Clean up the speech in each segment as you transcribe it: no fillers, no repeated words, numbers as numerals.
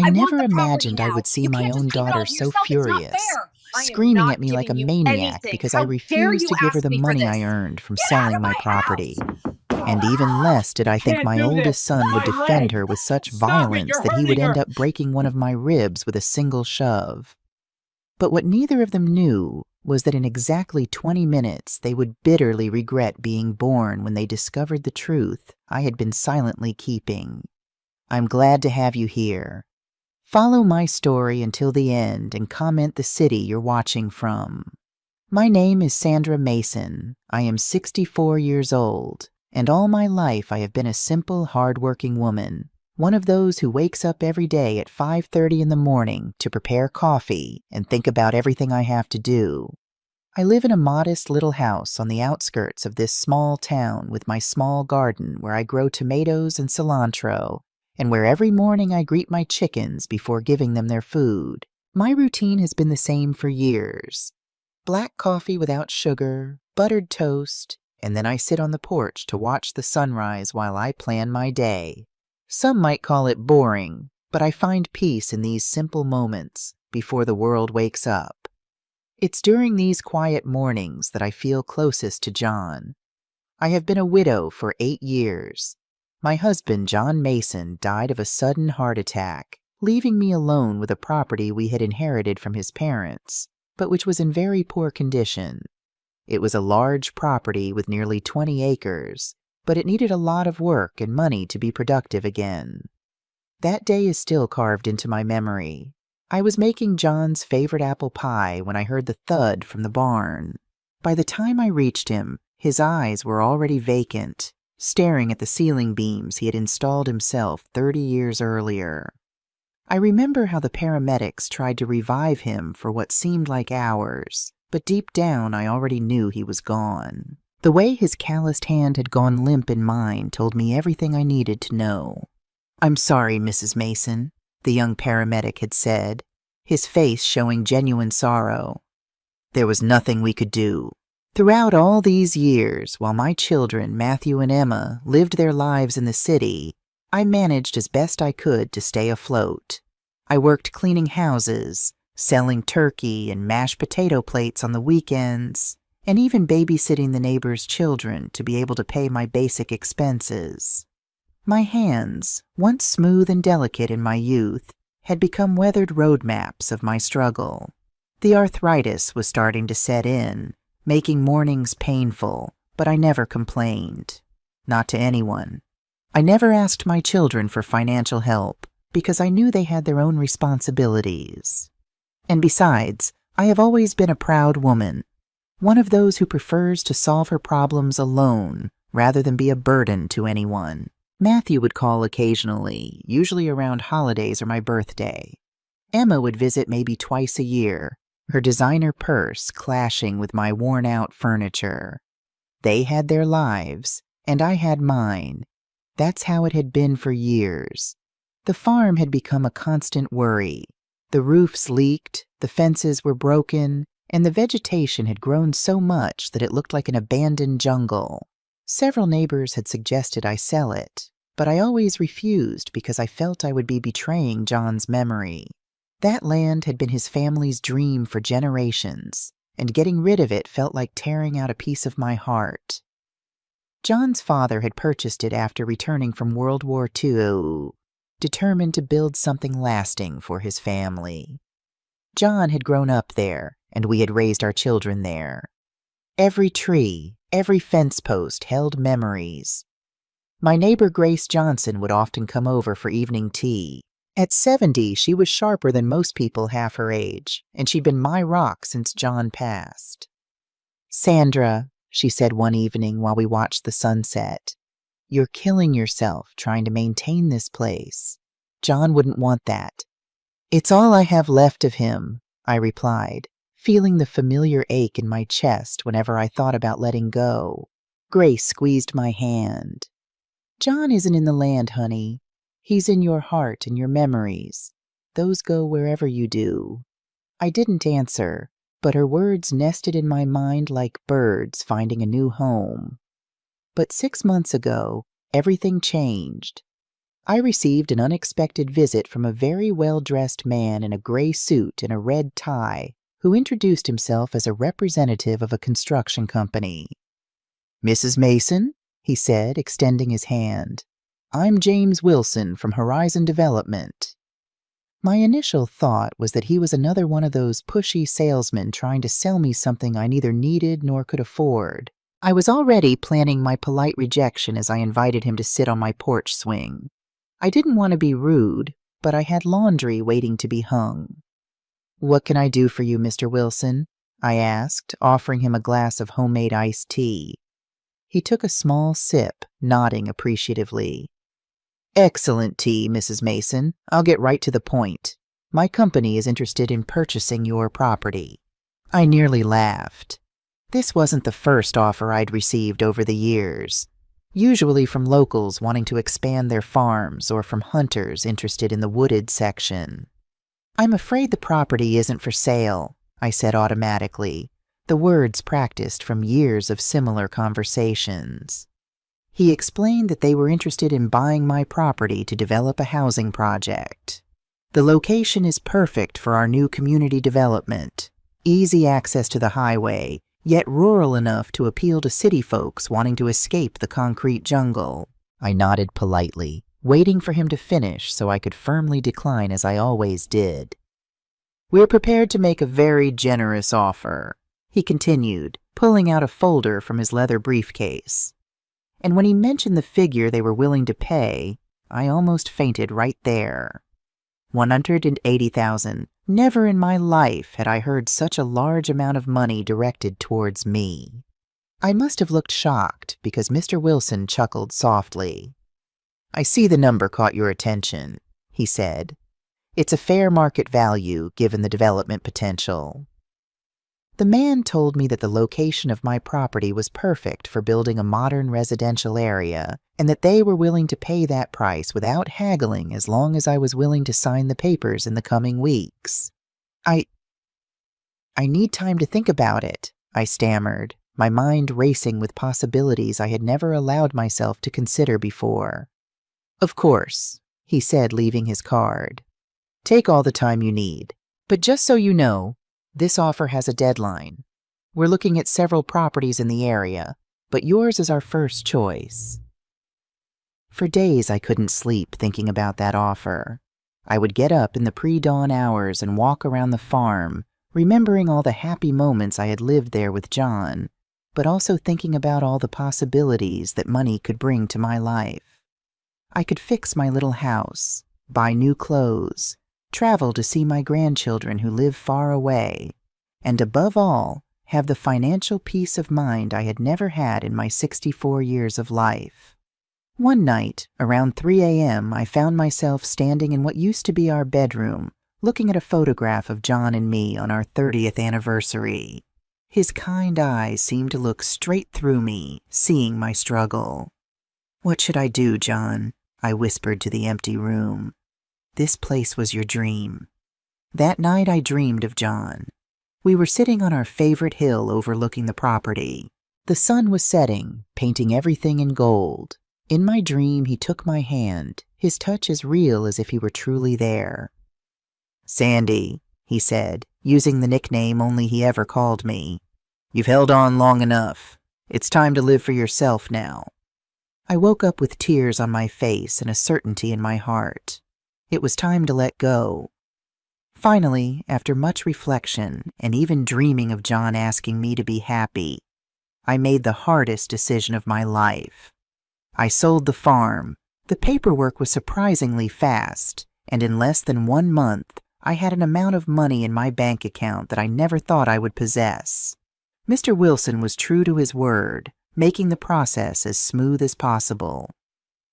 I I want never the property imagined I now. would see You my can't own just keep it daughter all to so yourself. It's not furious, fair. I am screaming not at me like giving a you maniac anything. because I How dare refused you to give her ask the me for money I this? earned from Get out selling of my my property. house! And even less did You I think can't my do oldest this. son would My defend her leg. with such Stop it. violence You're that he would hurting end her. up breaking one of my ribs with a single shove. But what neither of them knew was that in exactly 20 minutes they would bitterly regret being born when they discovered the truth I had been silently keeping. I'm glad to have you here. Follow my story until the end and comment the city you're watching from. My name is Sandra Mason. I am 64 years old, and all my life I have been a simple, hard-working woman, one of those who wakes up every day at 5:30 in the morning to prepare coffee and think about everything I have to do. I live in a modest little house on the outskirts of this small town with my small garden where I grow tomatoes and cilantro, and where every morning I greet my chickens before giving them their food. My routine has been the same for years. Black coffee without sugar, buttered toast, and then I sit on the porch to watch the sunrise while I plan my day. Some might call it boring, but I find peace in these simple moments before the world wakes up. It's during these quiet mornings that I feel closest to John. I have been a widow for 8 years. My husband, John Mason, died of a sudden heart attack, leaving me alone with a property we had inherited from his parents, but which was in very poor condition. It was a large property with nearly 20 acres, but it needed a lot of work and money to be productive again. That day is still carved into my memory. I was making John's favorite apple pie when I heard the thud from the barn. By the time I reached him, his eyes were already vacant, staring at the ceiling beams he had installed himself 30 years earlier. I remember how the paramedics tried to revive him for what seemed like hours, but deep down I already knew he was gone. The way his calloused hand had gone limp in mine told me everything I needed to know. "I'm sorry, Mrs. Mason," the young paramedic had said, his face showing genuine sorrow. "There was nothing we could do. Throughout all these years, while my children, Matthew and Emma, lived their lives in the city, I managed as best I could to stay afloat. I worked cleaning houses, selling turkey and mashed potato plates on the weekends, and even babysitting the neighbors' children to be able to pay my basic expenses. My hands, once smooth and delicate in my youth, had become weathered road maps of my struggle. The arthritis was starting to set in, making mornings painful, but I never complained. Not to anyone. I never asked my children for financial help because I knew they had their own responsibilities. And besides, I have always been a proud woman, one of those who prefers to solve her problems alone rather than be a burden to anyone. Matthew would call occasionally, usually around holidays or my birthday. Emma would visit maybe twice a year, her designer purse clashing with my worn-out furniture. They had their lives, and I had mine. That's how it had been for years. The farm had become a constant worry. The roofs leaked, the fences were broken, and the vegetation had grown so much that it looked like an abandoned jungle. Several neighbors had suggested I sell it, but I always refused because I felt I would be betraying John's memory. That land had been his family's dream for generations, and getting rid of it felt like tearing out a piece of my heart. John's father had purchased it after returning from World War II, determined to build something lasting for his family. John had grown up there, and we had raised our children there. Every tree, every fence post held memories. My neighbor Grace Johnson would often come over for evening tea. At 70, she was sharper than most people half her age, and she'd been my rock since John passed. "Sandra," she said one evening while we watched the sunset, "you're killing yourself trying to maintain this place. John wouldn't want that." "It's all I have left of him," I replied, feeling the familiar ache in my chest whenever I thought about letting go. Grace squeezed my hand. "John isn't in the land, honey. He's in your heart and your memories. Those go wherever you do." I didn't answer, but her words nested in my mind like birds finding a new home. But 6 months ago, everything changed. I received an unexpected visit from a very well-dressed man in a gray suit and a red tie who introduced himself as a representative of a construction company. "Mrs. Mason," he said, extending his hand. "I'm James Wilson from Horizon Development." My initial thought was that he was another one of those pushy salesmen trying to sell me something I neither needed nor could afford. I was already planning my polite rejection as I invited him to sit on my porch swing. I didn't want to be rude, but I had laundry waiting to be hung. "What can I do for you, Mr. Wilson?" I asked, offering him a glass of homemade iced tea. He took a small sip, nodding appreciatively. "Excellent tea, Mrs. Mason. I'll get right to the point. My company is interested in purchasing your property." I nearly laughed. This wasn't the first offer I'd received over the years, usually from locals wanting to expand their farms or from hunters interested in the wooded section. "I'm afraid the property isn't for sale," I said automatically, the words practiced from years of similar conversations. He explained that they were interested in buying my property to develop a housing project. "The location is perfect for our new community development. Easy access to the highway, yet rural enough to appeal to city folks wanting to escape the concrete jungle." I nodded politely, waiting for him to finish so I could firmly decline as I always did. "We're prepared to make a very generous offer," he continued, pulling out a folder from his leather briefcase. And when he mentioned the figure they were willing to pay, I almost fainted right there. $180,000. Never in my life had I heard such a large amount of money directed towards me. I must have looked shocked because Mr. Wilson chuckled softly. "I see the number caught your attention," he said. "It's a fair market value given the development potential." The man told me that the location of my property was perfect for building a modern residential area, and that they were willing to pay that price without haggling as long as I was willing to sign the papers in the coming weeks. I need time to think about it," I stammered, my mind racing with possibilities I had never allowed myself to consider before. "Of course," he said, leaving his card. "Take all the time you need. But just so you know, this offer has a deadline. We're looking at several properties in the area, but yours is our first choice." For days I couldn't sleep thinking about that offer. I would get up in the pre-dawn hours and walk around the farm, remembering all the happy moments I had lived there with John, but also thinking about all the possibilities that money could bring to my life. I could fix my little house, buy new clothes, travel to see my grandchildren who live far away, and above all, have the financial peace of mind I had never had in my 64 years of life. One night, around 3 a.m., I found myself standing in what used to be our bedroom, looking at a photograph of John and me on our 30th anniversary. His kind eyes seemed to look straight through me, seeing my struggle. "What should I do, John?" I whispered to the empty room. "This place was your dream." That night I dreamed of John. We were sitting on our favorite hill overlooking the property. The sun was setting, painting everything in gold. In my dream, he took my hand, his touch as real as if he were truly there. "Sandy," he said, using the nickname only he ever called me, "you've held on long enough. It's time to live for yourself now." I woke up with tears on my face and a certainty in my heart. It was time to let go. Finally, after much reflection and even dreaming of John asking me to be happy, I made the hardest decision of my life. I sold the farm. The paperwork was surprisingly fast, and in less than 1 month, I had an amount of money in my bank account that I never thought I would possess. Mr. Wilson was true to his word, making the process as smooth as possible.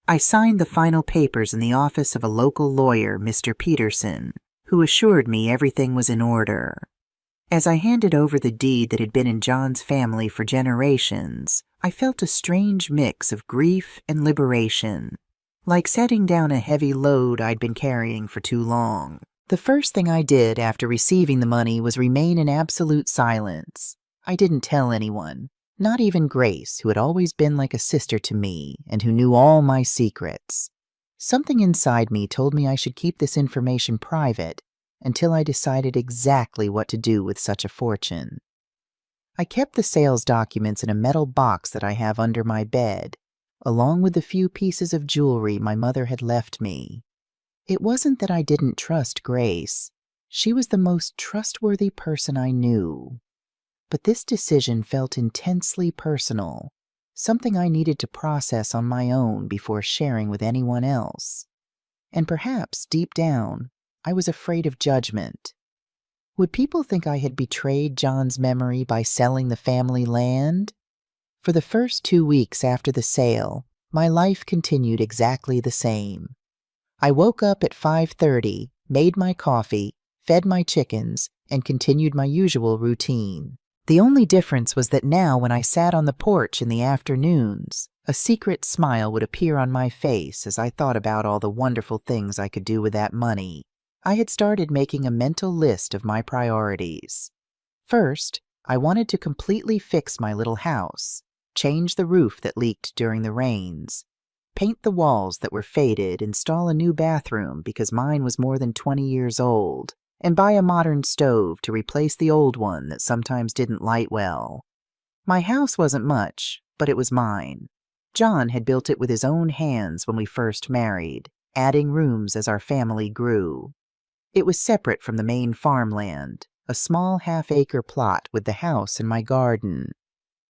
I signed the final papers in the office of a local lawyer, Mr. Peterson, who assured me everything was in order. As I handed over the deed that had been in John's family for generations, I felt a strange mix of grief and liberation, like setting down a heavy load I'd been carrying for too long. The first thing I did after receiving the money was remain in absolute silence. I didn't tell anyone. Not even Grace, who had always been like a sister to me and who knew all my secrets. Something inside me told me I should keep this information private until I decided exactly what to do with such a fortune. I kept the sales documents in a metal box that I have under my bed, along with the few pieces of jewelry my mother had left me. It wasn't that I didn't trust Grace. She was the most trustworthy person I knew. But this decision felt intensely personal, something I needed to process on my own before sharing with anyone else. And perhaps, deep down, I was afraid of judgment. Would people think I had betrayed John's memory by selling the family land? For the first 2 weeks after the sale, my life continued exactly the same. I woke up at 5:30, made my coffee, fed my chickens, and continued my usual routine. The only difference was that now when I sat on the porch in the afternoons, a secret smile would appear on my face as I thought about all the wonderful things I could do with that money. I had started making a mental list of my priorities. First, I wanted to completely fix my little house, change the roof that leaked during the rains, paint the walls that were faded, install a new bathroom because mine was more than 20 years old, and buy a modern stove to replace the old one that sometimes didn't light well. My house wasn't much, but it was mine. John had built it with his own hands when we first married, adding rooms as our family grew. It was separate from the main farmland, a small half-acre plot with the house and my garden.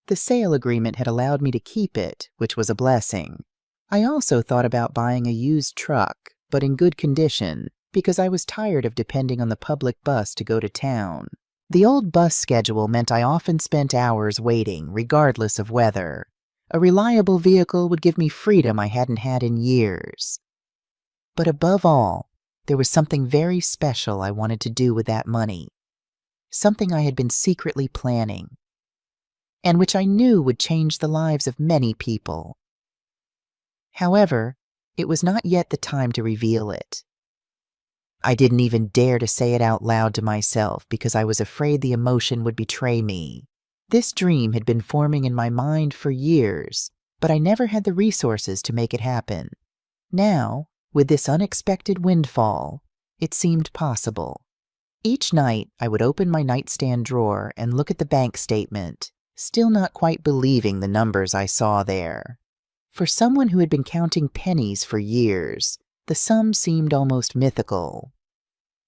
The sale agreement had allowed me to keep it, which was a blessing. I also thought about buying a used truck, but in good condition, because I was tired of depending on the public bus to go to town. The old bus schedule meant I often spent hours waiting, regardless of weather. A reliable vehicle would give me freedom I hadn't had in years. But above all, there was something very special I wanted to do with that money. Something I had been secretly planning, and which I knew would change the lives of many people. However, it was not yet the time to reveal it. I didn't even dare to say it out loud to myself because I was afraid the emotion would betray me. This dream had been forming in my mind for years, but I never had the resources to make it happen. Now, with this unexpected windfall, it seemed possible. Each night, I would open my nightstand drawer and look at the bank statement, still not quite believing the numbers I saw there. For someone who had been counting pennies for years, the sum seemed almost mythical.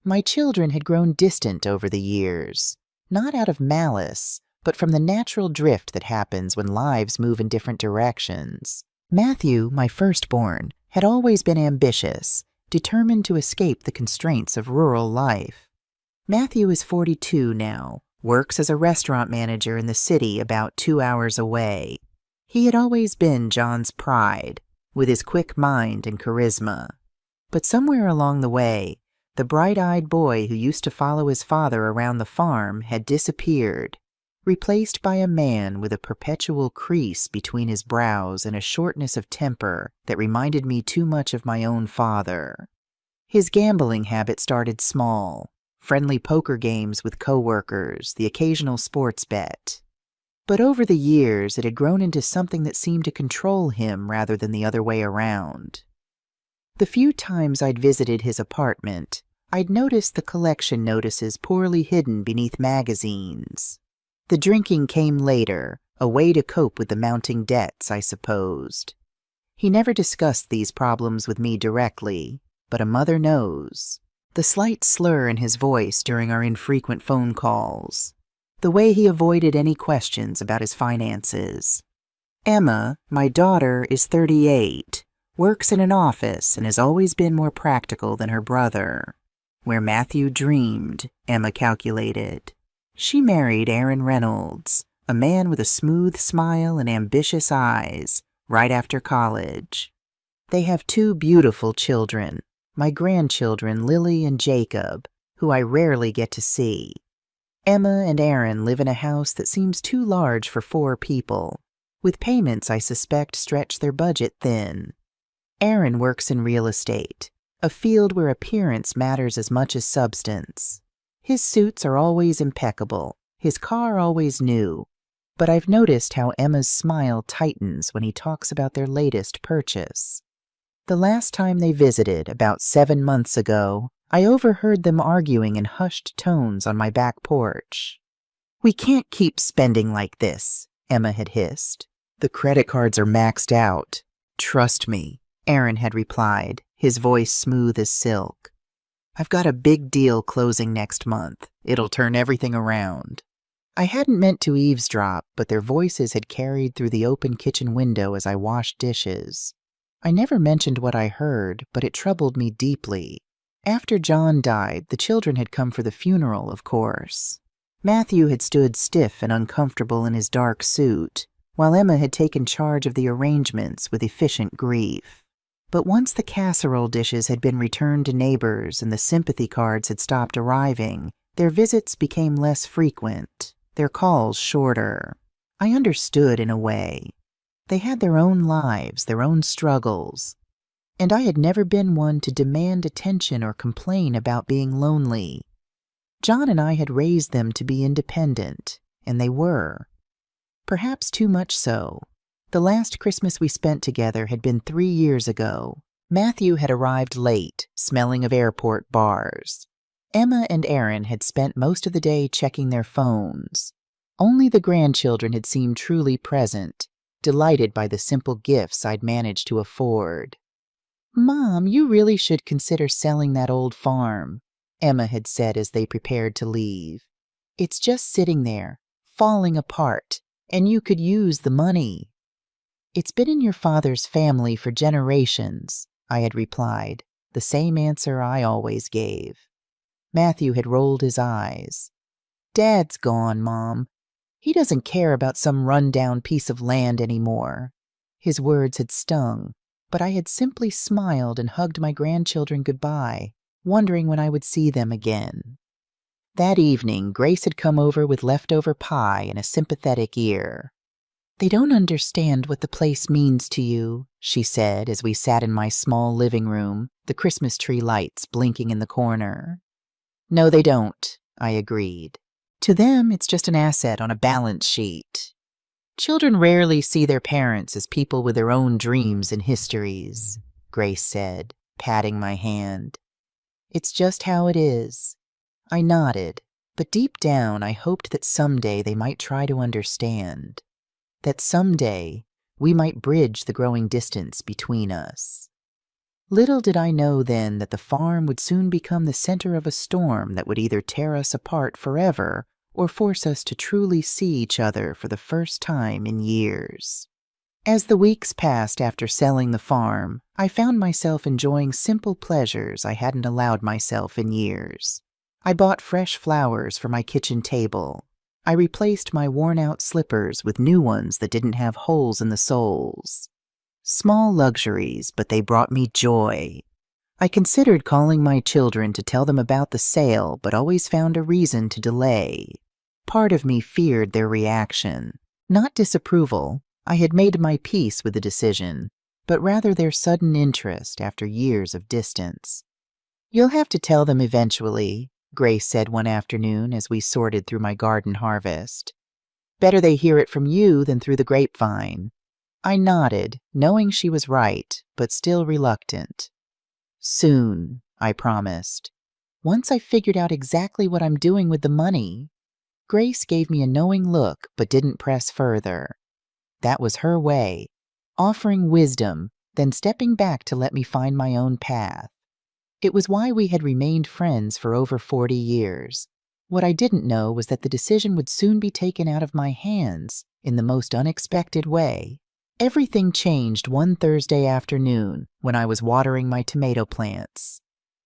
My children had grown distant over the years, not out of malice, but from the natural drift that happens when lives move in different directions. Matthew, my firstborn, had always been ambitious, determined to escape the constraints of rural life. Matthew is 42 now, works as a restaurant manager in the city about 2 hours away. He had always been John's pride, with his quick mind and charisma. But somewhere along the way, the bright-eyed boy who used to follow his father around the farm had disappeared, replaced by a man with a perpetual crease between his brows and a shortness of temper that reminded me too much of my own father. His gambling habit started small, friendly poker games with coworkers, the occasional sports bet. But over the years, it had grown into something that seemed to control him rather than the other way around. The few times I'd visited his apartment, I'd noticed the collection notices poorly hidden beneath magazines. The drinking came later, a way to cope with the mounting debts, I supposed. He never discussed these problems with me directly, but a mother knows. The slight slur in his voice during our infrequent phone calls. The way he avoided any questions about his finances. Emma, my daughter, is 38, works in an office, and has always been more practical than her brother. Where Matthew dreamed, Emma calculated. She married Aaron Reynolds, a man with a smooth smile and ambitious eyes, right after college. They have 2 beautiful children, my grandchildren Lily and Jacob, who I rarely get to see. Emma and Aaron live in a house that seems too large for 4 people, with payments I suspect stretch their budget thin. Aaron works in real estate, a field where appearance matters as much as substance. His suits are always impeccable, his car always new, but I've noticed how Emma's smile tightens when he talks about their latest purchase. The last time they visited, about 7 months ago, I overheard them arguing in hushed tones on my back porch. "We can't keep spending like this," Emma had hissed. "The credit cards are maxed out." "Trust me," Aaron had replied, his voice smooth as silk. "I've got a big deal closing next month. It'll turn everything around." I hadn't meant to eavesdrop, but their voices had carried through the open kitchen window as I washed dishes. I never mentioned what I heard, but it troubled me deeply. After John died, the children had come for the funeral, of course. Matthew had stood stiff and uncomfortable in his dark suit, while Emma had taken charge of the arrangements with efficient grief. But once the casserole dishes had been returned to neighbors and the sympathy cards had stopped arriving, their visits became less frequent, their calls shorter. I understood in a way. They had their own lives, their own struggles, and I had never been one to demand attention or complain about being lonely. John and I had raised them to be independent, and they were. Perhaps too much so. The last Christmas we spent together had been 3 years ago. Matthew had arrived late, smelling of airport bars. Emma and Aaron had spent most of the day checking their phones. Only the grandchildren had seemed truly present, delighted by the simple gifts I'd managed to afford. "Mom, you really should consider selling that old farm," Emma had said as they prepared to leave. "It's just sitting there, falling apart, and you could use the money." "It's been in your father's family for generations," I had replied, the same answer I always gave. Matthew had rolled his eyes. "Dad's gone, Mom. He doesn't care about some run-down piece of land anymore." His words had stung, but I had simply smiled and hugged my grandchildren goodbye, wondering when I would see them again. That evening, Grace had come over with leftover pie and a sympathetic ear. "They don't understand what the place means to you," she said as we sat in my small living room, the Christmas tree lights blinking in the corner. "No, they don't," I agreed. "To them, it's just an asset on a balance sheet. Children rarely see their parents as people with their own dreams and histories," Grace said, patting my hand. "It's just how it is." I nodded, but deep down I hoped that someday they might try to understand. That someday we might bridge the growing distance between us. Little did I know then that the farm would soon become the center of a storm that would either tear us apart forever or force us to truly see each other for the first time in years. As the weeks passed after selling the farm, I found myself enjoying simple pleasures I hadn't allowed myself in years. I bought fresh flowers for my kitchen table. I replaced my worn-out slippers with new ones that didn't have holes in the soles. Small luxuries, but they brought me joy. I considered calling my children to tell them about the sale, but always found a reason to delay. Part of me feared their reaction. Not disapproval. I had made my peace with the decision, but rather their sudden interest after years of distance. "You'll have to tell them eventually," Grace said one afternoon as we sorted through my garden harvest. "Better they hear it from you than through the grapevine." I nodded, knowing she was right, but still reluctant. "Soon," I promised. "Once I figured out exactly what I'm doing with the money." Grace gave me a knowing look, but didn't press further. That was her way, offering wisdom, then stepping back to let me find my own path. It was why we had remained friends for over 40 years. What I didn't know was that the decision would soon be taken out of my hands in the most unexpected way. Everything changed one Thursday afternoon when I was watering my tomato plants.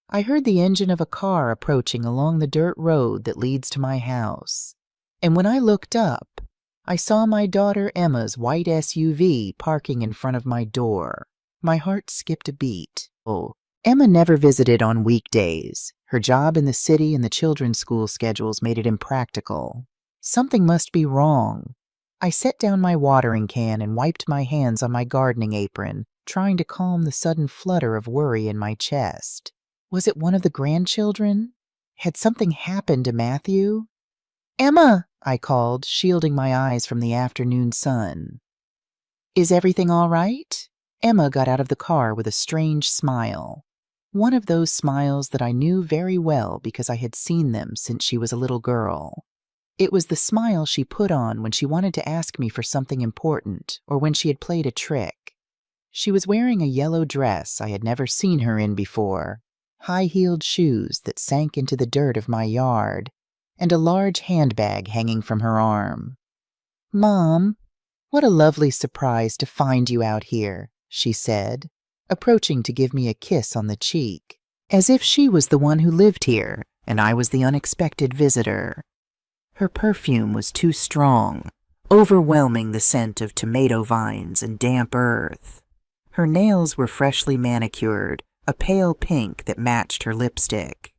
I heard the engine of a car approaching along the dirt road that leads to my house. And when I looked up, I saw my daughter Emma's white SUV parking in front of my door. My heart skipped a beat. Emma never visited on weekdays. Her job in the city and the children's school schedules made it impractical. Something must be wrong. I set down my watering can and wiped my hands on my gardening apron, trying to calm the sudden flutter of worry in my chest. Was it one of the grandchildren? Had something happened to Matthew? "Emma!" I called, shielding my eyes from the afternoon sun. "Is everything all right?" Emma got out of the car with a strange smile. One of those smiles that I knew very well because I had seen them since she was a little girl. It was the smile she put on when she wanted to ask me for something important or when she had played a trick. She was wearing a yellow dress I had never seen her in before, high-heeled shoes that sank into the dirt of my yard, and a large handbag hanging from her arm. "Mom, what a lovely surprise to find you out here," she said, approaching to give me a kiss on the cheek, as if she was the one who lived here and I was the unexpected visitor. Her perfume was too strong, overwhelming the scent of tomato vines and damp earth. Her nails were freshly manicured, a pale pink that matched her lipstick.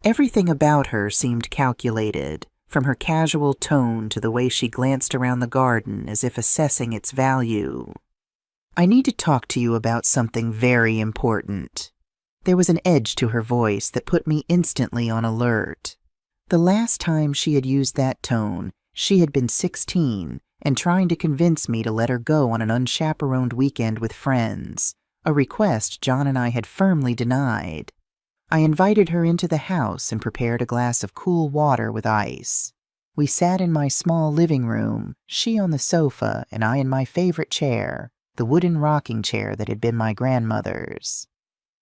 Everything about her seemed calculated, from her casual tone to the way she glanced around the garden as if assessing its value. "I need to talk to you about something very important." There was an edge to her voice that put me instantly on alert. The last time she had used that tone, she had been 16 and trying to convince me to let her go on an unchaperoned weekend with friends, a request John and I had firmly denied. I invited her into the house and prepared a glass of cool water with ice. We sat in my small living room, she on the sofa and I in my favorite chair, the wooden rocking chair that had been my grandmother's.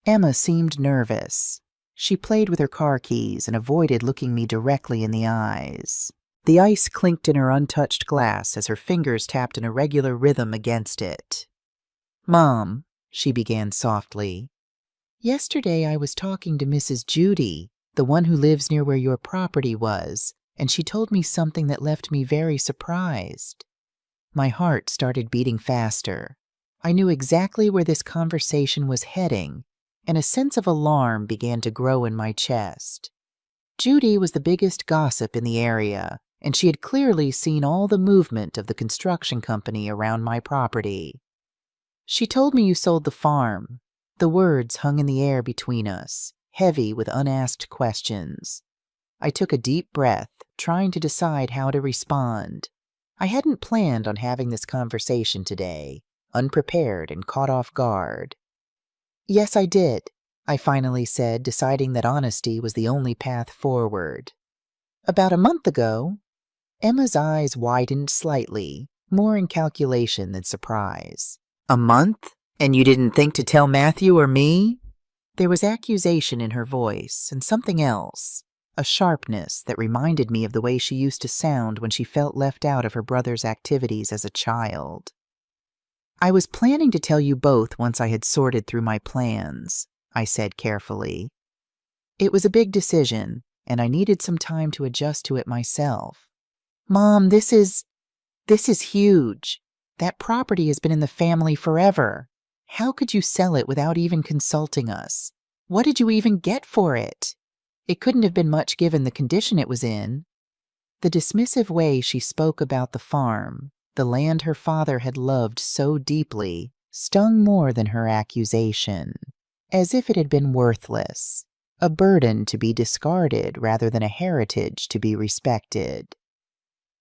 Emma seemed nervous. She played with her car keys and avoided looking me directly in the eyes. The ice clinked in her untouched glass as her fingers tapped in a regular rhythm against it. "Mom," she began softly, "yesterday I was talking to Mrs. Judy, the one who lives near where your property was, and she told me something that left me very surprised." My heart started beating faster. I knew exactly where this conversation was heading, and a sense of alarm began to grow in my chest. Judy was the biggest gossip in the area, and she had clearly seen all the movement of the construction company around my property. "She told me you sold the farm." The words hung in the air between us, heavy with unasked questions. I took a deep breath, trying to decide how to respond. I hadn't planned on having this conversation today, unprepared and caught off guard. "Yes, I did," I finally said, deciding that honesty was the only path forward. "About a month ago." Emma's eyes widened slightly, more in calculation than surprise. "A month? And you didn't think to tell Matthew or me?" There was accusation in her voice, and something else, a sharpness that reminded me of the way she used to sound when she felt left out of her brother's activities as a child. "I was planning to tell you both once I had sorted through my plans," I said carefully. "It was a big decision, and I needed some time to adjust to it myself. Mom, this is huge. That property has been in the family forever. How could you sell it without even consulting us? What did you even get for it? It couldn't have been much given the condition it was in." The dismissive way she spoke about the farm, the land her father had loved so deeply, stung more than her accusation, as if it had been worthless, a burden to be discarded rather than a heritage to be respected.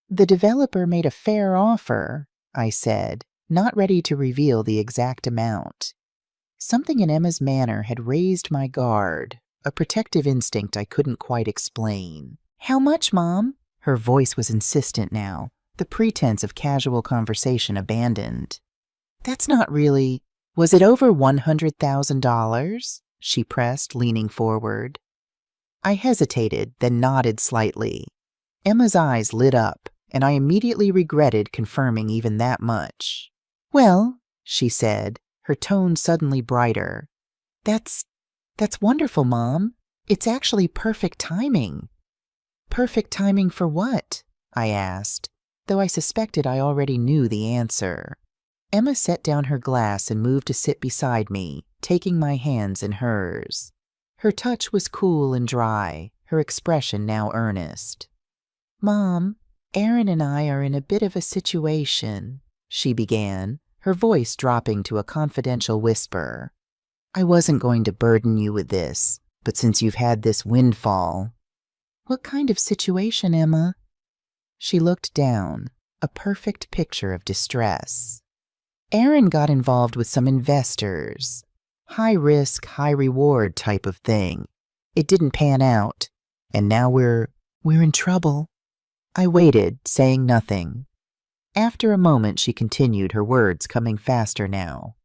"The developer made a fair offer," I said, not ready to reveal the exact amount. Something in Emma's manner had raised my guard, a protective instinct I couldn't quite explain. "How much, Mom?" Her voice was insistent now, the pretense of casual conversation abandoned. "That's not really—" "Was it over $100,000? She pressed, leaning forward. I hesitated, then nodded slightly. Emma's eyes lit up, and I immediately regretted confirming even that much. "Well," she said, her tone suddenly brighter. That's wonderful, Mom. It's actually perfect timing." "Perfect timing for what?" I asked, though I suspected I already knew the answer. Emma set down her glass and moved to sit beside me, taking my hands in hers. Her touch was cool and dry, her expression now earnest. "Mom, Aaron and I are in a bit of a situation," she began, her voice dropping to a confidential whisper. "I wasn't going to burden you with this, but since you've had this windfall—" "What kind of situation, Emma?" She looked down, a perfect picture of distress. Aaron got involved with some investors. High risk, high reward type of thing. It didn't pan out, and now we're in trouble. I waited, saying nothing. After a moment, she continued, her words coming faster now.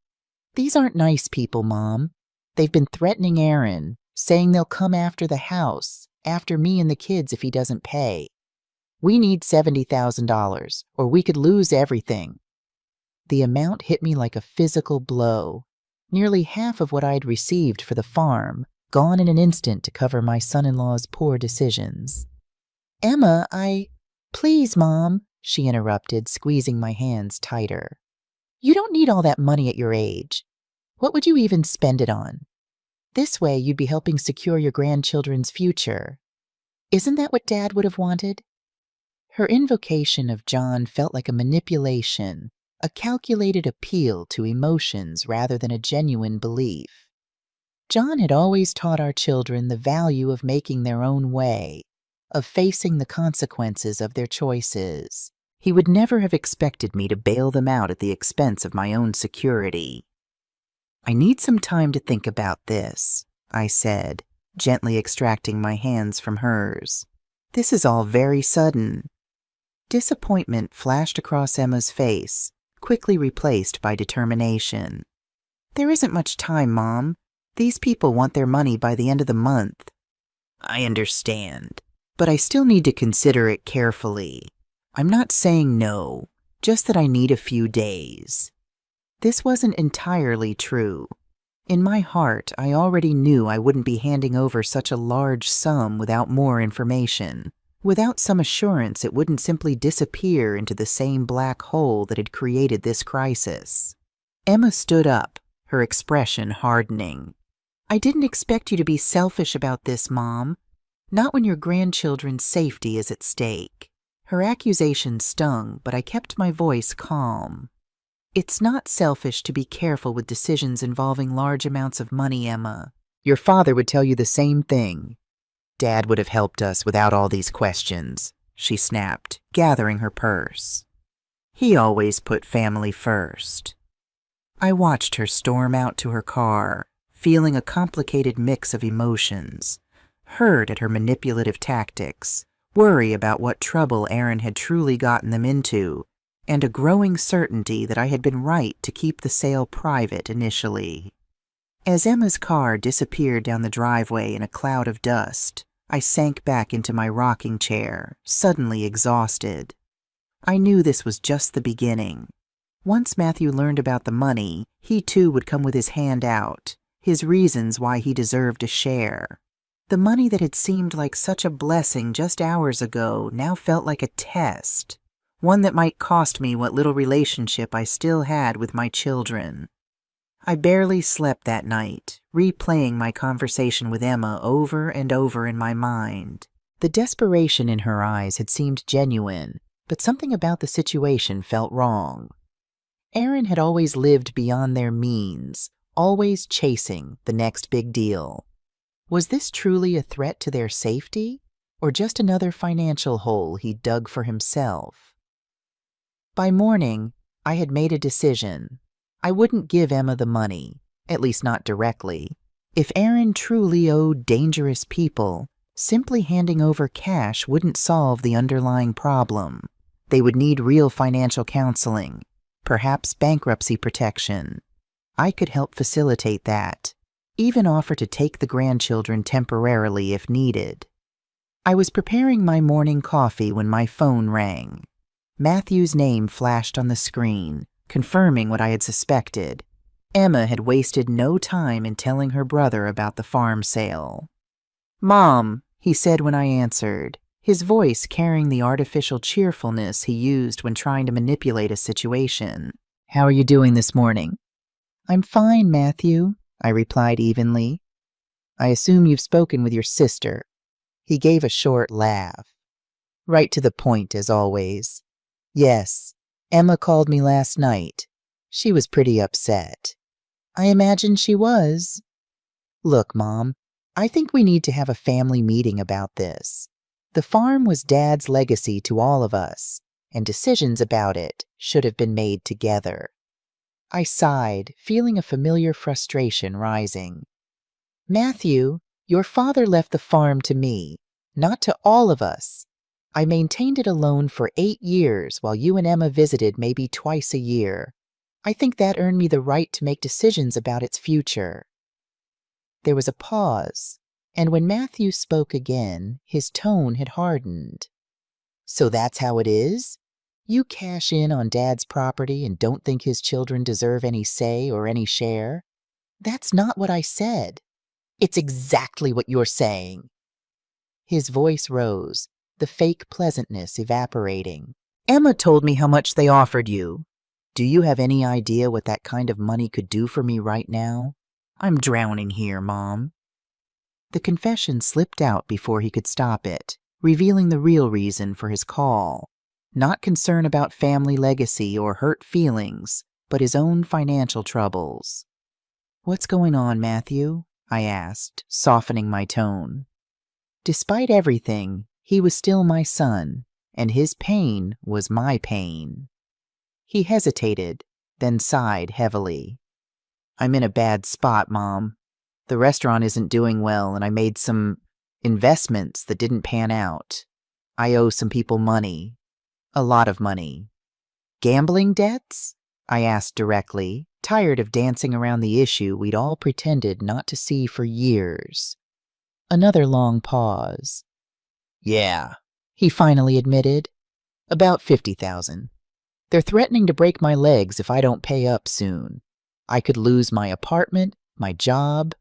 These aren't nice people, Mom. They've been threatening Aaron, saying they'll come after the house, after me and the kids if he doesn't pay. We need $70,000, or we could lose everything. The amount hit me like a physical blow. Nearly half of what I'd received for the farm, gone in an instant to cover my son-in-law's poor decisions. Emma, Please, Mom, she interrupted, squeezing my hands tighter. You don't need all that money at your age. What would you even spend it on? This way you'd be helping secure your grandchildren's future. Isn't that what Dad would have wanted? Her invocation of John felt like a manipulation, a calculated appeal to emotions rather than a genuine belief. John had always taught our children the value of making their own way, of facing the consequences of their choices. He would never have expected me to bail them out at the expense of my own security. I need some time to think about this, I said, gently extracting my hands from hers. This is all very sudden. Disappointment flashed across Emma's face, quickly replaced by determination. There isn't much time, Mom. These people want their money by the end of the month. I understand, but I still need to consider it carefully. I'm not saying no, just that I need a few days. This wasn't entirely true. In my heart, I already knew I wouldn't be handing over such a large sum without more information, without some assurance it wouldn't simply disappear into the same black hole that had created this crisis. Emma stood up, her expression hardening. I didn't expect you to be selfish about this, Mom. Not when your grandchildren's safety is at stake. Her accusation stung, but I kept my voice calm. It's not selfish to be careful with decisions involving large amounts of money, Emma. Your father would tell you the same thing. Dad would have helped us without all these questions, she snapped, gathering her purse. He always put family first. I watched her storm out to her car, feeling a complicated mix of emotions, hurt at her manipulative tactics, worry about what trouble Aaron had truly gotten them into, and a growing certainty that I had been right to keep the sale private initially. As Emma's car disappeared down the driveway in a cloud of dust, I sank back into my rocking chair, suddenly exhausted. I knew this was just the beginning. Once Matthew learned about the money, he too would come with his hand out, his reasons why he deserved a share. The money that had seemed like such a blessing just hours ago now felt like a test, one that might cost me what little relationship I still had with my children. I barely slept that night, replaying my conversation with Emma over and over in my mind. The desperation in her eyes had seemed genuine, but something about the situation felt wrong. Aaron had always lived beyond their means, always chasing the next big deal. Was this truly a threat to their safety, or just another financial hole he dug for himself? By morning, I had made a decision. I wouldn't give Emma the money, at least not directly. If Aaron truly owed dangerous people, simply handing over cash wouldn't solve the underlying problem. They would need real financial counseling, perhaps bankruptcy protection. I could help facilitate that. Even offer to take the grandchildren temporarily if needed. I was preparing my morning coffee when my phone rang. Matthew's name flashed on the screen, confirming what I had suspected. Emma had wasted no time in telling her brother about the farm sale. "Mom," he said when I answered, his voice carrying the artificial cheerfulness he used when trying to manipulate a situation. "How are you doing this morning?" "I'm fine, Matthew," I replied evenly. "I assume you've spoken with your sister." He gave a short laugh. Right to the point, as always. "Yes, Emma called me last night. She was pretty upset." "I imagine she was." "Look, Mom, I think we need to have a family meeting about this. The farm was Dad's legacy to all of us, and decisions about it should have been made together." I sighed, feeling a familiar frustration rising. Matthew, your father left the farm to me, not to all of us. I maintained it alone for 8 years while you and Emma visited maybe twice a year. I think that earned me the right to make decisions about its future. There was a pause, and when Matthew spoke again, his tone had hardened. So that's how it is? You cash in on Dad's property and don't think his children deserve any say or any share? That's not what I said. It's exactly what you're saying. His voice rose, the fake pleasantness evaporating. Emma told me how much they offered you. Do you have any idea what that kind of money could do for me right now? I'm drowning here, Mom. The confession slipped out before he could stop it, revealing the real reason for his call. Not concern about family legacy or hurt feelings, but his own financial troubles. What's going on, Matthew? I asked, softening my tone. Despite everything, he was still my son, and his pain was my pain. He hesitated, then sighed heavily. I'm in a bad spot, Mom. The restaurant isn't doing well, and I made some investments that didn't pan out. I owe some people money. A lot of money. Gambling debts? I asked directly, tired of dancing around the issue we'd all pretended not to see for years. Another long pause. Yeah, he finally admitted. About 50,000. They're threatening to break my legs if I don't pay up soon. I could lose my apartment, my job,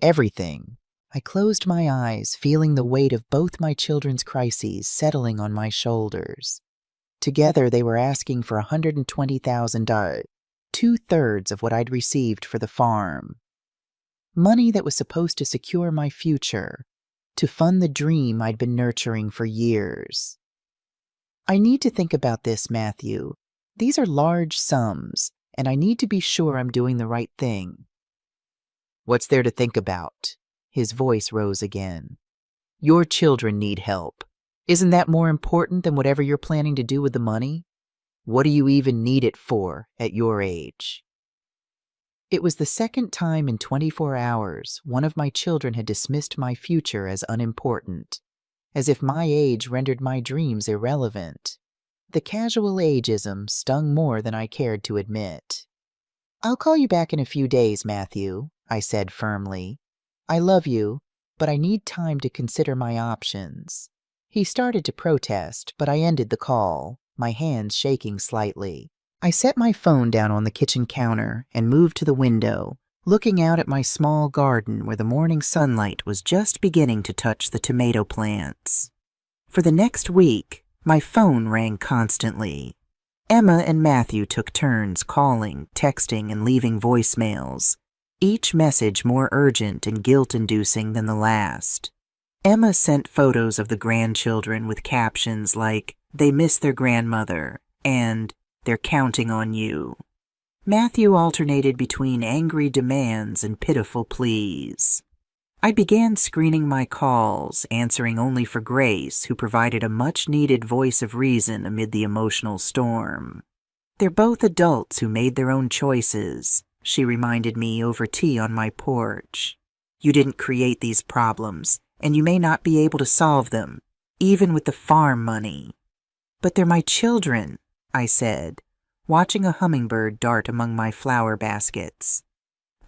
everything. I closed my eyes, feeling the weight of both my children's crises settling on my shoulders. Together, they were asking for $120,000, 2/3 of what I'd received for the farm. Money that was supposed to secure my future, to fund the dream I'd been nurturing for years. I need to think about this, Matthew. These are large sums, and I need to be sure I'm doing the right thing. What's there to think about? His voice rose again. Your children need help. Isn't that more important than whatever you're planning to do with the money? What do you even need it for at your age? It was the second time in 24 hours one of my children had dismissed my future as unimportant, as if my age rendered my dreams irrelevant. The casual ageism stung more than I cared to admit. I'll call you back in a few days, Matthew, I said firmly. I love you, but I need time to consider my options. He started to protest, but I ended the call, my hands shaking slightly. I set my phone down on the kitchen counter and moved to the window, looking out at my small garden where the morning sunlight was just beginning to touch the tomato plants. For the next week, my phone rang constantly. Emma and Matthew took turns calling, texting, and leaving voicemails, each message more urgent and guilt-inducing than the last. Emma sent photos of the grandchildren with captions like, "They miss their grandmother," and "They're counting on you." Matthew alternated between angry demands and pitiful pleas. I began screening my calls, answering only for Grace, who provided a much-needed voice of reason amid the emotional storm. They're both adults who made their own choices, she reminded me over tea on my porch. You didn't create these problems, and you may not be able to solve them, even with the farm money. But they're my children, I said, watching a hummingbird dart among my flower baskets.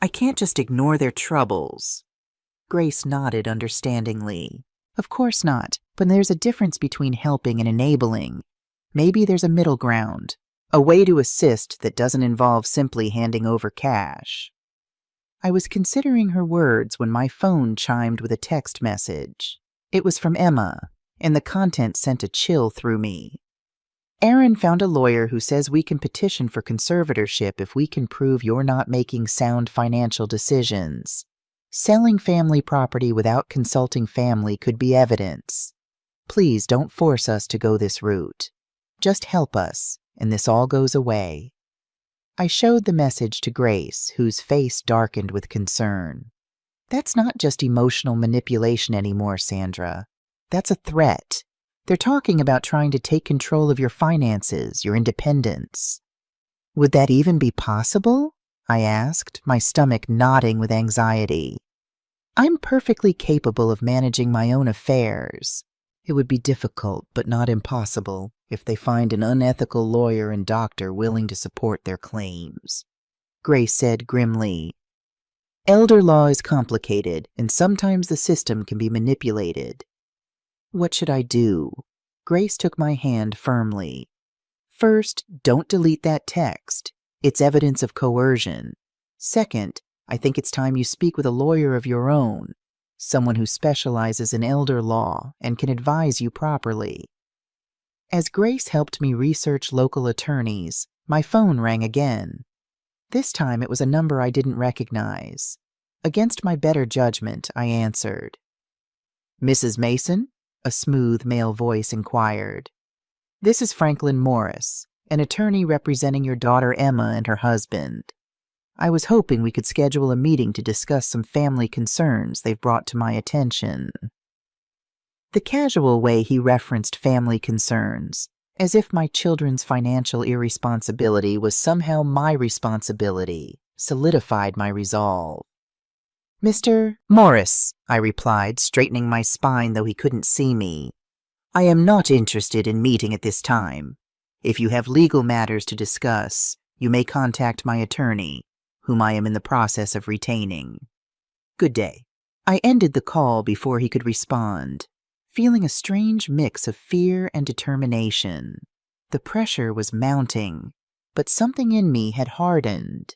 I can't just ignore their troubles. Grace nodded understandingly. Of course not, but there's a difference between helping and enabling. Maybe there's a middle ground, a way to assist that doesn't involve simply handing over cash. I was considering her words when my phone chimed with a text message. It was from Emma, and the content sent a chill through me. Aaron found a lawyer who says we can petition for conservatorship if we can prove you're not making sound financial decisions. Selling family property without consulting family could be evidence. Please don't force us to go this route. Just help us, and this all goes away. I showed the message to Grace, whose face darkened with concern. That's not just emotional manipulation anymore, Sandra. That's a threat. They're talking about trying to take control of your finances, your independence. Would that even be possible? I asked, my stomach knotting with anxiety. I'm perfectly capable of managing my own affairs. It would be difficult, but not impossible, if they find an unethical lawyer and doctor willing to support their claims, Grace said grimly. Elder law is complicated, and sometimes the system can be manipulated. What should I do? Grace took my hand firmly. First, don't delete that text. It's evidence of coercion. Second, I think it's time you speak with a lawyer of your own, someone who specializes in elder law and can advise you properly. As Grace helped me research local attorneys, my phone rang again. This time it was a number I didn't recognize. Against my better judgment, I answered. Mrs. Mason? A smooth male voice inquired. This is Franklin Morris, an attorney representing your daughter Emma and her husband. I was hoping we could schedule a meeting to discuss some family concerns they've brought to my attention. The casual way he referenced family concerns, as if my children's financial irresponsibility was somehow my responsibility, solidified my resolve. Mr. Morris, I replied, straightening my spine though he couldn't see me. I am not interested in meeting at this time. If you have legal matters to discuss, you may contact my attorney, whom I am in the process of retaining. Good day. I ended the call before he could respond, feeling a strange mix of fear and determination. The pressure was mounting, but something in me had hardened.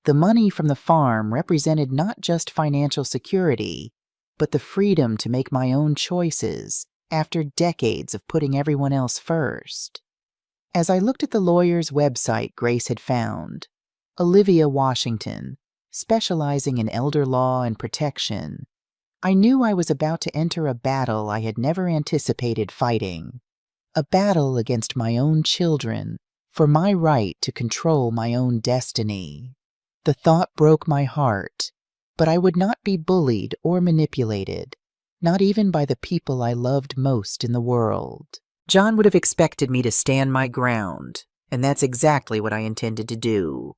The money from the farm represented not just financial security, but the freedom to make my own choices after decades of putting everyone else first. As I looked at the lawyer's website Grace had found, Olivia Washington, specializing in elder law and protection, I knew I was about to enter a battle I had never anticipated fighting, a battle against my own children for my right to control my own destiny. The thought broke my heart, but I would not be bullied or manipulated, not even by the people I loved most in the world. John would have expected me to stand my ground, and that's exactly what I intended to do.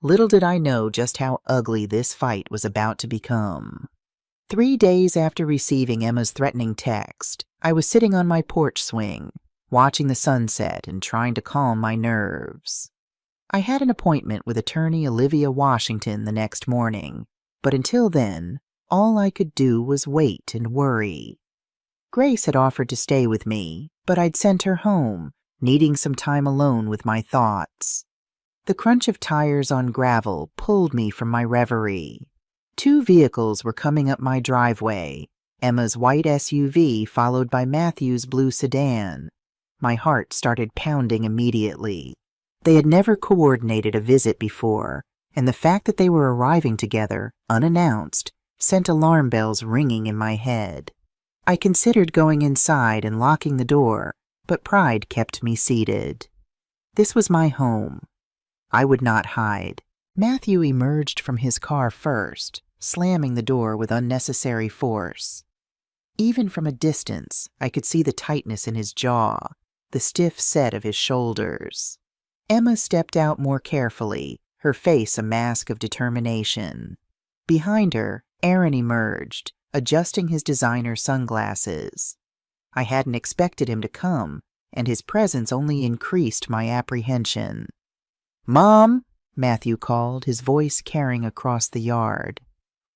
Little did I know just how ugly this fight was about to become. 3 days after receiving Emma's threatening text, I was sitting on my porch swing, watching the sunset and trying to calm my nerves. I had an appointment with attorney Olivia Washington the next morning, but until then, all I could do was wait and worry. Grace had offered to stay with me, but I'd sent her home, needing some time alone with my thoughts. The crunch of tires on gravel pulled me from my reverie. 2 vehicles were coming up my driveway, Emma's white SUV followed by Matthew's blue sedan. My heart started pounding immediately. They had never coordinated a visit before, and the fact that they were arriving together, unannounced, sent alarm bells ringing in my head. I considered going inside and locking the door, but pride kept me seated. This was my home. I would not hide. Matthew emerged from his car first, slamming the door with unnecessary force. Even from a distance, I could see the tightness in his jaw, the stiff set of his shoulders. Emma stepped out more carefully, her face a mask of determination. Behind her, Aaron emerged, adjusting his designer sunglasses. I hadn't expected him to come, and his presence only increased my apprehension. "Mom," Matthew called, his voice carrying across the yard.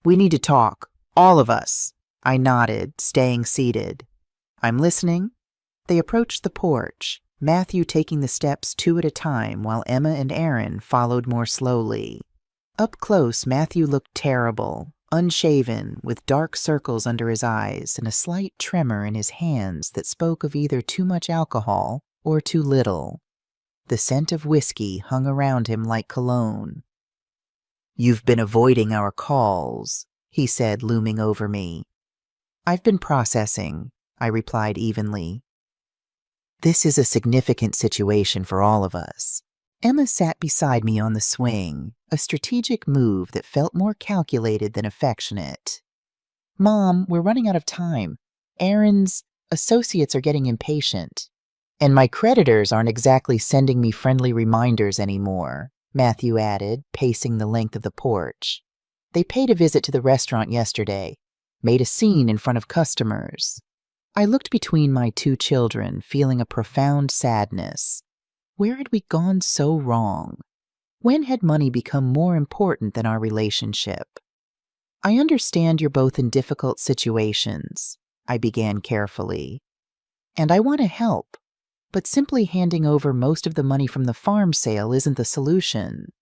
"We need to talk, all of us." I nodded, staying seated. "I'm listening." They approached the porch, Matthew taking the steps 2 at a time while Emma and Aaron followed more slowly. Up close, Matthew looked terrible, unshaven, with dark circles under his eyes and a slight tremor in his hands that spoke of either too much alcohol or too little. The scent of whiskey hung around him like cologne. "You've been avoiding our calls," he said, looming over me. "I've been processing," I replied evenly. "This is a significant situation for all of us." Emma sat beside me on the swing, a strategic move that felt more calculated than affectionate. "Mom, we're running out of time. Aaron's associates are getting impatient. And my creditors aren't exactly sending me friendly reminders anymore," Matthew added, pacing the length of the porch. They paid a visit to the restaurant yesterday, made a scene in front of customers. I looked between my two children, feeling a profound sadness. Where had we gone so wrong? When had money become more important than our relationship? I understand you're both in difficult situations, I began carefully. And I want to help, but simply handing over most of the money from the farm sale isn't the solution.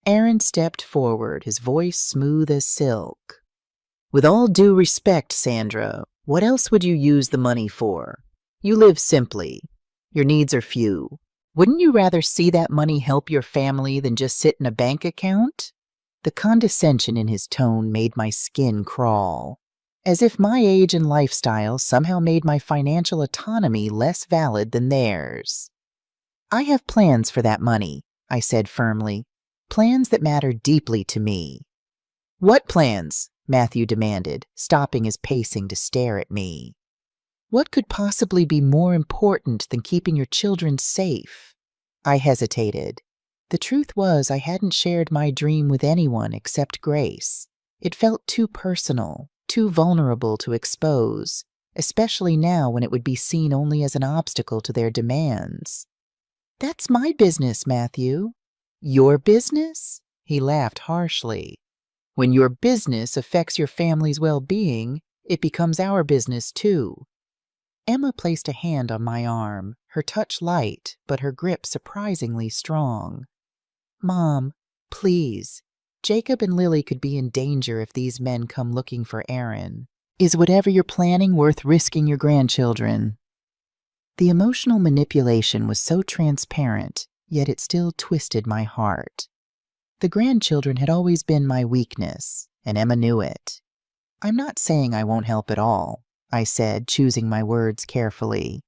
Aaron stepped forward, his voice smooth as silk. With all due respect, Sandra, what else would you use the money for? You live simply. Your needs are few. Wouldn't you rather see that money help your family than just sit in a bank account? The condescension in his tone made my skin crawl, as if my age and lifestyle somehow made my financial autonomy less valid than theirs. I have plans for that money, I said firmly, plans that matter deeply to me. What plans? Matthew demanded, stopping his pacing to stare at me. What could possibly be more important than keeping your children safe? I hesitated. The truth was I hadn't shared my dream with anyone except Grace. It felt too personal, too vulnerable to expose, especially now when it would be seen only as an obstacle to their demands. That's my business, Matthew. Your business? He laughed harshly. When your business affects your family's well-being, it becomes our business too. Emma placed a hand on my arm, her touch light, but her grip surprisingly strong. Mom, please. Jacob and Lily could be in danger if these men come looking for Aaron. Is whatever you're planning worth risking your grandchildren? The emotional manipulation was so transparent, yet it still twisted my heart. The grandchildren had always been my weakness, and Emma knew it. I'm not saying I won't help at all, I said, choosing my words carefully.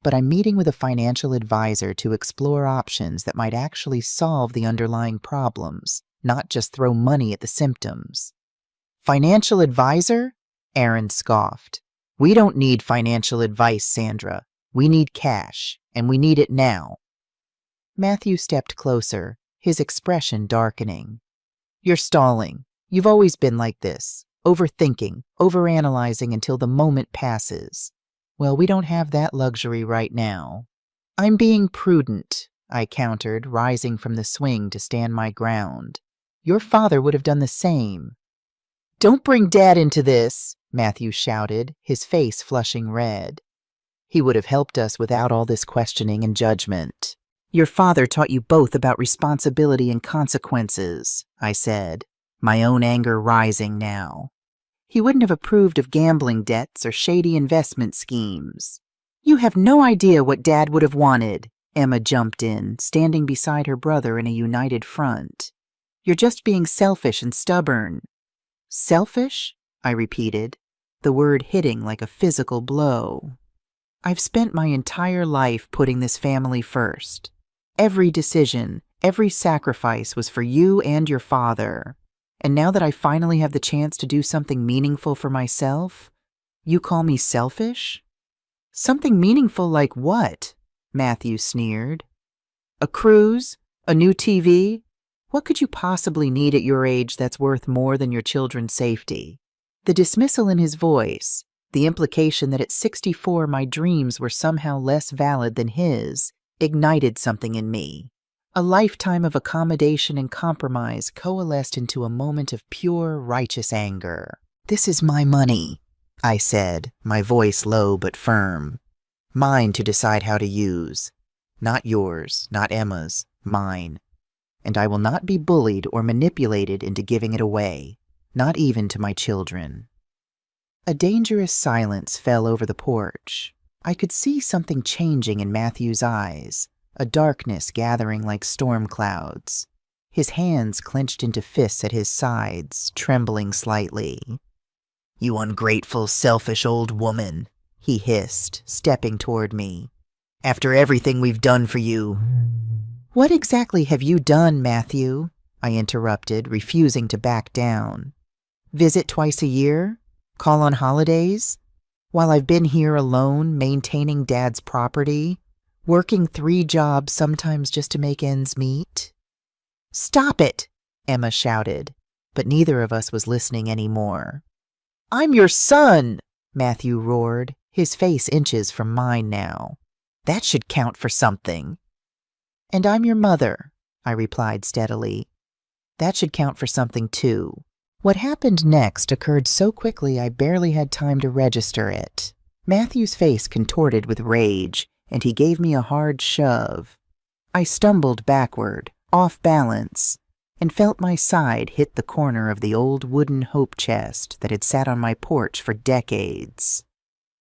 But I'm meeting with a financial advisor to explore options that might actually solve the underlying problems, not just throw money at the symptoms. Financial advisor? Aaron scoffed. We don't need financial advice, Sandra. We need cash, and we need it now. Matthew stepped closer, his expression darkening. You're stalling. You've always been like this, overthinking, overanalyzing until the moment passes. Well, we don't have that luxury right now. I'm being prudent, I countered, rising from the swing to stand my ground. Your father would have done the same. Don't bring Dad into this, Matthew shouted, his face flushing red. He would have helped us without all this questioning and judgment. Your father taught you both about responsibility and consequences, I said, my own anger rising now. He wouldn't have approved of gambling debts or shady investment schemes. You have no idea what Dad would have wanted, Emma jumped in, standing beside her brother in a united front. You're just being selfish and stubborn. Selfish? I repeated, the word hitting like a physical blow. I've spent my entire life putting this family first. Every decision, every sacrifice was for you and your father. And now that I finally have the chance to do something meaningful for myself, you call me selfish? Something meaningful like what? Matthew sneered. A cruise? A new TV? What could you possibly need at your age that's worth more than your children's safety? The dismissal in his voice, the implication that at 64 my dreams were somehow less valid than his, ignited something in me. A lifetime of accommodation and compromise coalesced into a moment of pure, righteous anger. This is my money, I said, my voice low but firm. Mine to decide how to use. Not yours, not Emma's, mine. And I will not be bullied or manipulated into giving it away, not even to my children. A dangerous silence fell over the porch. I could see something changing in Matthew's eyes, a darkness gathering like storm clouds. His hands clenched into fists at his sides, trembling slightly. You ungrateful, selfish old woman, he hissed, stepping toward me. After everything we've done for you. What exactly have you done, Matthew? I interrupted, refusing to back down. Visit twice a year? Call on holidays? While I've been here alone, maintaining Dad's property, working 3 jobs sometimes just to make ends meet? "Stop it!" Emma shouted, but neither of us was listening anymore. "I'm your son!" Matthew roared, his face inches from mine now. "That should count for something." "And I'm your mother," I replied steadily. "That should count for something too." What happened next occurred so quickly I barely had time to register it. Matthew's face contorted with rage, and he gave me a hard shove. I stumbled backward, off balance, and felt my side hit the corner of the old wooden hope chest that had sat on my porch for decades.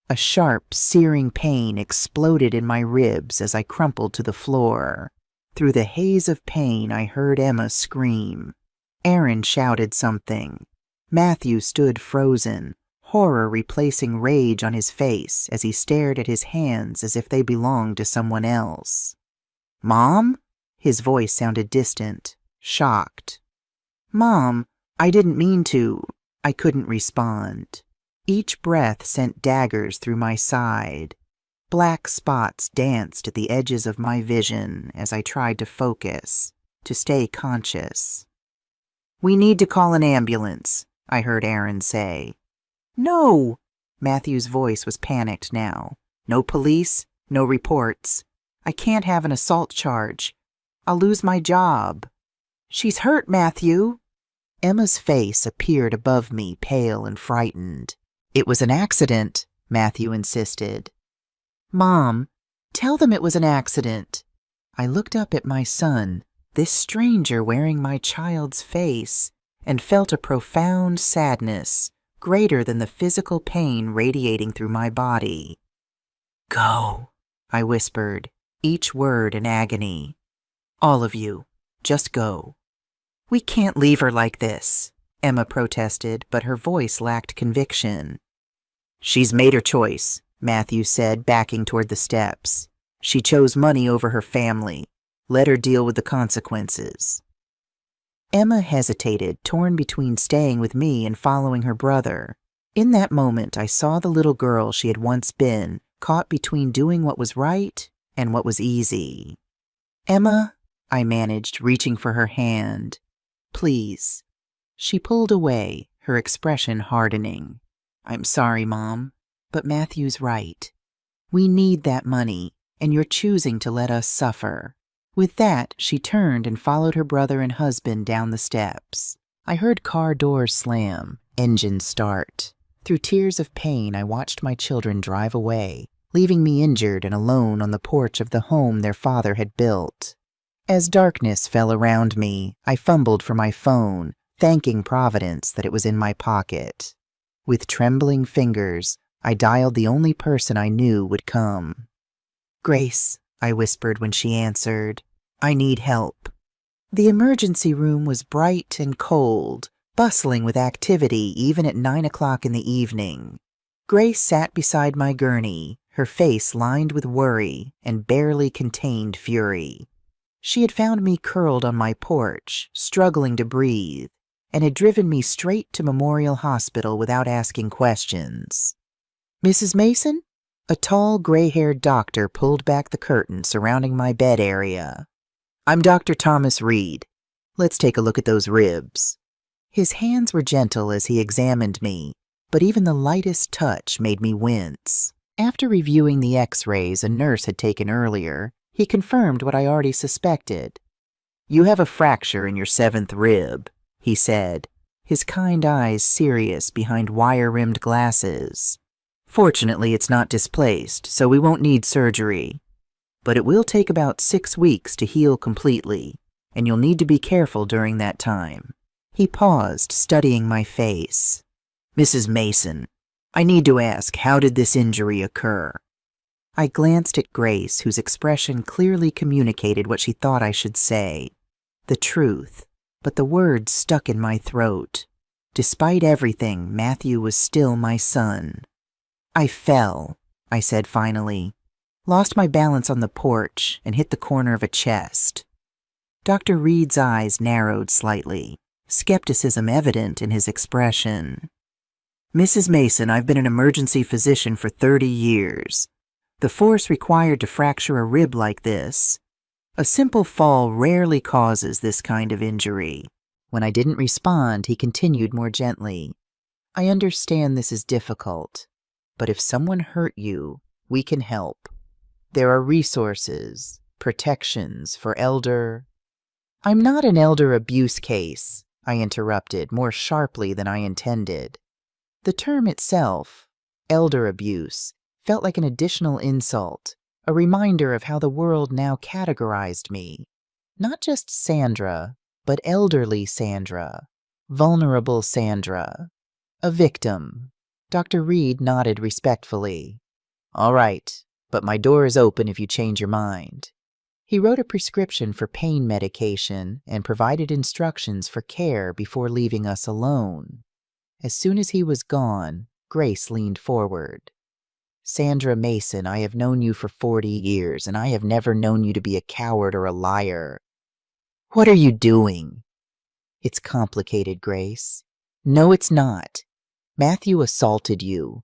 A sharp, searing pain exploded in my ribs as I crumpled to the floor. Through the haze of pain, I heard Emma scream. Aaron shouted something. Matthew stood frozen, horror replacing rage on his face as he stared at his hands as if they belonged to someone else. "Mom?" His voice sounded distant, shocked. "Mom, I didn't mean to." I couldn't respond. Each breath sent daggers through my side. Black spots danced at the edges of my vision as I tried to focus, to stay conscious. "We need to call an ambulance," I heard Aaron say. "No!" Matthew's voice was panicked now. "No police, no reports. I can't have an assault charge. I'll lose my job." "She's hurt, Matthew." Emma's face appeared above me, pale and frightened. "It was an accident," Matthew insisted. "Mom, tell them it was an accident." I looked up at my son, this stranger wearing my child's face, and felt a profound sadness, greater than the physical pain radiating through my body. "Go," I whispered, each word an agony. "All of you, just go." "We can't leave her like this," Emma protested, but her voice lacked conviction. "She's made her choice," Matthew said, backing toward the steps. "She chose money over her family. Let her deal with the consequences." Emma hesitated, torn between staying with me and following her brother. In that moment, I saw the little girl she had once been, caught between doing what was right and what was easy. "Emma," I managed, reaching for her hand. "Please." She pulled away, her expression hardening. "I'm sorry, Mom, but Matthew's right. We need that money, and you're choosing to let us suffer." With that, she turned and followed her brother and husband down the steps. I heard car doors slam, engines start. Through tears of pain, I watched my children drive away, leaving me injured and alone on the porch of the home their father had built. As darkness fell around me, I fumbled for my phone, thanking Providence that it was in my pocket. With trembling fingers, I dialed the only person I knew would come. "Grace," I whispered when she answered. "I need help." The emergency room was bright and cold, bustling with activity even at 9 o'clock in the evening. Grace sat beside my gurney, her face lined with worry and barely contained fury. She had found me curled on my porch, struggling to breathe, and had driven me straight to Memorial Hospital without asking questions. "Mrs. Mason?" A tall, gray-haired doctor pulled back the curtain surrounding my bed area. "I'm Dr. Thomas Reed. Let's take a look at those ribs." His hands were gentle as he examined me, but even the lightest touch made me wince. After reviewing the x-rays a nurse had taken earlier, he confirmed what I already suspected. "You have a fracture in your 7th rib," he said, his kind eyes serious behind wire-rimmed glasses. "Fortunately, it's not displaced, so we won't need surgery. But it will take about 6 weeks to heal completely, and you'll need to be careful during that time." He paused, studying my face. "Mrs. Mason, I need to ask, how did this injury occur?" I glanced at Grace, whose expression clearly communicated what she thought I should say. The truth, but the words stuck in my throat. Despite everything, Matthew was still my son. "I fell," I said finally. "Lost my balance on the porch and hit the corner of a chest." Dr. Reed's eyes narrowed slightly, skepticism evident in his expression. "Mrs. Mason, I've been an emergency physician for 30 years. The force required to fracture a rib like this..." A simple fall rarely causes this kind of injury. When I didn't respond, he continued more gently. I understand this is difficult, but if someone hurt you, we can help. There are resources, protections for elder... I'm not an elder abuse case, I interrupted more sharply than I intended. The term itself, elder abuse, felt like an additional insult, a reminder of how the world now categorized me. Not just Sandra, but elderly Sandra, vulnerable Sandra, a victim. Dr. Reed nodded respectfully. All right, but my door is open if you change your mind. He wrote a prescription for pain medication and provided instructions for care before leaving us alone. As soon as he was gone, Grace leaned forward. Sandra Mason, I have known you for 40 years, and I have never known you to be a coward or a liar. What are you doing? It's complicated, Grace. No, it's not. Matthew assaulted you.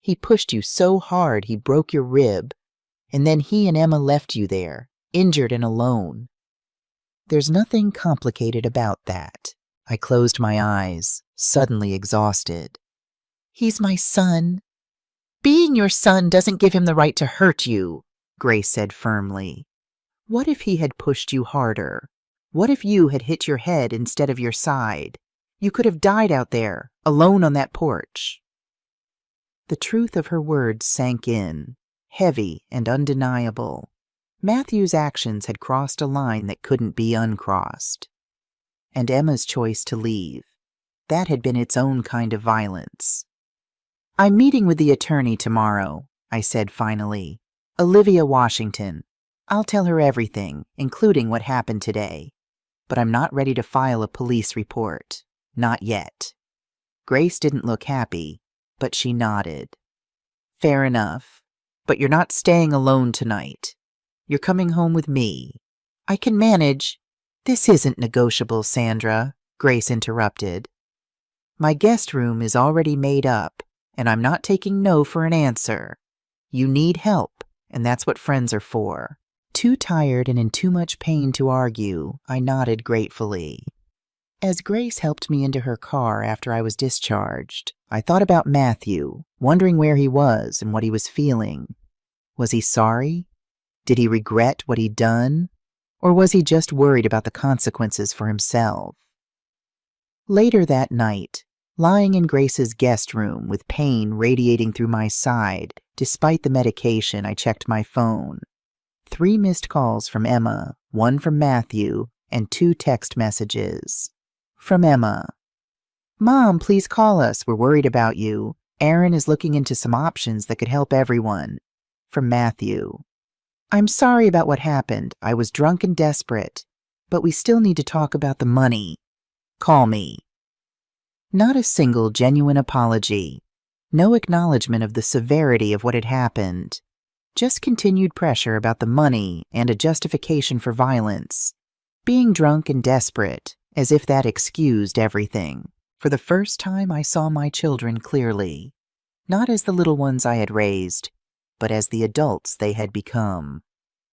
He pushed you so hard he broke your rib, and then he and Emma left you there, injured and alone. There's nothing complicated about that. I closed my eyes, suddenly exhausted. He's my son. Being your son doesn't give him the right to hurt you, Grace said firmly. What if he had pushed you harder? What if you had hit your head instead of your side? You could have died out there, alone on that porch. The truth of her words sank in, heavy and undeniable. Matthew's actions had crossed a line that couldn't be uncrossed. And Emma's choice to leave. That had been its own kind of violence. I'm meeting with the attorney tomorrow, I said finally. Olivia Washington. I'll tell her everything, including what happened today. But I'm not ready to file a police report. Not yet. Grace didn't look happy, but she nodded. Fair enough. But you're not staying alone tonight. You're coming home with me. I can manage. This isn't negotiable, Sandra, Grace interrupted. My guest room is already made up, and I'm not taking no for an answer. You need help, and that's what friends are for. Too tired and in too much pain to argue, I nodded gratefully. As Grace helped me into her car after I was discharged, I thought about Matthew, wondering where he was and what he was feeling. Was he sorry? Did he regret what he'd done? Or was he just worried about the consequences for himself? Later that night, lying in Grace's guest room with pain radiating through my side, despite the medication, I checked my phone. 3 missed calls from Emma, 1 from Matthew, and 2 text messages. From Emma. Mom, please call us. We're worried about you. Aaron is looking into some options that could help everyone. From Matthew. I'm sorry about what happened. I was drunk and desperate. But we still need to talk about the money. Call me. Not a single genuine apology. No acknowledgement of the severity of what had happened. Just continued pressure about the money and a justification for violence. Being drunk and desperate, as if that excused everything. For the first time I saw my children clearly. Not as the little ones I had raised, but as the adults they had become.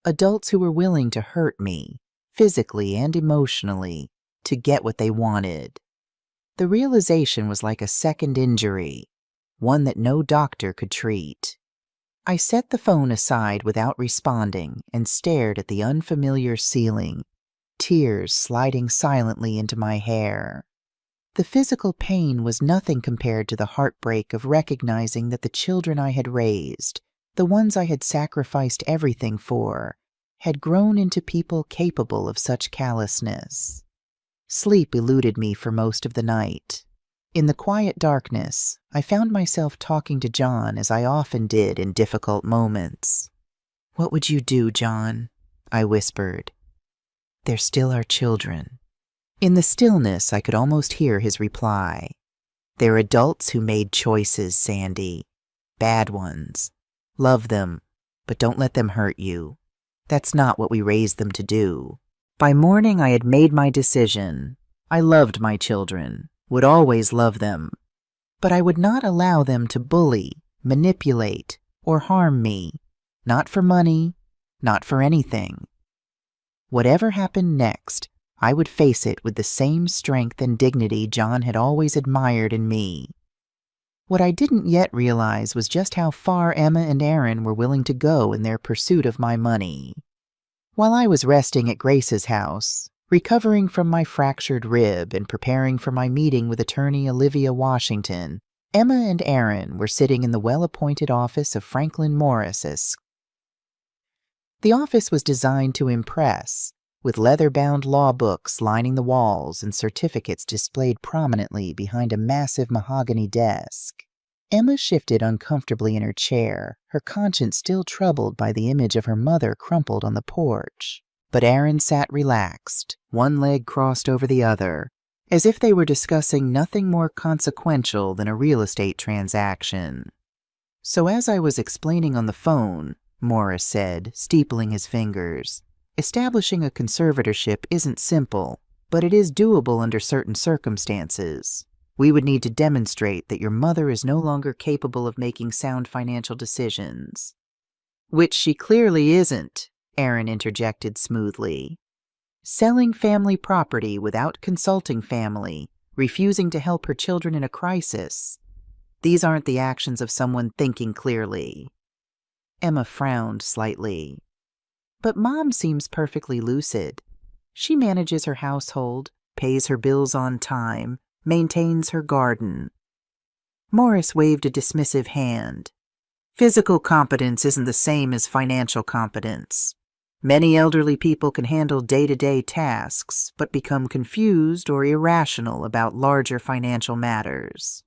Adults who were willing to hurt me, physically and emotionally, to get what they wanted. The realization was like a second injury, one that no doctor could treat. I set the phone aside without responding and stared at the unfamiliar ceiling, tears sliding silently into my hair. The physical pain was nothing compared to the heartbreak of recognizing that the children I had raised, the ones I had sacrificed everything for, had grown into people capable of such callousness. Sleep eluded me for most of the night. In the quiet darkness, I found myself talking to John as I often did in difficult moments. What would you do, John? I whispered. They're still our children. In the stillness, I could almost hear his reply. They're adults who made choices, Sandy. Bad ones. Love them, but don't let them hurt you. That's not what we raised them to do. By morning, I had made my decision. I loved my children, would always love them. But I would not allow them to bully, manipulate, or harm me. Not for money, not for anything. Whatever happened next, I would face it with the same strength and dignity John had always admired in me. What I didn't yet realize was just how far Emma and Aaron were willing to go in their pursuit of my money. While I was resting at Grace's house, recovering from my fractured rib and preparing for my meeting with attorney Olivia Washington, Emma and Aaron were sitting in the well-appointed office of Franklin Morris. The office was designed to impress, with leather-bound law books lining the walls and certificates displayed prominently behind a massive mahogany desk. Emma shifted uncomfortably in her chair, her conscience still troubled by the image of her mother crumpled on the porch. But Aaron sat relaxed, one leg crossed over the other, as if they were discussing nothing more consequential than a real estate transaction. "So as I was explaining on the phone," Morris said, steepling his fingers, "establishing a conservatorship isn't simple, but it is doable under certain circumstances. We would need to demonstrate that your mother is no longer capable of making sound financial decisions." "Which she clearly isn't," Aaron interjected smoothly. "Selling family property without consulting family, refusing to help her children in a crisis. These aren't the actions of someone thinking clearly." Emma frowned slightly. "But Mom seems perfectly lucid. She manages her household, pays her bills on time, maintains her garden." Morris waved a dismissive hand. "Physical competence isn't the same as financial competence. Many elderly people can handle day-to-day tasks, but become confused or irrational about larger financial matters."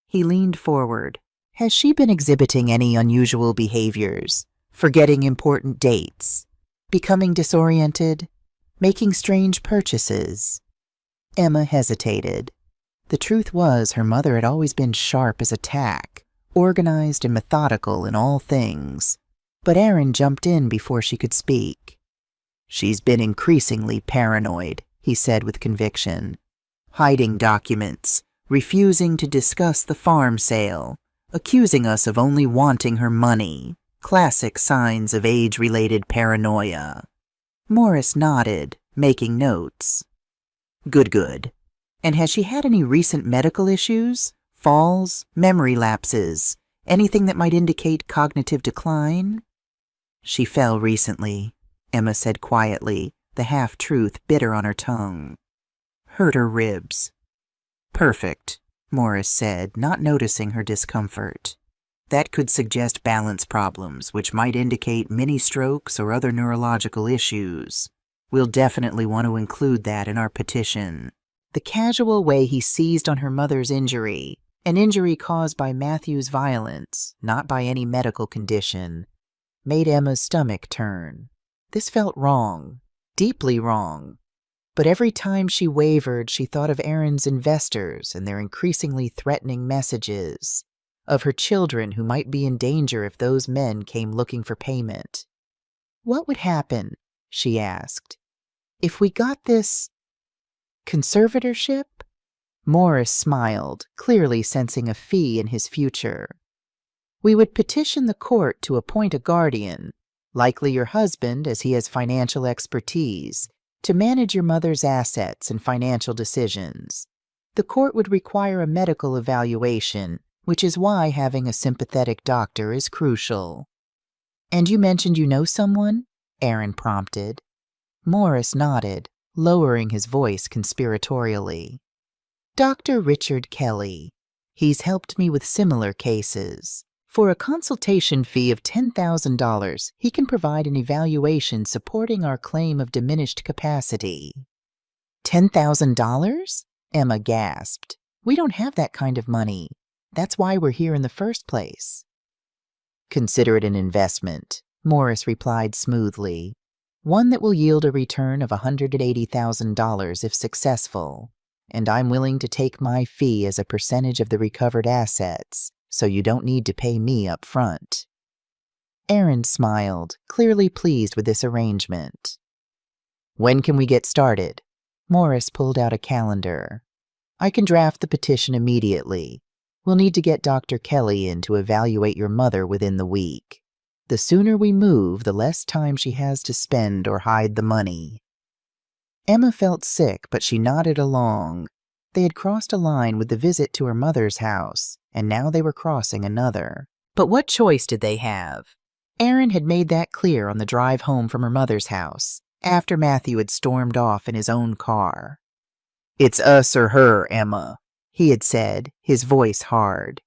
He leaned forward. "Has she been exhibiting any unusual behaviors? Forgetting important dates? Becoming disoriented? Making strange purchases?" Emma hesitated. The truth was her mother had always been sharp as a tack, organized and methodical in all things. But Aaron jumped in before she could speak. "She's been increasingly paranoid," he said with conviction. "Hiding documents, refusing to discuss the farm sale, accusing us of only wanting her money. Classic signs of age-related paranoia." Morris nodded, making notes. Good. And has she had any recent medical issues? Falls, memory lapses, anything that might indicate cognitive decline?" "She fell recently," Emma said quietly, the half-truth bitter on her tongue. "Hurt her ribs." "Perfect," Morris said, not noticing her discomfort. "That could suggest balance problems, which might indicate mini-strokes or other neurological issues. We'll definitely want to include that in our petition." The casual way he seized on her mother's injury, an injury caused by Matthew's violence, not by any medical condition, made Emma's stomach turn. This felt wrong, deeply wrong. But every time she wavered, she thought of Aaron's investors and their increasingly threatening messages, of her children who might be in danger if those men came looking for payment. "What would happen," she asked, "if we got this conservatorship?" Morris smiled, clearly sensing a fee in his future. "We would petition the court to appoint a guardian, likely your husband as he has financial expertise, to manage your mother's assets and financial decisions. The court would require a medical evaluation, which is why having a sympathetic doctor is crucial." "And you mentioned you know someone?" Aaron prompted. Morris nodded, lowering his voice conspiratorially. "Dr. Richard Kelly. He's helped me with similar cases. For a consultation fee of $10,000, he can provide an evaluation supporting our claim of diminished capacity." $10,000? Emma gasped. "We don't have that kind of money. That's why we're here in the first place." "Consider it an investment," Morris replied smoothly. "One that will yield a return of $180,000 if successful. And I'm willing to take my fee as a percentage of the recovered assets, so you don't need to pay me up front." Aaron smiled, clearly pleased with this arrangement. "When can we get started?" Morris pulled out a calendar. "I can draft the petition immediately. We'll need to get Dr. Kelly in to evaluate your mother within the week. The sooner we move, the less time she has to spend or hide the money." Emma felt sick, but she nodded along. They had crossed a line with the visit to her mother's house, and now they were crossing another. But what choice did they have? Aaron had made that clear on the drive home from her mother's house, after Matthew had stormed off in his own car. "It's us or her, Emma," he had said, his voice hard.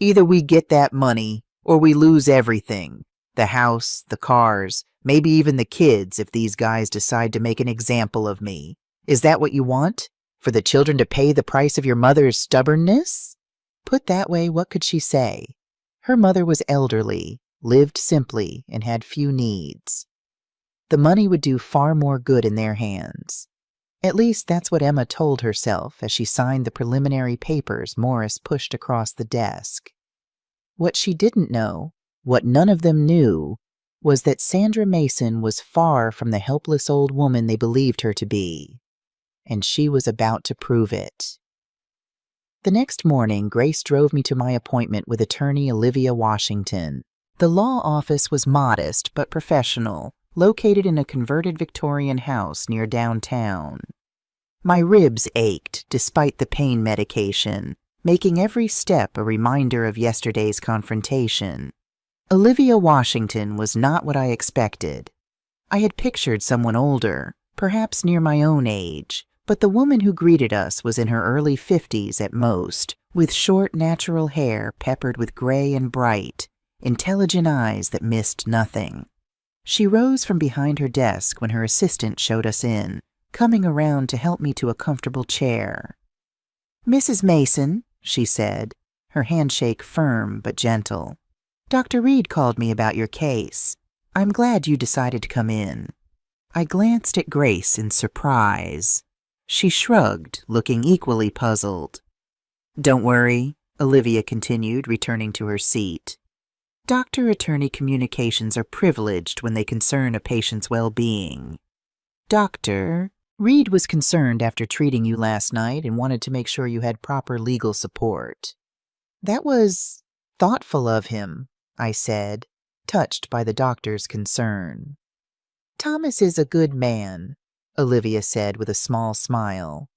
"Either we get that money, or we lose everything. The house, the cars, maybe even the kids if these guys decide to make an example of me. Is that what you want? For the children to pay the price of your mother's stubbornness?" Put that way, what could she say? Her mother was elderly, lived simply, and had few needs. The money would do far more good in their hands. At least that's what Emma told herself as she signed the preliminary papers Morris pushed across the desk. What she didn't know, what none of them knew, was that Sandra Mason was far from the helpless old woman they believed her to be. And she was about to prove it. The next morning, Grace drove me to my appointment with attorney Olivia Washington. The law office was modest but professional, located in a converted Victorian house near downtown. My ribs ached despite the pain medication, making every step a reminder of yesterday's confrontation. Olivia Washington was not what I expected. I had pictured someone older, perhaps near my own age, but the woman who greeted us was in her early 50s at most, with short natural hair peppered with gray and bright, intelligent eyes that missed nothing. She rose from behind her desk when her assistant showed us in, coming around to help me to a comfortable chair. "Mrs. Mason," she said, her handshake firm but gentle. "Dr. Reed called me about your case. I'm glad you decided to come in." I glanced at Grace in surprise. She shrugged, looking equally puzzled. "Don't worry," Olivia continued, returning to her seat. "Doctor-attorney communications are privileged when they concern a patient's well-being. Doctor, Reed was concerned after treating you last night and wanted to make sure you had proper legal support." "That was thoughtful of him," I said, touched by the doctor's concern. "Thomas is a good man," Olivia said with a small smile.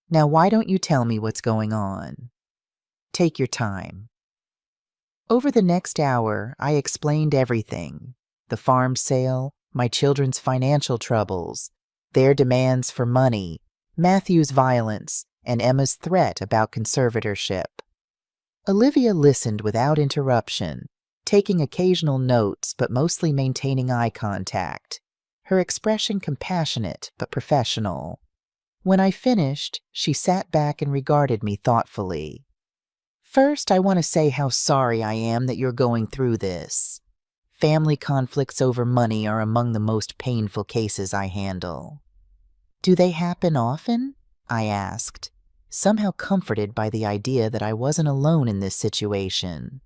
"Now why don't you tell me what's going on?" "Take your time." Over the next hour, I explained everything. The farm sale, my children's financial troubles, their demands for money, Matthew's violence, and Emma's threat about conservatorship. Olivia listened without interruption, taking occasional notes but mostly maintaining eye contact, her expression compassionate but professional. When I finished, she sat back and regarded me thoughtfully. "First, I want to say how sorry I am that you're going through this. Family conflicts over money are among the most painful cases I handle." "Do they happen often?" I asked, somehow comforted by the idea that I wasn't alone in this situation.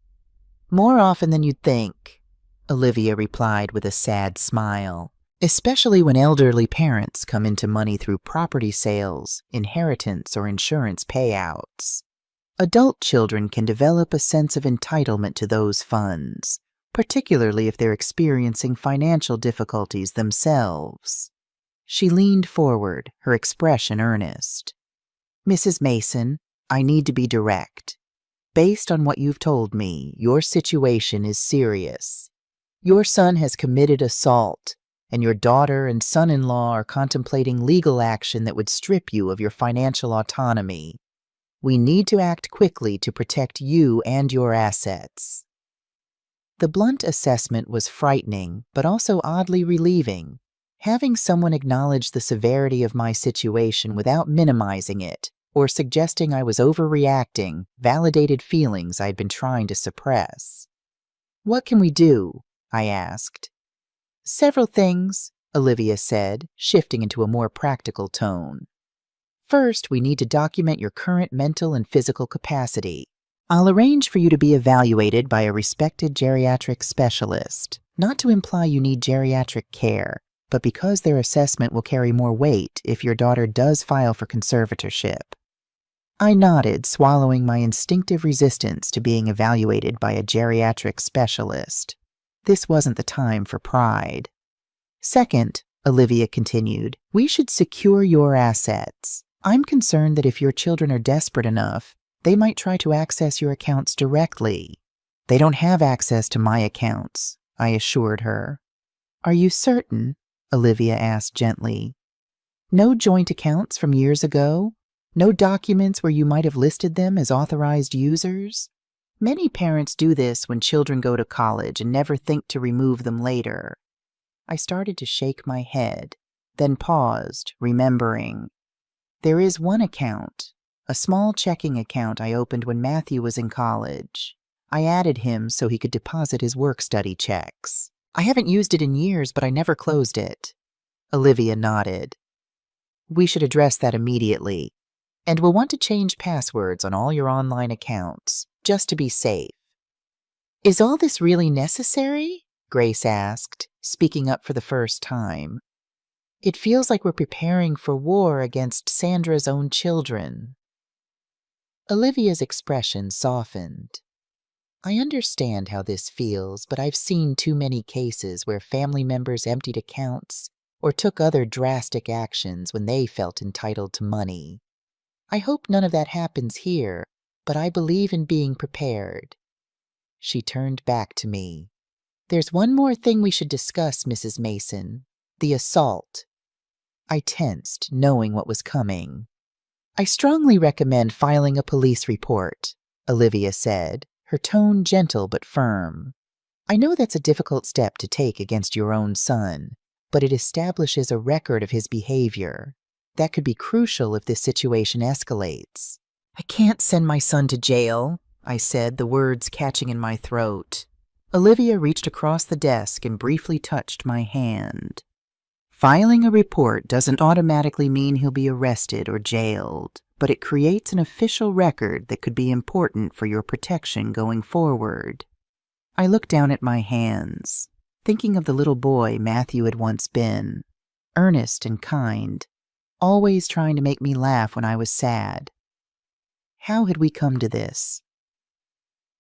"More often than you'd think," Olivia replied with a sad smile, "especially when elderly parents come into money through property sales, inheritance, or insurance payouts. Adult children can develop a sense of entitlement to those funds, particularly if they're experiencing financial difficulties themselves." She leaned forward, her expression earnest. "Mrs. Mason, I need to be direct. Based on what you've told me, your situation is serious. Your son has committed assault, and your daughter and son-in-law are contemplating legal action that would strip you of your financial autonomy. We need to act quickly to protect you and your assets." The blunt assessment was frightening, but also oddly relieving. Having someone acknowledge the severity of my situation without minimizing it or suggesting I was overreacting validated feelings I'd been trying to suppress. "What can we do?" I asked. "Several things," Olivia said, shifting into a more practical tone. "First, we need to document your current mental and physical capacity. I'll arrange for you to be evaluated by a respected geriatric specialist, not to imply you need geriatric care, but because their assessment will carry more weight if your daughter does file for conservatorship." I nodded, swallowing my instinctive resistance to being evaluated by a geriatric specialist. This wasn't the time for pride. Second, Olivia continued, we should secure your assets. I'm concerned that if your children are desperate enough, they might try to access your accounts directly. They don't have access to my accounts, I assured her. Are you certain? Olivia asked gently. No joint accounts from years ago? No documents where you might have listed them as authorized users? Many parents do this when children go to college and never think to remove them later. I started to shake my head, then paused, remembering. There is one account, a small checking account I opened when Matthew was in college. I added him so he could deposit his work-study checks. I haven't used it in years, but I never closed it. Olivia nodded. We should address that immediately, and we'll want to change passwords on all your online accounts, just to be safe. Is all this really necessary? Grace asked, speaking up for the first time. It feels like we're preparing for war against Sandra's own children. Olivia's expression softened. I understand how this feels, but I've seen too many cases where family members emptied accounts or took other drastic actions when they felt entitled to money. I hope none of that happens here, but I believe in being prepared. She turned back to me. There's one more thing we should discuss, Mrs. Mason. The assault. I tensed, knowing what was coming. I strongly recommend filing a police report, Olivia said, her tone gentle but firm. I know that's a difficult step to take against your own son, but it establishes a record of his behavior. That could be crucial if this situation escalates. I can't send my son to jail, I said, the words catching in my throat. Olivia reached across the desk and briefly touched my hand. Filing a report doesn't automatically mean he'll be arrested or jailed, but it creates an official record that could be important for your protection going forward. I looked down at my hands, thinking of the little boy Matthew had once been, earnest and kind, always trying to make me laugh when I was sad. How had we come to this?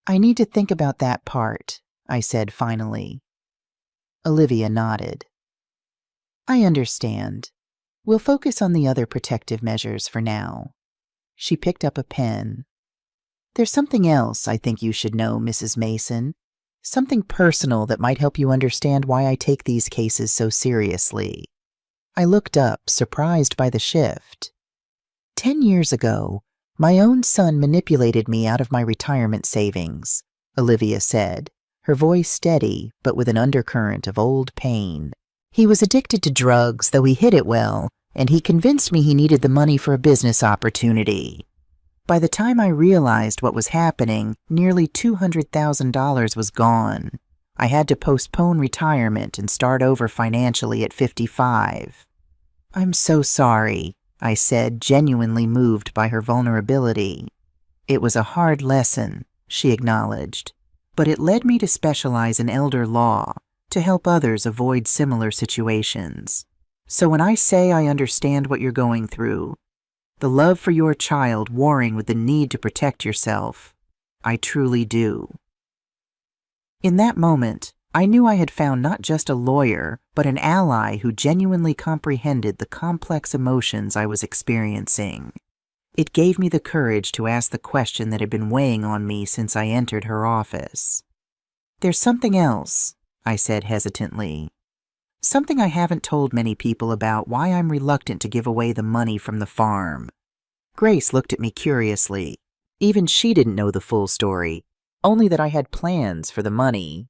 I need to think about that part, I said finally. Olivia nodded. I understand. We'll focus on the other protective measures for now. She picked up a pen. There's something else I think you should know, Mrs. Mason. Something personal that might help you understand why I take these cases so seriously. I looked up, surprised by the shift. 10 years ago, my own son manipulated me out of my retirement savings, Olivia said, her voice steady but with an undercurrent of old pain. He was addicted to drugs, though he hid it well, and he convinced me he needed the money for a business opportunity. By the time I realized what was happening, nearly $200,000 was gone. I had to postpone retirement and start over financially at 55. I'm so sorry, I said, genuinely moved by her vulnerability. It was a hard lesson, she acknowledged, but it led me to specialize in elder law, to help others avoid similar situations. So when I say I understand what you're going through, the love for your child warring with the need to protect yourself, I truly do. In that moment, I knew I had found not just a lawyer, but an ally who genuinely comprehended the complex emotions I was experiencing. It gave me the courage to ask the question that had been weighing on me since I entered her office. There's something else, I said hesitantly. Something I haven't told many people about why I'm reluctant to give away the money from the farm. Grace looked at me curiously. Even she didn't know the full story, only that I had plans for the money.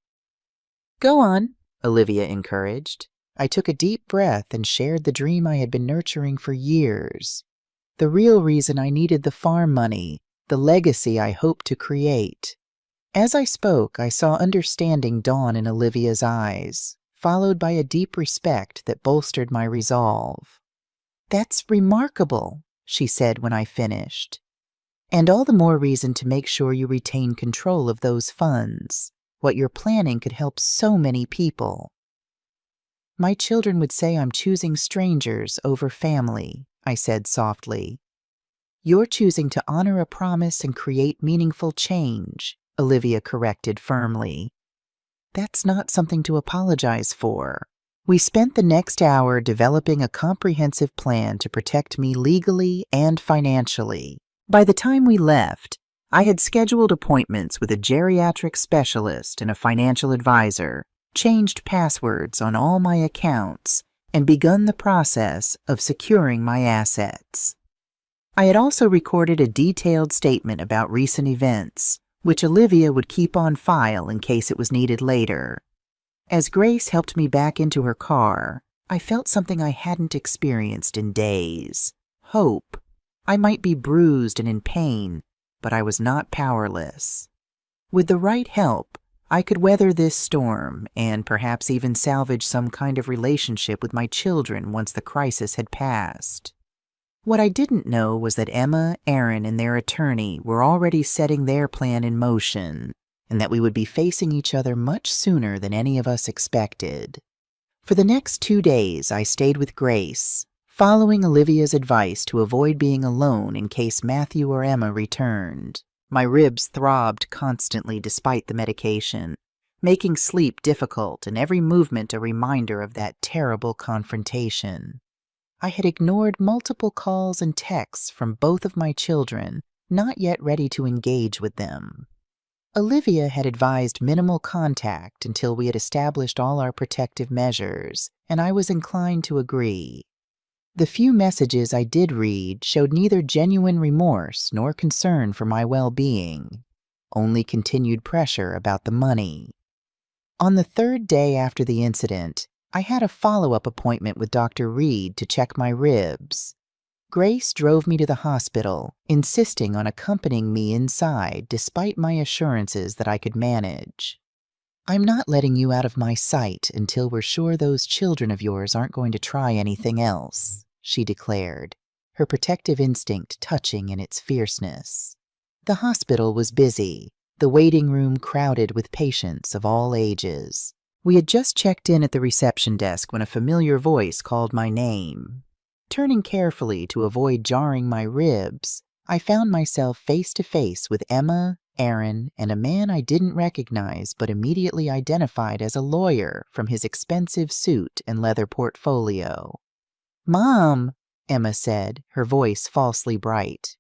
Go on, Olivia encouraged. I took a deep breath and shared the dream I had been nurturing for years. The real reason I needed the farm money, the legacy I hoped to create. As I spoke, I saw understanding dawn in Olivia's eyes, followed by a deep respect that bolstered my resolve. That's remarkable, she said when I finished. And all the more reason to make sure you retain control of those funds. What you're planning could help so many people. My children would say I'm choosing strangers over family, I said softly. You're choosing to honor a promise and create meaningful change, Olivia corrected firmly. That's not something to apologize for. We spent the next hour developing a comprehensive plan to protect me legally and financially. By the time we left, I had scheduled appointments with a geriatric specialist and a financial advisor, changed passwords on all my accounts, and begun the process of securing my assets. I had also recorded a detailed statement about recent events, which Olivia would keep on file in case it was needed later. As Grace helped me back into her car, I felt something I hadn't experienced in days. Hope. I might be bruised and in pain, but I was not powerless. With the right help, I could weather this storm and perhaps even salvage some kind of relationship with my children once the crisis had passed. What I didn't know was that Emma, Aaron, and their attorney were already setting their plan in motion, and that we would be facing each other much sooner than any of us expected. For the next 2 days, I stayed with Grace, following Olivia's advice to avoid being alone in case Matthew or Emma returned. My ribs throbbed constantly despite the medication, making sleep difficult and every movement a reminder of that terrible confrontation. I had ignored multiple calls and texts from both of my children, not yet ready to engage with them. Olivia had advised minimal contact until we had established all our protective measures, and I was inclined to agree. The few messages I did read showed neither genuine remorse nor concern for my well-being, only continued pressure about the money. On the 3rd day after the incident, I had a follow-up appointment with Dr. Reed to check my ribs. Grace drove me to the hospital, insisting on accompanying me inside despite my assurances that I could manage. "I'm not letting you out of my sight until we're sure those children of yours aren't going to try anything else," she declared, her protective instinct touching in its fierceness. The hospital was busy, the waiting room crowded with patients of all ages. We had just checked in at the reception desk when a familiar voice called my name. Turning carefully to avoid jarring my ribs, I found myself face to face with Emma, Aaron, and a man I didn't recognize but immediately identified as a lawyer from his expensive suit and leather portfolio. "Mom," Emma said, her voice falsely bright.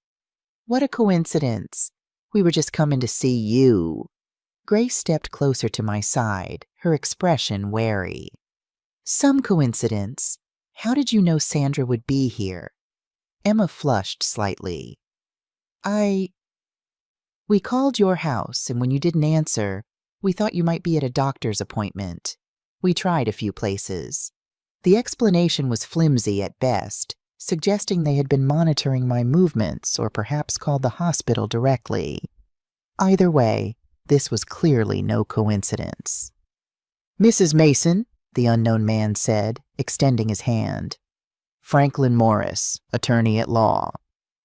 "What a coincidence. We were just coming to see you." Grace stepped closer to my side, her expression wary. "Some coincidence. How did you know Sandra would be here?" Emma flushed slightly. We called your house, and when you didn't answer, we thought you might be at a doctor's appointment. We tried a few places." The explanation was flimsy at best, suggesting they had been monitoring my movements or perhaps called the hospital directly. Either way, this was clearly no coincidence. "Mrs. Mason," the unknown man said, extending his hand. "Franklin Morris, attorney at law.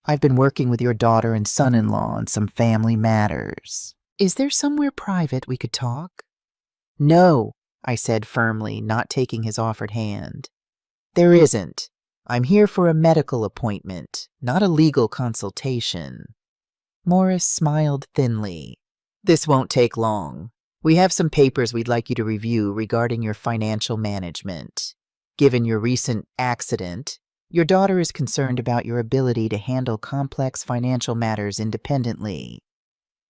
I've been working with your daughter and son-in-law on some family matters. Is there somewhere private we could talk?" "No," I said firmly, not taking his offered hand. "There isn't. I'm here for a medical appointment, not a legal consultation." Morris smiled thinly. "This won't take long. We have some papers we'd like you to review regarding your financial management. Given your recent accident, your daughter is concerned about your ability to handle complex financial matters independently."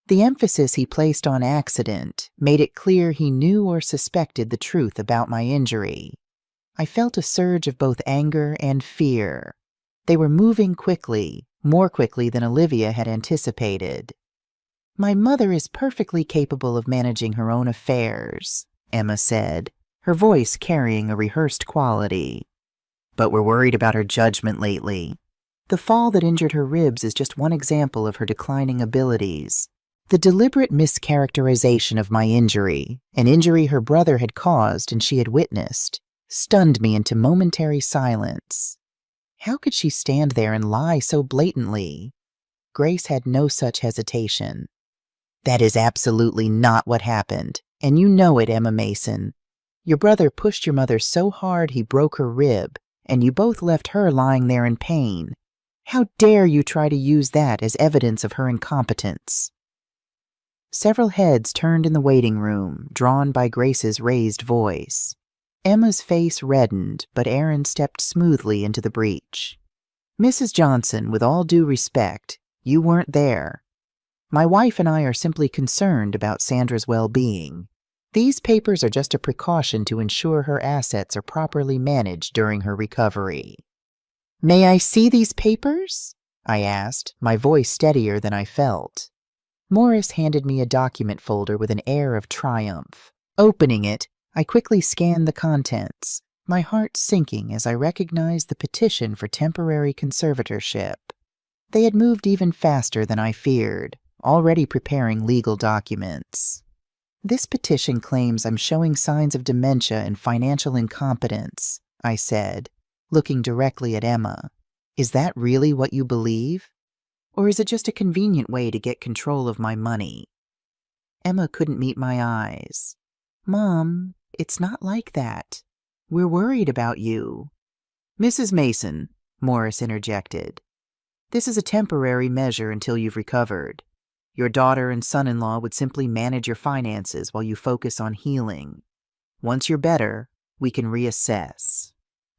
The emphasis he placed on accident made it clear he knew or suspected the truth about my injury. I felt a surge of both anger and fear. They were moving quickly, more quickly than Olivia had anticipated. "My mother is perfectly capable of managing her own affairs," Emma said, her voice carrying a rehearsed quality. "But we're worried about her judgment lately. The fall that injured her ribs is just one example of her declining abilities. The deliberate mischaracterization of my injury, an injury her brother had caused and she had witnessed, stunned me into momentary silence. How could she stand there and lie so blatantly? Grace had no such hesitation. "That is absolutely not what happened, and you know it, Emma Mason. Your brother pushed your mother so hard he broke her rib, and you both left her lying there in pain. How dare you try to use that as evidence of her incompetence?" Several heads turned in the waiting room, drawn by Grace's raised voice. Emma's face reddened, but Aaron stepped smoothly into the breach. "Mrs. Johnson, with all due respect, you weren't there. My wife and I are simply concerned about Sandra's well-being. These papers are just a precaution to ensure her assets are properly managed during her recovery." "May I see these papers?" I asked, my voice steadier than I felt. Morris handed me a document folder with an air of triumph. Opening it, I quickly scanned the contents, my heart sinking as I recognized the petition for temporary conservatorship. They had moved even faster than I feared, already preparing legal documents. "This petition claims I'm showing signs of dementia and financial incompetence," I said, looking directly at Emma. "Is that really what you believe? Or is it just a convenient way to get control of my money?" Emma couldn't meet my eyes. "Mom, it's not like that. We're worried about you." "Mrs. Mason," Morris interjected, "this is a temporary measure until you've recovered. Your daughter and son-in-law would simply manage your finances while you focus on healing. Once you're better, we can reassess."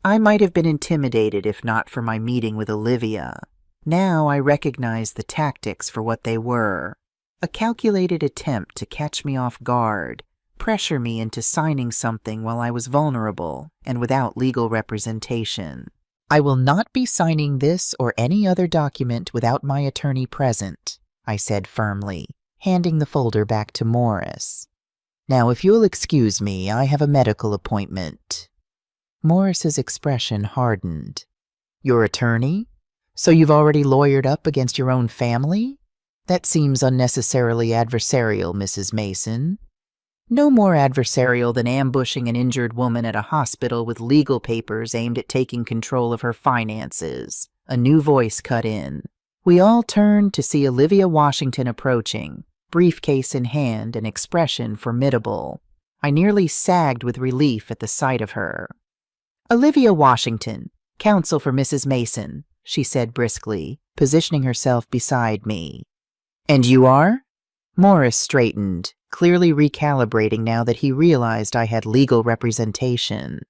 I might have been intimidated if not for my meeting with Olivia. Now I recognized the tactics for what they were. A calculated attempt to catch me off guard, pressure me into signing something while I was vulnerable and without legal representation. "I will not be signing this or any other document without my attorney present," I said firmly, handing the folder back to Morris. "Now, if you'll excuse me, I have a medical appointment." Morris's expression hardened. "Your attorney? So you've already lawyered up against your own family? That seems unnecessarily adversarial, Mrs. Mason." "No more adversarial than ambushing an injured woman at a hospital with legal papers aimed at taking control of her finances," a new voice cut in. We all turned to see Olivia Washington approaching, briefcase in hand, an expression formidable. I nearly sagged with relief at the sight of her. "Olivia Washington, counsel for Mrs. Mason," she said briskly, positioning herself beside me. "And you are?" Morris straightened, clearly recalibrating now that he realized I had legal representation.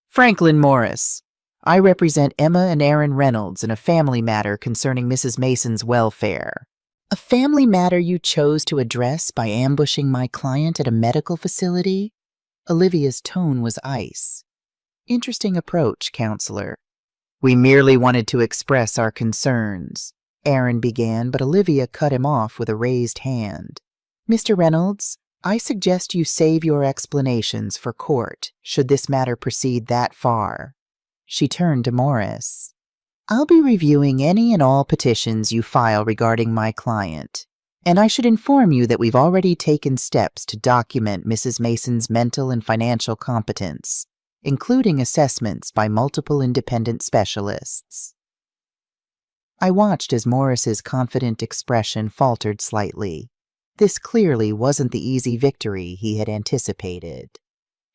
"Franklin Morris. I represent Emma and Aaron Reynolds in a family matter concerning Mrs. Mason's welfare." "A family matter you chose to address by ambushing my client at a medical facility?" Olivia's tone was ice. "Interesting approach, counselor." "We merely wanted to express our concerns," Aaron began, but Olivia cut him off with a raised hand. "Mr. Reynolds, I suggest you save your explanations for court, should this matter proceed that far." She turned to Morris. "I'll be reviewing any and all petitions you file regarding my client, and I should inform you that we've already taken steps to document Mrs. Mason's mental and financial competence, including assessments by multiple independent specialists." I watched as Morris's confident expression faltered slightly. This clearly wasn't the easy victory he had anticipated.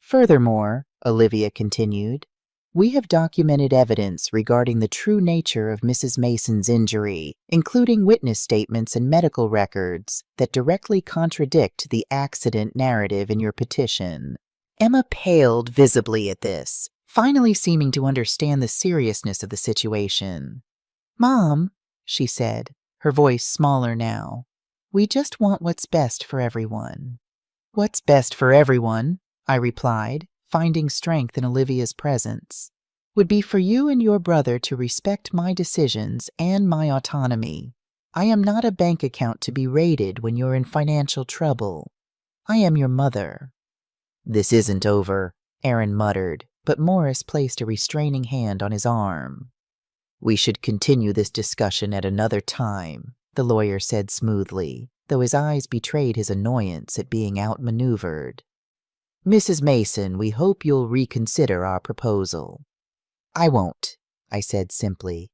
"Furthermore," Olivia continued, "we have documented evidence regarding the true nature of Mrs. Mason's injury, including witness statements and medical records that directly contradict the accident narrative in your petition." Emma paled visibly at this, finally seeming to understand the seriousness of the situation. "Mom," she said, her voice smaller now, "we just want what's best for everyone." "What's best for everyone," I replied, finding strength in Olivia's presence, "would be for you and your brother to respect my decisions and my autonomy. I am not a bank account to be raided when you're in financial trouble. I am your mother." "This isn't over," Aaron muttered, but Morris placed a restraining hand on his arm. "We should continue this discussion at another time," the lawyer said smoothly, though his eyes betrayed his annoyance at being outmaneuvered. "Mrs. Mason, we hope you'll reconsider our proposal." "I won't," I said simply.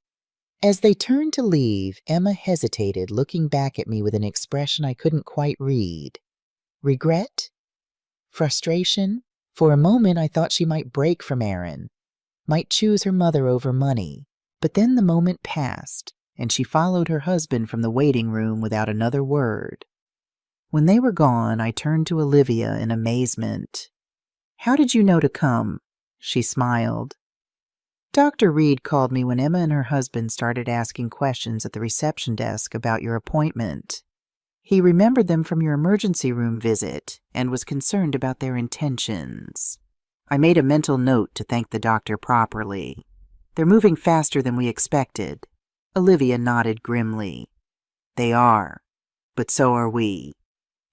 As they turned to leave, Emma hesitated, looking back at me with an expression I couldn't quite read. Regret? Frustration? For a moment I thought she might break from Aaron, might choose her mother over money. But then the moment passed, and she followed her husband from the waiting room without another word. When they were gone, I turned to Olivia in amazement. "How did you know to come?" She smiled. "Dr. Reed called me when Emma and her husband started asking questions at the reception desk about your appointment. He remembered them from your emergency room visit and was concerned about their intentions. I made a mental note to thank the doctor properly. They're moving faster than we expected." Olivia nodded grimly. "They are, but so are we.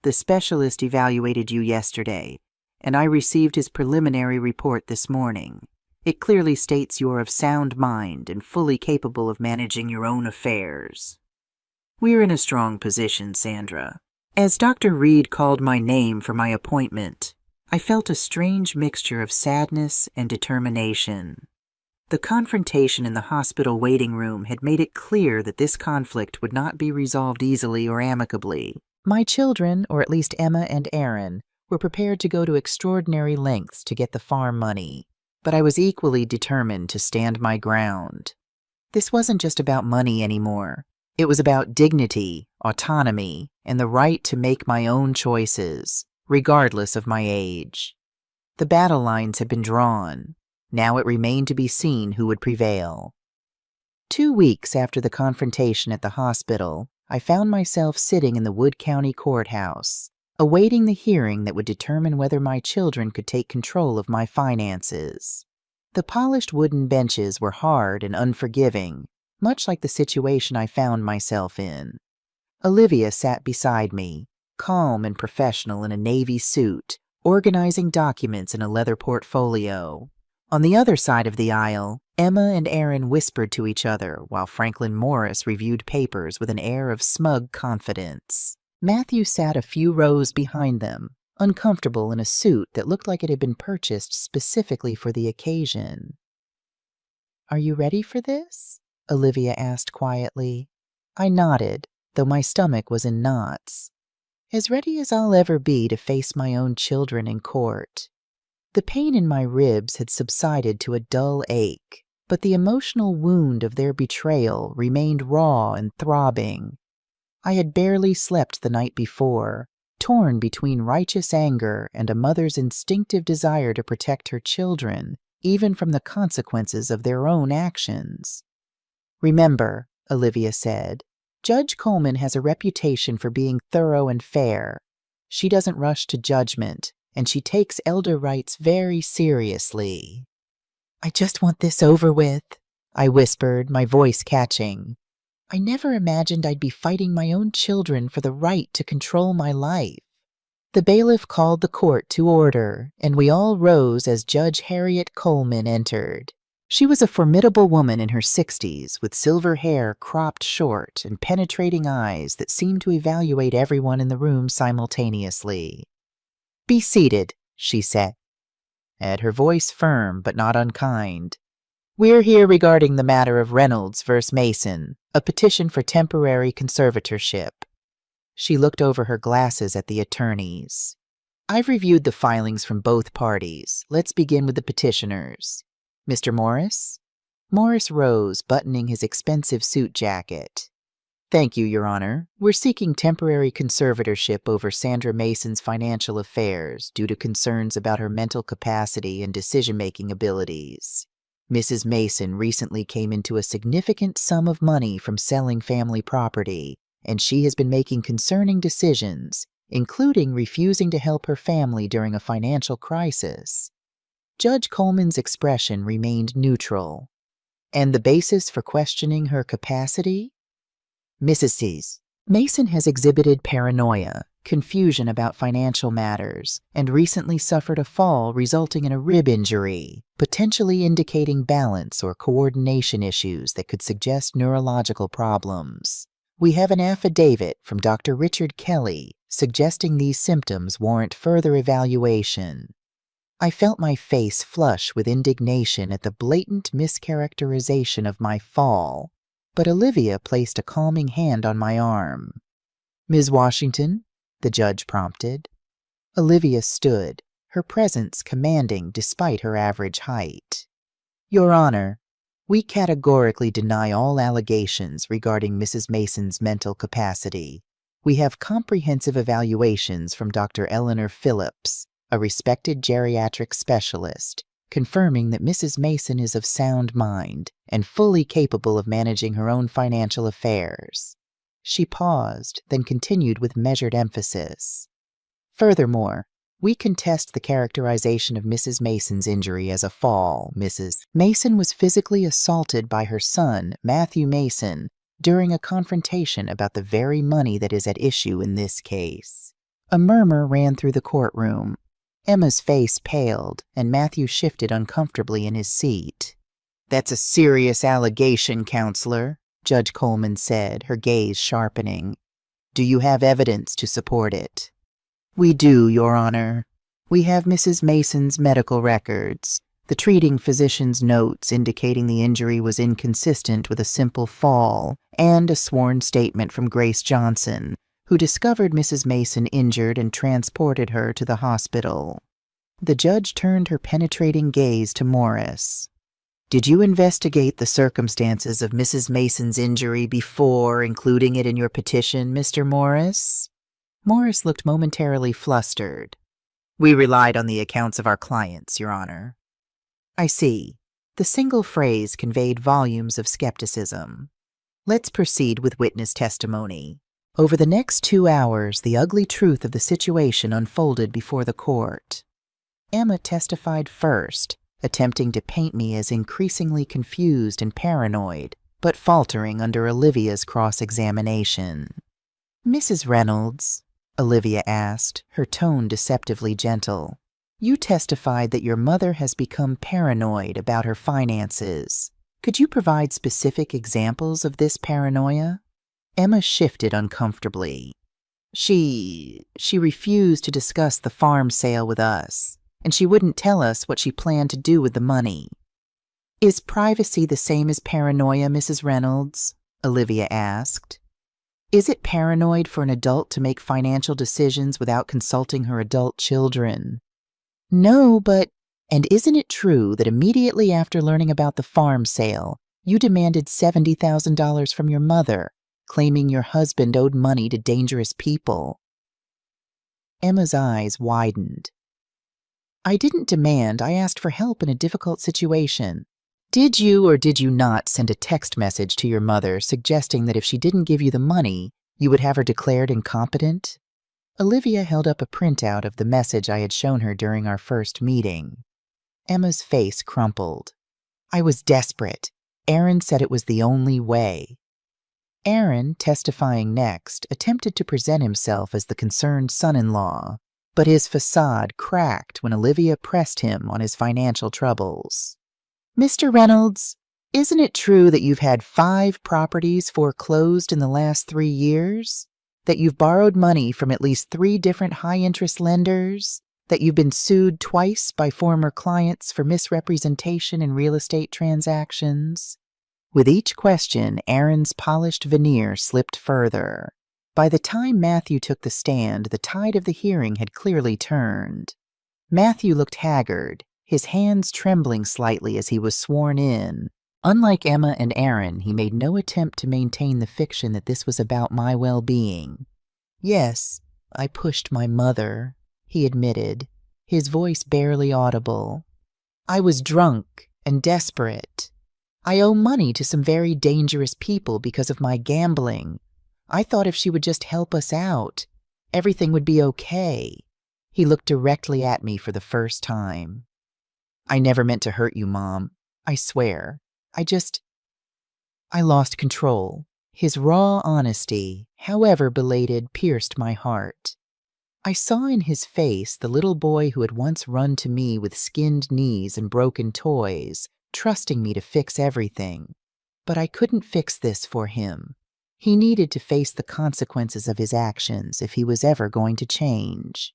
The specialist evaluated you yesterday, and I received his preliminary report this morning. It clearly states you're of sound mind and fully capable of managing your own affairs. We're in a strong position, Sandra. As Dr. Reed called my name for my appointment, I felt a strange mixture of sadness and determination. The confrontation in the hospital waiting room had made it clear that this conflict would not be resolved easily or amicably. My children, or at least Emma and Aaron, were prepared to go to extraordinary lengths to get the farm money, but I was equally determined to stand my ground. This wasn't just about money anymore. It was about dignity, autonomy, and the right to make my own choices, regardless of my age. The battle lines had been drawn. Now it remained to be seen who would prevail. 2 weeks after the confrontation at the hospital, I found myself sitting in the Wood County Courthouse, awaiting the hearing that would determine whether my children could take control of my finances. The polished wooden benches were hard and unforgiving, much like the situation I found myself in. Olivia sat beside me, calm and professional in a navy suit, organizing documents in a leather portfolio. On the other side of the aisle, Emma and Aaron whispered to each other while Franklin Morris reviewed papers with an air of smug confidence. Matthew sat a few rows behind them, uncomfortable in a suit that looked like it had been purchased specifically for the occasion. "Are you ready for this?" Olivia asked quietly. I nodded, though my stomach was in knots. As ready as I'll ever be to face my own children in court. The pain in my ribs had subsided to a dull ache, but the emotional wound of their betrayal remained raw and throbbing. I had barely slept the night before, torn between righteous anger and a mother's instinctive desire to protect her children, even from the consequences of their own actions. "Remember," Olivia said, "Judge Coleman has a reputation for being thorough and fair. She doesn't rush to judgment, and she takes elder rights very seriously." "I just want this over with," I whispered, my voice catching. I never imagined I'd be fighting my own children for the right to control my life. The bailiff called the court to order, and we all rose as Judge Harriet Coleman entered. She was a formidable woman in her 60s, with silver hair cropped short and penetrating eyes that seemed to evaluate everyone in the room simultaneously. "Be seated," she said, her voice firm but not unkind. "We're here regarding the matter of Reynolds v. Mason, a petition for temporary conservatorship." She looked over her glasses at the attorneys. "I've reviewed the filings from both parties. Let's begin with the petitioners. Mr. Morris?" Morris rose, buttoning his expensive suit jacket. "Thank you, Your Honor. We're seeking temporary conservatorship over Sandra Mason's financial affairs due to concerns about her mental capacity and decision-making abilities. Mrs. Mason recently came into a significant sum of money from selling family property, and she has been making concerning decisions, including refusing to help her family during a financial crisis." Judge Coleman's expression remained neutral. "And the basis for questioning her capacity?" "Mrs. C's. Mason has exhibited paranoia, confusion about financial matters, and recently suffered a fall resulting in a rib injury, potentially indicating balance or coordination issues that could suggest neurological problems. We have an affidavit from Dr. Richard Kelly suggesting these symptoms warrant further evaluation." I felt my face flush with indignation at the blatant mischaracterization of my fall, but Olivia placed a calming hand on my arm. "Ms. Washington?" the judge prompted. Olivia stood, her presence commanding despite her average height. "Your Honor, we categorically deny all allegations regarding Mrs. Mason's mental capacity. We have comprehensive evaluations from Dr. Eleanor Phillips, a respected geriatric specialist, confirming that Mrs. Mason is of sound mind and fully capable of managing her own financial affairs. She paused, then continued with measured emphasis. Furthermore, we contest the characterization of Mrs. Mason's injury as a fall. Mrs. Mason was physically assaulted by her son, Matthew Mason, during a confrontation about the very money that is at issue in this case. A murmur ran through the courtroom. Emma's face paled, and Matthew shifted uncomfortably in his seat. "That's a serious allegation, Counselor," Judge Coleman said, her gaze sharpening. "Do you have evidence to support it?" "We do, Your Honor. We have Mrs. Mason's medical records, the treating physician's notes indicating the injury was inconsistent with a simple fall, and a sworn statement from Grace Johnson, who discovered Mrs. Mason injured and transported her to the hospital." The judge turned her penetrating gaze to Morris. "Did you investigate the circumstances of Mrs. Mason's injury before including it in your petition, Mr. Morris?" Morris looked momentarily flustered. "We relied on the accounts of our clients, Your Honor." "I see." The single phrase conveyed volumes of skepticism. "Let's proceed with witness testimony." Over the next 2 hours, the ugly truth of the situation unfolded before the court. Emma testified first, attempting to paint me as increasingly confused and paranoid, but faltering under Olivia's cross-examination. "Mrs. Reynolds," Olivia asked, her tone deceptively gentle, "you testified that your mother has become paranoid about her finances. Could you provide specific examples of this paranoia?" Emma shifted uncomfortably. She refused to discuss the farm sale with us, and she wouldn't tell us what she planned to do with the money. "Is privacy the same as paranoia, Mrs. Reynolds?" Olivia asked. "Is it paranoid for an adult to make financial decisions without consulting her adult children?" "No, but and isn't it true that immediately after learning about the farm sale, you demanded $70,000 from your mother, claiming your husband owed money to dangerous people?" Emma's eyes widened. "I didn't demand, I asked for help in a difficult situation. Did you or did you not send a text message to your mother suggesting that if she didn't give you the money, you would have her declared incompetent?" Olivia held up a printout of the message I had shown her during our first meeting. Emma's face crumpled. "I was desperate. Aaron said it was the only way." Aaron, testifying next, attempted to present himself as the concerned son-in-law, but his facade cracked when Olivia pressed him on his financial troubles. "Mr. Reynolds, isn't it true that you've had 5 properties foreclosed in the last 3 years? That you've borrowed money from at least 3 different high-interest lenders? That you've been sued twice by former clients for misrepresentation in real estate transactions?" With each question, Aaron's polished veneer slipped further. By the time Matthew took the stand, the tide of the hearing had clearly turned. Matthew looked haggard, his hands trembling slightly as he was sworn in. Unlike Emma and Aaron, he made no attempt to maintain the fiction that this was about my well-being. "Yes, I pushed my mother," he admitted, his voice barely audible. "I was drunk and desperate. I owe money to some very dangerous people because of my gambling. I thought if she would just help us out, everything would be okay." He looked directly at me for the first time. "I never meant to hurt you, Mom. I swear. I lost control." His raw honesty, however belated, pierced my heart. I saw in his face the little boy who had once run to me with skinned knees and broken toys, trusting me to fix everything. But I couldn't fix this for him. He needed to face the consequences of his actions if he was ever going to change.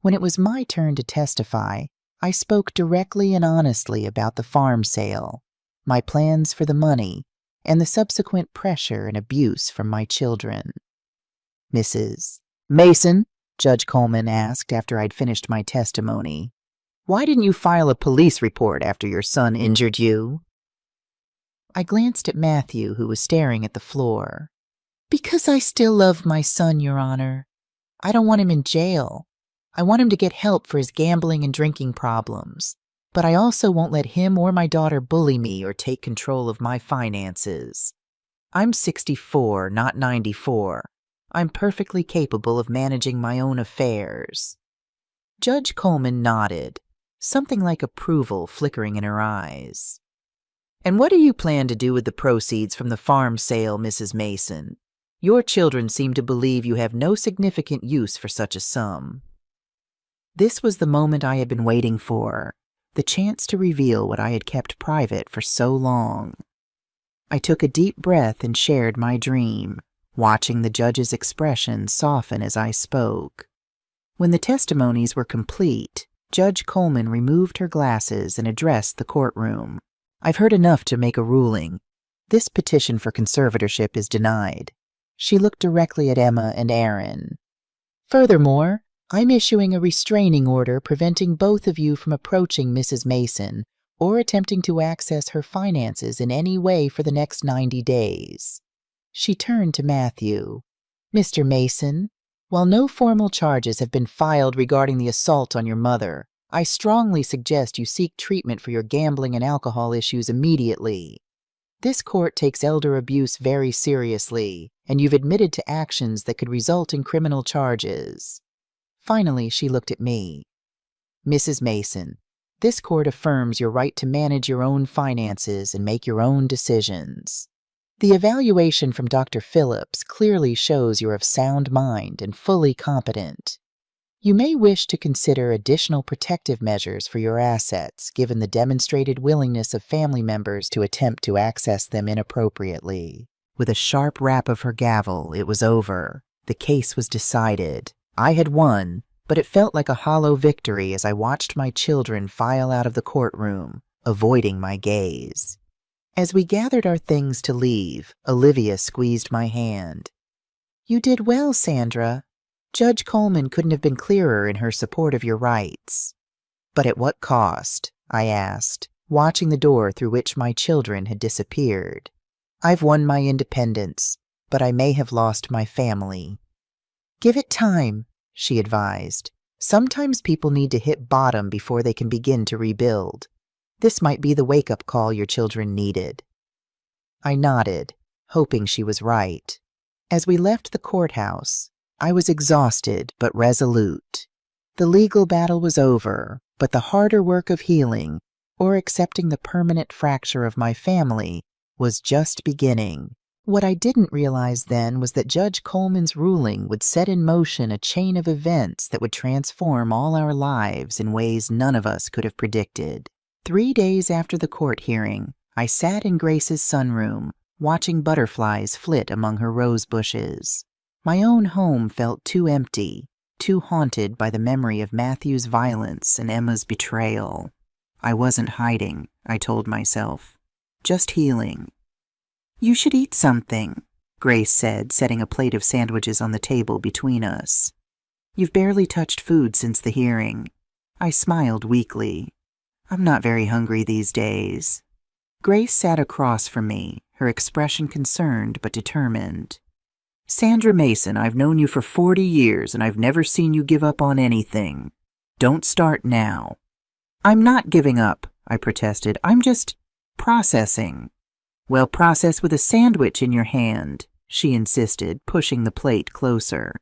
When it was my turn to testify, I spoke directly and honestly about the farm sale, my plans for the money, and the subsequent pressure and abuse from my children. "Mrs. Mason," Judge Coleman asked after I'd finished my testimony, "why didn't you file a police report after your son injured you?" I glanced at Matthew, who was staring at the floor. Because I still love my son, Your Honor. I don't want him in jail. I want him to get help for his gambling and drinking problems. But I also won't let him or my daughter bully me or take control of my finances. I'm 64, not 94. I'm perfectly capable of managing my own affairs. Judge Coleman nodded, something like approval flickering in her eyes. And what do you plan to do with the proceeds from the farm sale, Mrs. Mason? Your children seem to believe you have no significant use for such a sum. This was the moment I had been waiting for, the chance to reveal what I had kept private for so long. I took a deep breath and shared my dream, watching the judge's expression soften as I spoke. When the testimonies were complete, Judge Coleman removed her glasses and addressed the courtroom. I've heard enough to make a ruling. This petition for conservatorship is denied. She looked directly at Emma and Aaron. Furthermore, I'm issuing a restraining order preventing both of you from approaching Mrs. Mason or attempting to access her finances in any way for the next 90 days. She turned to Matthew. Mr. Mason, while no formal charges have been filed regarding the assault on your mother, I strongly suggest you seek treatment for your gambling and alcohol issues immediately. This court takes elder abuse very seriously, and you've admitted to actions that could result in criminal charges. Finally, she looked at me. Mrs. Mason, this court affirms your right to manage your own finances and make your own decisions. The evaluation from Dr. Phillips clearly shows you're of sound mind and fully competent. You may wish to consider additional protective measures for your assets, given the demonstrated willingness of family members to attempt to access them inappropriately. With a sharp rap of her gavel, it was over. The case was decided. I had won, but it felt like a hollow victory as I watched my children file out of the courtroom, avoiding my gaze. As we gathered our things to leave, Olivia squeezed my hand. You did well, Sandra. Judge Coleman couldn't have been clearer in her support of your rights. But at what cost? I asked, watching the door through which my children had disappeared. I've won my independence, but I may have lost my family. Give it time, she advised. Sometimes people need to hit bottom before they can begin to rebuild. This might be the wake-up call your children needed. I nodded, hoping she was right. As we left the courthouse, I was exhausted but resolute. The legal battle was over, but the harder work of healing, or accepting the permanent fracture of my family, was just beginning. What I didn't realize then was that Judge Coleman's ruling would set in motion a chain of events that would transform all our lives in ways none of us could have predicted. 3 days after the court hearing, I sat in Grace's sunroom, watching butterflies flit among her rose bushes. My own home felt too empty, too haunted by the memory of Matthew's violence and Emma's betrayal. I wasn't hiding, I told myself. Just healing. You should eat something, Grace said, setting a plate of sandwiches on the table between us. You've barely touched food since the hearing. I smiled weakly. I'm not very hungry these days. Grace sat across from me, her expression concerned but determined. Sandra Mason, I've known you for 40 years and I've never seen you give up on anything. Don't start now. I'm not giving up, I protested. I'm just processing. Well, process with a sandwich in your hand, she insisted, pushing the plate closer.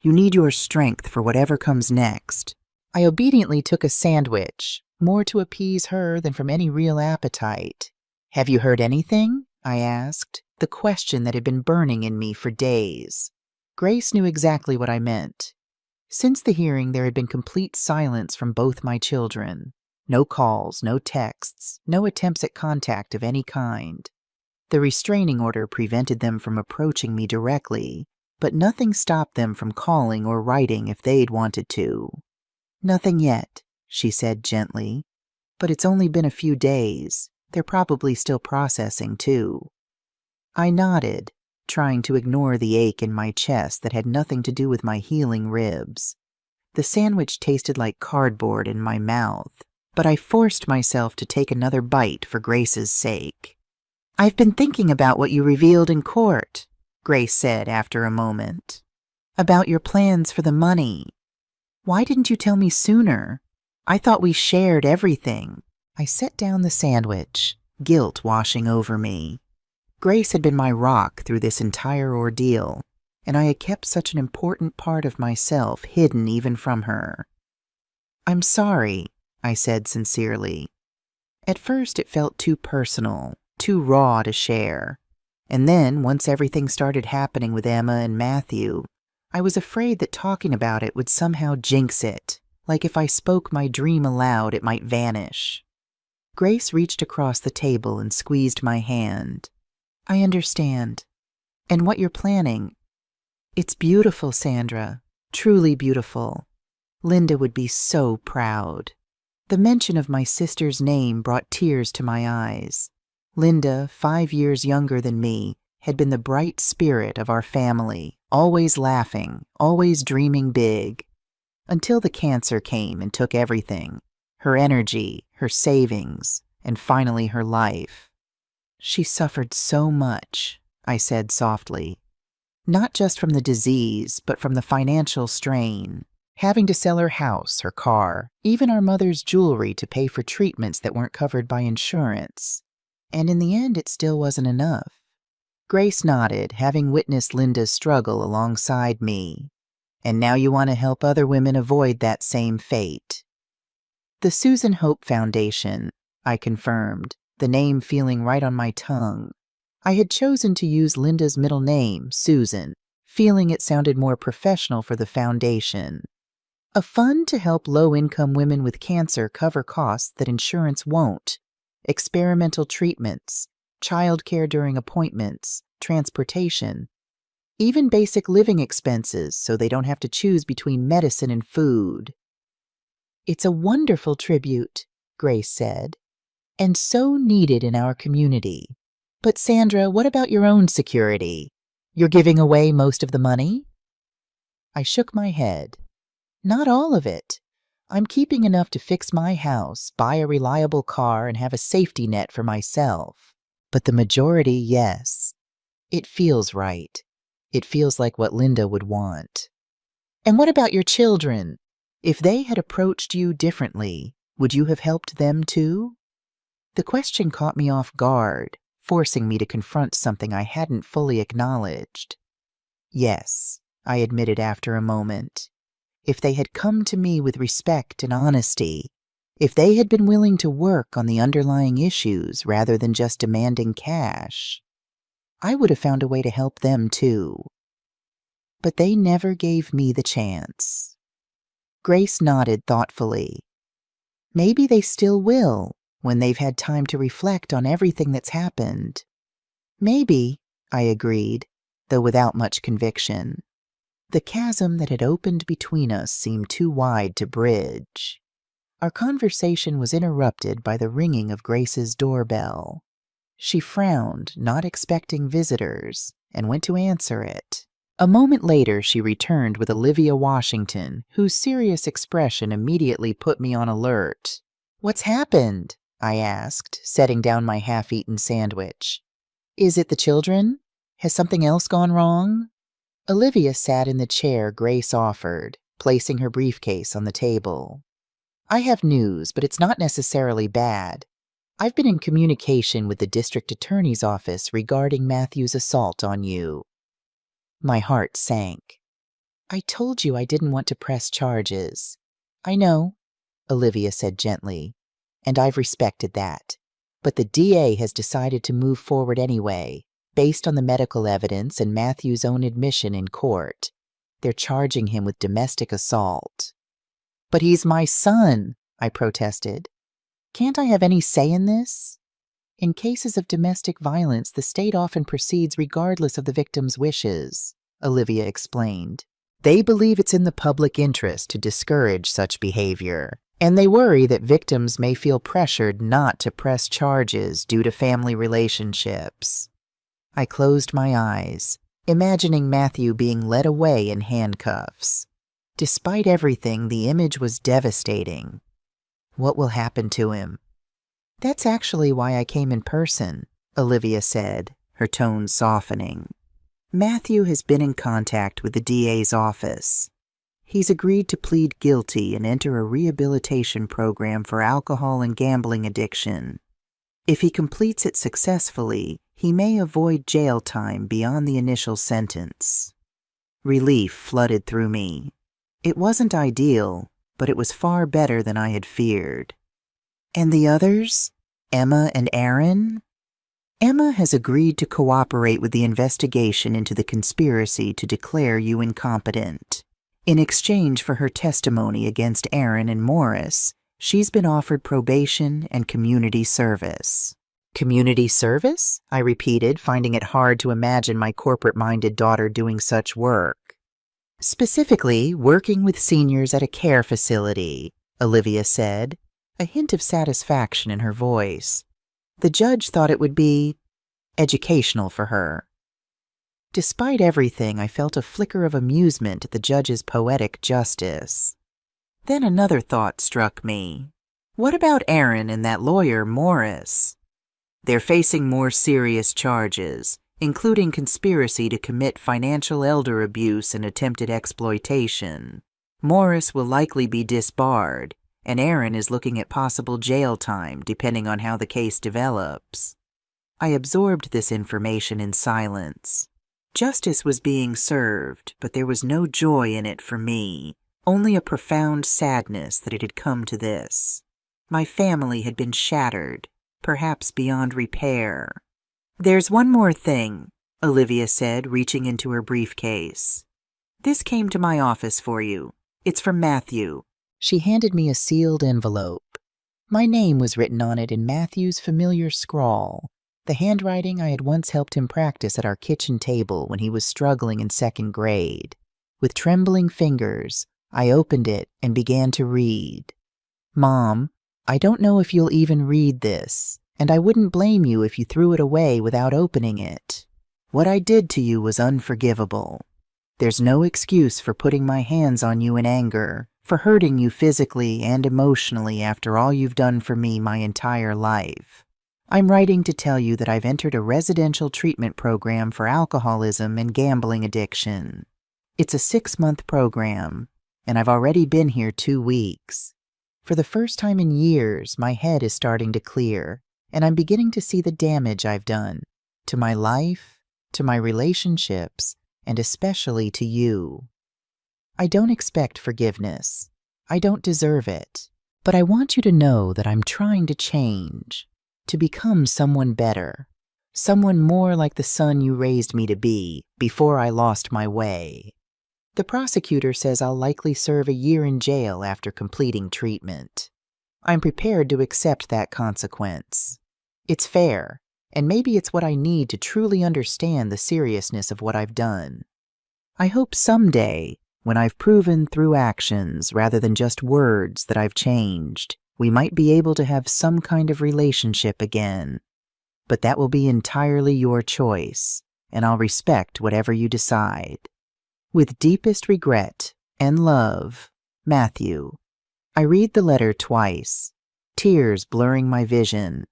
You need your strength for whatever comes next. I obediently took a sandwich, more to appease her than from any real appetite. Have you heard anything? I asked, the question that had been burning in me for days. Grace knew exactly what I meant. Since the hearing, there had been complete silence from both my children. No calls, no texts, no attempts at contact of any kind. The restraining order prevented them from approaching me directly, but nothing stopped them from calling or writing if they'd wanted to. Nothing yet, she said gently. But it's only been a few days. They're probably still processing, too. I nodded, trying to ignore the ache in my chest that had nothing to do with my healing ribs. The sandwich tasted like cardboard in my mouth, but I forced myself to take another bite for Grace's sake. I've been thinking about what you revealed in court. Grace said after a moment. About your plans for the money. Why didn't you tell me sooner? I thought we shared everything. I set down the sandwich, guilt washing over me. Grace had been my rock through this entire ordeal, and I had kept such an important part of myself hidden even from her. I'm sorry, I said sincerely. At first it felt too personal, too raw to share. And then, once everything started happening with Emma and Matthew, I was afraid that talking about it would somehow jinx it, like if I spoke my dream aloud it might vanish. Grace reached across the table and squeezed my hand. I understand. And what you're planning? It's beautiful, Sandra. Truly beautiful. Linda would be so proud. The mention of my sister's name brought tears to my eyes. Linda, 5 years younger than me, had been the bright spirit of our family, always laughing, always dreaming big. Until the cancer came and took everything. Her energy, her savings, and finally her life. She suffered so much, I said softly. Not just from the disease, but from the financial strain. Having to sell her house, her car, even our mother's jewelry to pay for treatments that weren't covered by insurance. And in the end, it still wasn't enough. Grace nodded, having witnessed Linda's struggle alongside me. And now you want to help other women avoid that same fate. The Susan Hope Foundation, I confirmed, the name feeling right on my tongue. I had chosen to use Linda's middle name, Susan, feeling it sounded more professional for the foundation. A fund to help low-income women with cancer cover costs that insurance won't. Experimental treatments, childcare during appointments, transportation, even basic living expenses so they don't have to choose between medicine and food. It's a wonderful tribute, Grace said, and so needed in our community. But Sandra, what about your own security? You're giving away most of the money? I shook my head. Not all of it. I'm keeping enough to fix my house, buy a reliable car, and have a safety net for myself. But the majority, yes. It feels right. It feels like what Linda would want. And what about your children? If they had approached you differently, would you have helped them too? The question caught me off guard, forcing me to confront something I hadn't fully acknowledged. Yes, I admitted after a moment. If they had come to me with respect and honesty, if they had been willing to work on the underlying issues rather than just demanding cash, I would have found a way to help them too. But they never gave me the chance. Grace nodded thoughtfully. Maybe they still will, when they've had time to reflect on everything that's happened. Maybe, I agreed, though without much conviction. The chasm that had opened between us seemed too wide to bridge. Our conversation was interrupted by the ringing of Grace's doorbell. She frowned, not expecting visitors, and went to answer it. A moment later, she returned with Olivia Washington, whose serious expression immediately put me on alert. "What's happened?" I asked, setting down my half-eaten sandwich. "Is it the children? Has something else gone wrong?" Olivia sat in the chair Grace offered, placing her briefcase on the table. "I have news, but it's not necessarily bad. I've been in communication with the district attorney's office regarding Matthew's assault on you." My heart sank. "I told you I didn't want to press charges." "I know," Olivia said gently, "and I've respected that. But the DA has decided to move forward anyway, based on the medical evidence and Matthew's own admission in court. They're charging him with domestic assault." "But he's my son," I protested. "Can't I have any say in this?" "In cases of domestic violence, the state often proceeds regardless of the victim's wishes," Olivia explained. "They believe it's in the public interest to discourage such behavior, and they worry that victims may feel pressured not to press charges due to family relationships." I closed my eyes, imagining Matthew being led away in handcuffs. Despite everything, the image was devastating. What will happen to him? "That's actually why I came in person," Olivia said, her tone softening. Matthew has been in contact with the DA's office. He's agreed to plead guilty and enter a rehabilitation program for alcohol and gambling addiction. If he completes it successfully, he may avoid jail time beyond the initial sentence. Relief flooded through me. It wasn't ideal, but it was far better than I had feared. And the others? Emma and Aaron? Emma has agreed to cooperate with the investigation into the conspiracy to declare you incompetent. In exchange for her testimony against Aaron and Morris, she's been offered probation and community service. Community service? I repeated, finding it hard to imagine my corporate-minded daughter doing such work. Specifically, working with seniors at a care facility, Olivia said, a hint of satisfaction in her voice. The judge thought it would be educational for her. Despite everything, I felt a flicker of amusement at the judge's poetic justice. Then another thought struck me. What about Aaron and that lawyer, Morris? They're facing more serious charges, including conspiracy to commit financial elder abuse and attempted exploitation. Morris will likely be disbarred, and Aaron is looking at possible jail time depending on how the case develops. I absorbed this information in silence. Justice was being served, but there was no joy in it for me, only a profound sadness that it had come to this. My family had been shattered, perhaps beyond repair. There's one more thing, Olivia said, reaching into her briefcase. This came to my office for you. It's from Matthew. She handed me a sealed envelope. My name was written on it in Matthew's familiar scrawl, the handwriting I had once helped him practice at our kitchen table when he was struggling in 2nd grade. With trembling fingers, I opened it and began to read. Mom, I don't know if you'll even read this, and I wouldn't blame you if you threw it away without opening it. What I did to you was unforgivable. There's no excuse for putting my hands on you in anger, for hurting you physically and emotionally after all you've done for me my entire life. I'm writing to tell you that I've entered a residential treatment program for alcoholism and gambling addiction. It's a 6-month program, and I've already been here 2 weeks. For the first time in years, my head is starting to clear, and I'm beginning to see the damage I've done to my life, to my relationships, and especially to you. I don't expect forgiveness. I don't deserve it. But I want you to know that I'm trying to change, to become someone better, someone more like the son you raised me to be before I lost my way. The prosecutor says I'll likely serve a year in jail after completing treatment. I'm prepared to accept that consequence. It's fair, and maybe it's what I need to truly understand the seriousness of what I've done. I hope someday, when I've proven through actions rather than just words that I've changed, we might be able to have some kind of relationship again. But that will be entirely your choice, and I'll respect whatever you decide. With deepest regret and love, Matthew. I read the letter twice, tears blurring my vision.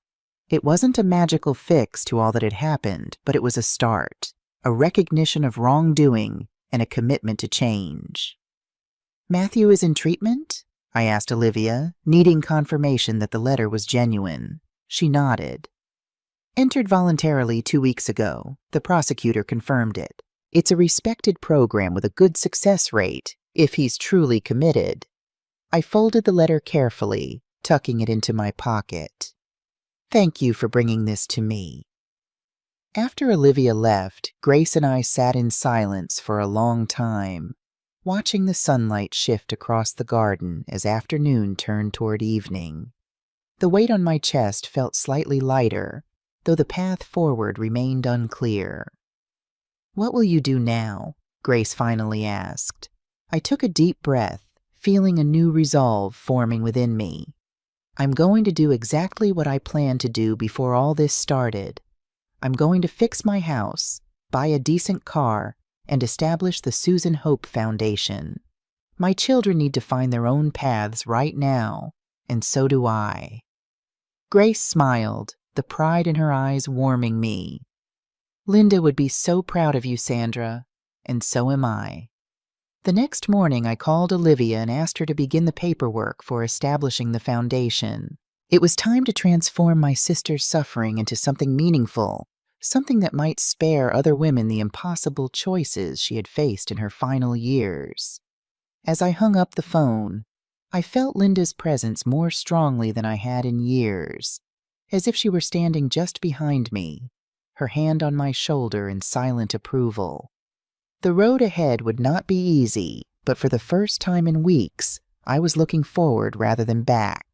It wasn't a magical fix to all that had happened, but it was a start, a recognition of wrongdoing, and a commitment to change. Matthew is in treatment? I asked Olivia, needing confirmation that the letter was genuine. She nodded. Entered voluntarily 2 weeks ago. The prosecutor confirmed it. It's a respected program with a good success rate, if he's truly committed. I folded the letter carefully, tucking it into my pocket. Thank you for bringing this to me. After Olivia left, Grace and I sat in silence for a long time, watching the sunlight shift across the garden as afternoon turned toward evening. The weight on my chest felt slightly lighter, though the path forward remained unclear. What will you do now? Grace finally asked. I took a deep breath, feeling a new resolve forming within me. I'm going to do exactly what I planned to do before all this started. I'm going to fix my house, buy a decent car, and establish the Susan Hope Foundation. My children need to find their own paths right now, and so do I. Grace smiled, the pride in her eyes warming me. Linda would be so proud of you, Sandra, and so am I. The next morning, I called Olivia and asked her to begin the paperwork for establishing the foundation. It was time to transform my sister's suffering into something meaningful, something that might spare other women the impossible choices she had faced in her final years. As I hung up the phone, I felt Linda's presence more strongly than I had in years, as if she were standing just behind me, her hand on my shoulder in silent approval. The road ahead would not be easy, but for the first time in weeks, I was looking forward rather than back.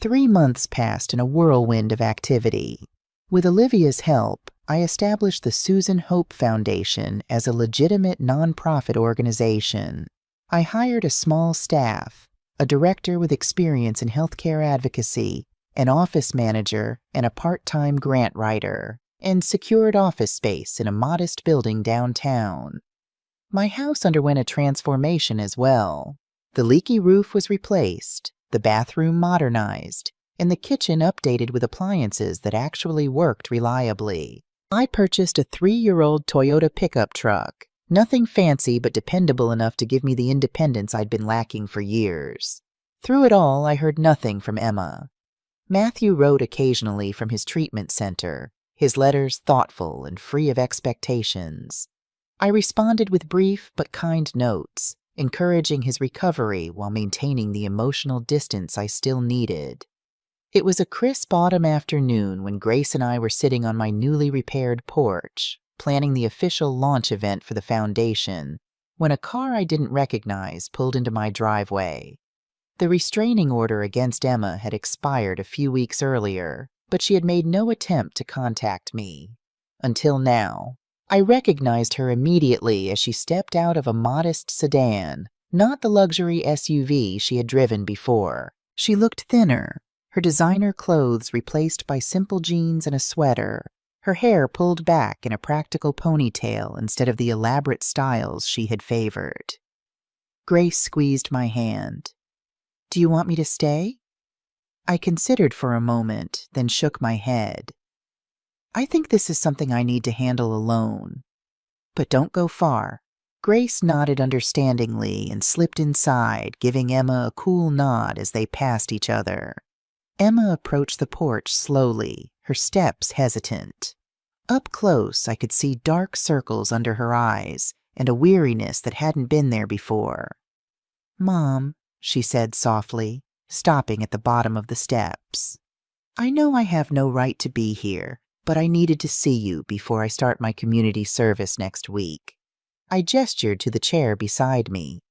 3 months passed in a whirlwind of activity. With Olivia's help, I established the Susan Hope Foundation as a legitimate nonprofit organization. I hired a small staff, a director with experience in healthcare advocacy, an office manager, and a part-time grant writer, and secured office space in a modest building downtown. My house underwent a transformation as well. The leaky roof was replaced, the bathroom modernized, and the kitchen updated with appliances that actually worked reliably. I purchased a 3-year-old Toyota pickup truck, nothing fancy but dependable enough to give me the independence I'd been lacking for years. Through it all, I heard nothing from Emma. Matthew wrote occasionally from his treatment center, his letters thoughtful and free of expectations. I responded with brief but kind notes, encouraging his recovery while maintaining the emotional distance I still needed. It was a crisp autumn afternoon when Grace and I were sitting on my newly repaired porch, planning the official launch event for the foundation, when a car I didn't recognize pulled into my driveway. The restraining order against Emma had expired a few weeks earlier, but she had made no attempt to contact me. Until now. I recognized her immediately as she stepped out of a modest sedan, not the luxury SUV she had driven before. She looked thinner, her designer clothes replaced by simple jeans and a sweater, her hair pulled back in a practical ponytail instead of the elaborate styles she had favored. Grace squeezed my hand. "Do you want me to stay?" I considered for a moment, then shook my head. "I think this is something I need to handle alone. But don't go far." Grace nodded understandingly and slipped inside, giving Emma a cool nod as they passed each other. Emma approached the porch slowly, her steps hesitant. Up close, I could see dark circles under her eyes and a weariness that hadn't been there before. "Mom," she said softly, stopping at the bottom of the steps. "I know I have no right to be here, but I needed to see you before I start my community service next week." I gestured to the chair beside me.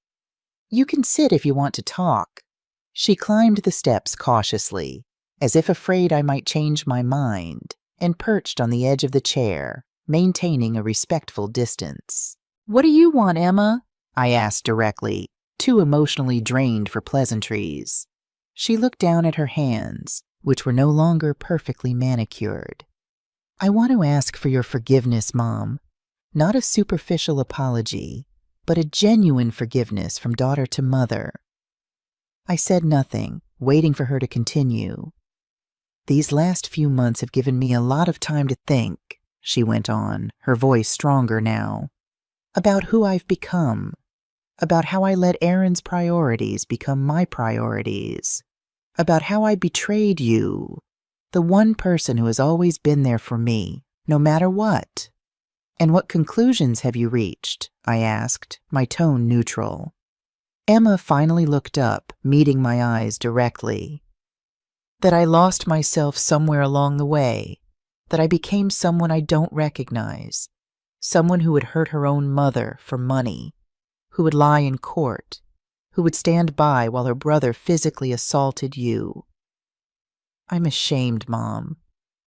"You can sit if you want to talk." She climbed the steps cautiously, as if afraid I might change my mind, and perched on the edge of the chair, maintaining a respectful distance. "What do you want, Emma?" I asked directly, too emotionally drained for pleasantries. She looked down at her hands, which were no longer perfectly manicured. "I want to ask for your forgiveness, Mom. Not a superficial apology, but a genuine forgiveness from daughter to mother." I said nothing, waiting for her to continue. "These last few months have given me a lot of time to think," she went on, her voice stronger now, "about who I've become, about how I let Aaron's priorities become my priorities, about how I betrayed you, the one person who has always been there for me, no matter what." "And what conclusions have you reached?" I asked, my tone neutral. Emma finally looked up, meeting my eyes directly. "That I lost myself somewhere along the way, that I became someone I don't recognize, someone who would hurt her own mother for money, who would lie in court, who would stand by while her brother physically assaulted you. I'm ashamed, Mom,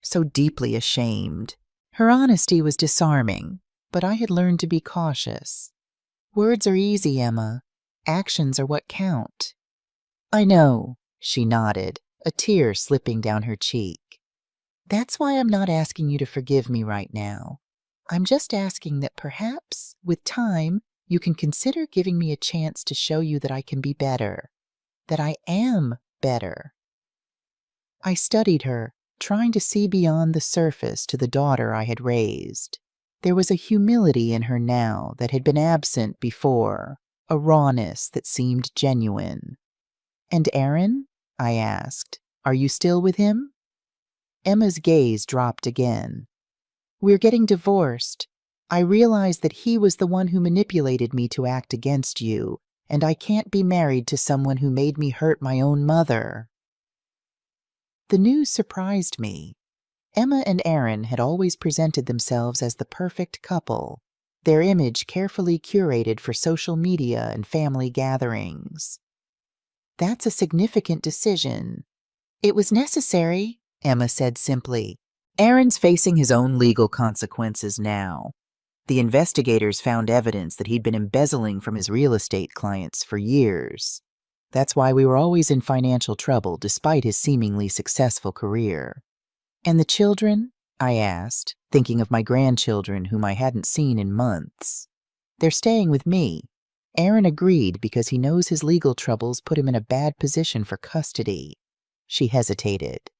so deeply ashamed." Her honesty was disarming, but I had learned to be cautious. "Words are easy, Emma. Actions are what count." "I know," she nodded, a tear slipping down her cheek. "That's why I'm not asking you to forgive me right now. I'm just asking that perhaps, with time, you can consider giving me a chance to show you that I can be better, that I am better." I studied her, trying to see beyond the surface to the daughter I had raised. There was a humility in her now that had been absent before, a rawness that seemed genuine. "And Aaron?" I asked. "Are you still with him?" Emma's gaze dropped again. "We're getting divorced. I realized that he was the one who manipulated me to act against you, and I can't be married to someone who made me hurt my own mother." The news surprised me. Emma and Aaron had always presented themselves as the perfect couple, their image carefully curated for social media and family gatherings. "That's a significant decision." "It was necessary," Emma said simply. "Aaron's facing his own legal consequences now. The investigators found evidence that he'd been embezzling from his real estate clients for years. That's why we were always in financial trouble despite his seemingly successful career." "And the children?" I asked, thinking of my grandchildren whom I hadn't seen in months. "They're staying with me." Aaron agreed because he knows his legal troubles put him in a bad position for custody. She hesitated.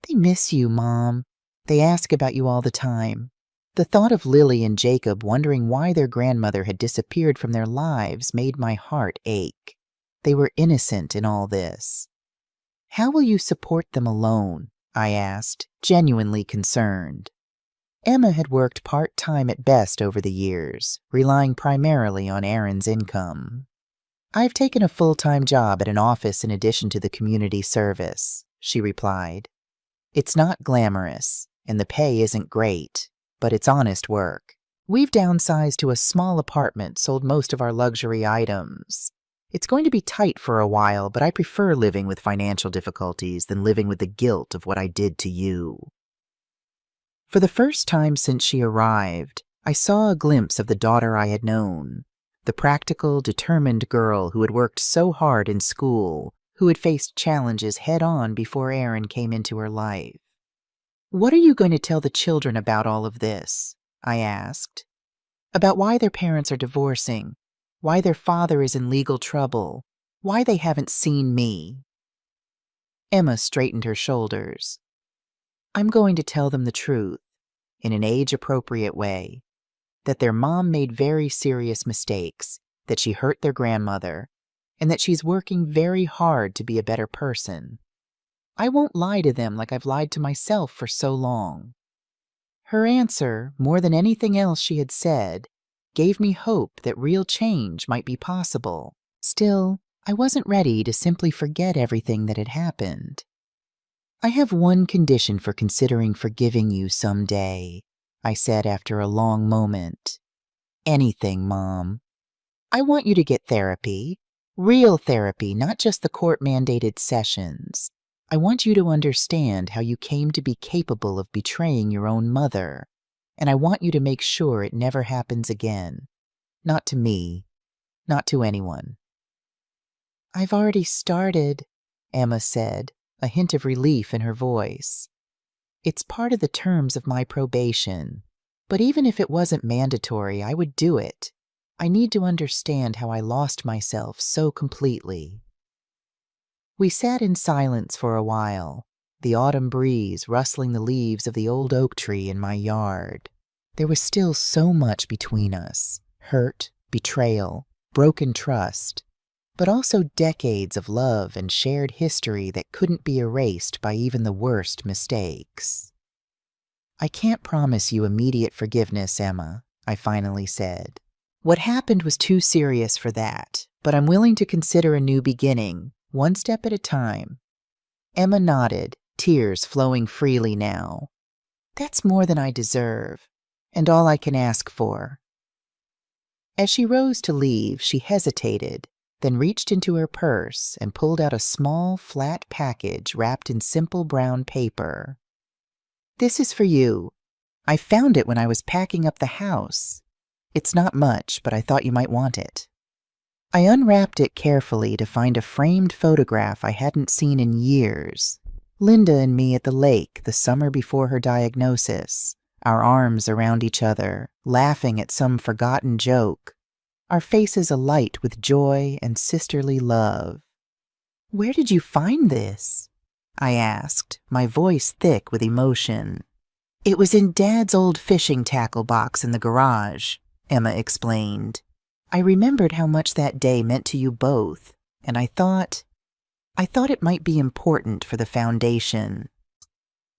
"They miss you, Mom. They ask about you all the time." The thought of Lily and Jacob wondering why their grandmother had disappeared from their lives made my heart ache. They were innocent in all this. "How will you support them alone?" I asked, genuinely concerned. Emma had worked part-time at best over the years, relying primarily on Aaron's income. "I've taken a full-time job at an office in addition to the community service," she replied. "It's not glamorous, and the pay isn't great, but it's honest work. We've downsized to a small apartment, sold most of our luxury items. It's going to be tight for a while, but I prefer living with financial difficulties than living with the guilt of what I did to you." For the first time since she arrived, I saw a glimpse of the daughter I had known, the practical, determined girl who had worked so hard in school, who had faced challenges head-on before Aaron came into her life. "What are you going to tell the children about all of this?" I asked. "About why their parents are divorcing, why their father is in legal trouble, why they haven't seen me." Emma straightened her shoulders. "I'm going to tell them the truth, in an age-appropriate way, that their mom made very serious mistakes, that she hurt their grandmother, and that she's working very hard to be a better person. I won't lie to them like I've lied to myself for so long." Her answer, more than anything else she had said, gave me hope that real change might be possible. Still, I wasn't ready to simply forget everything that had happened. "I have one condition for considering forgiving you someday," I said after a long moment. "Anything, Mom. I want you to get therapy. Real therapy, not just the court-mandated sessions. I want you to understand how you came to be capable of betraying your own mother, and I want you to make sure it never happens again. Not to me, not to anyone." "I've already started," Emma said, a hint of relief in her voice. "It's part of the terms of my probation, but even if it wasn't mandatory, I would do it. I need to understand how I lost myself so completely." We sat in silence for a while, the autumn breeze rustling the leaves of the old oak tree in my yard. There was still so much between us: hurt, betrayal, broken trust, but also decades of love and shared history that couldn't be erased by even the worst mistakes. "I can't promise you immediate forgiveness, Emma," I finally said. "What happened was too serious for that, but I'm willing to consider a new beginning, one step at a time." Emma nodded, tears flowing freely now. "That's more than I deserve, and all I can ask for." As she rose to leave, she hesitated, then reached into her purse and pulled out a small, flat package wrapped in simple brown paper. "This is for you. I found it when I was packing up the house. It's not much, but I thought you might want it." I unwrapped it carefully to find a framed photograph I hadn't seen in years. Linda and me at the lake the summer before her diagnosis, our arms around each other, laughing at some forgotten joke, our faces alight with joy and sisterly love. "Where did you find this?" I asked, my voice thick with emotion. It was in Dad's old fishing tackle box in the garage, Emma explained. I remembered how much that day meant to you both, and I thought it might be important for the foundation.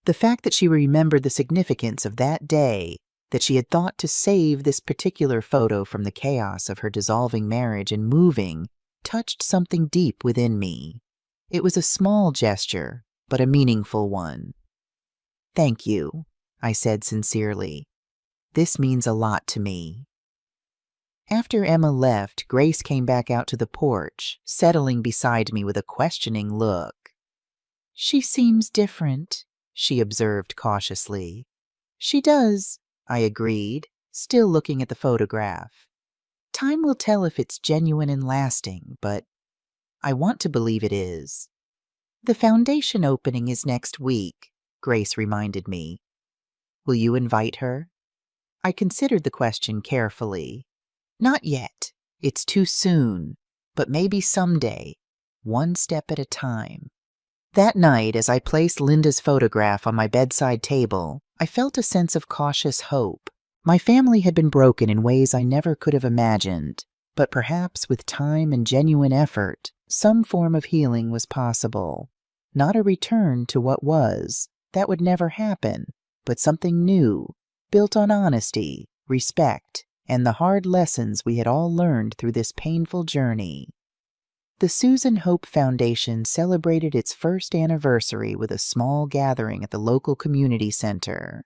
The fact that she remembered the significance of that day, that she had thought to save this particular photo from the chaos of her dissolving marriage and moving, touched something deep within me. It was a small gesture, but a meaningful one. Thank you, I said sincerely. This means a lot to me. After Emma left, Grace came back out to the porch, settling beside me with a questioning look. She seems different, she observed cautiously. She does, I agreed, still looking at the photograph. Time will tell if it's genuine and lasting, but I want to believe it is. The foundation opening is next week, Grace reminded me. Will you invite her? I considered the question carefully. Not yet. It's too soon, but maybe someday, one step at a time. That night, as I placed Linda's photograph on my bedside table, I felt a sense of cautious hope. My family had been broken in ways I never could have imagined, but perhaps with time and genuine effort, some form of healing was possible. Not a return to what was, that would never happen, but something new, built on honesty, respect, and the hard lessons we had all learned through this painful journey. The Susan Hope Foundation celebrated its first anniversary with a small gathering at the local community center.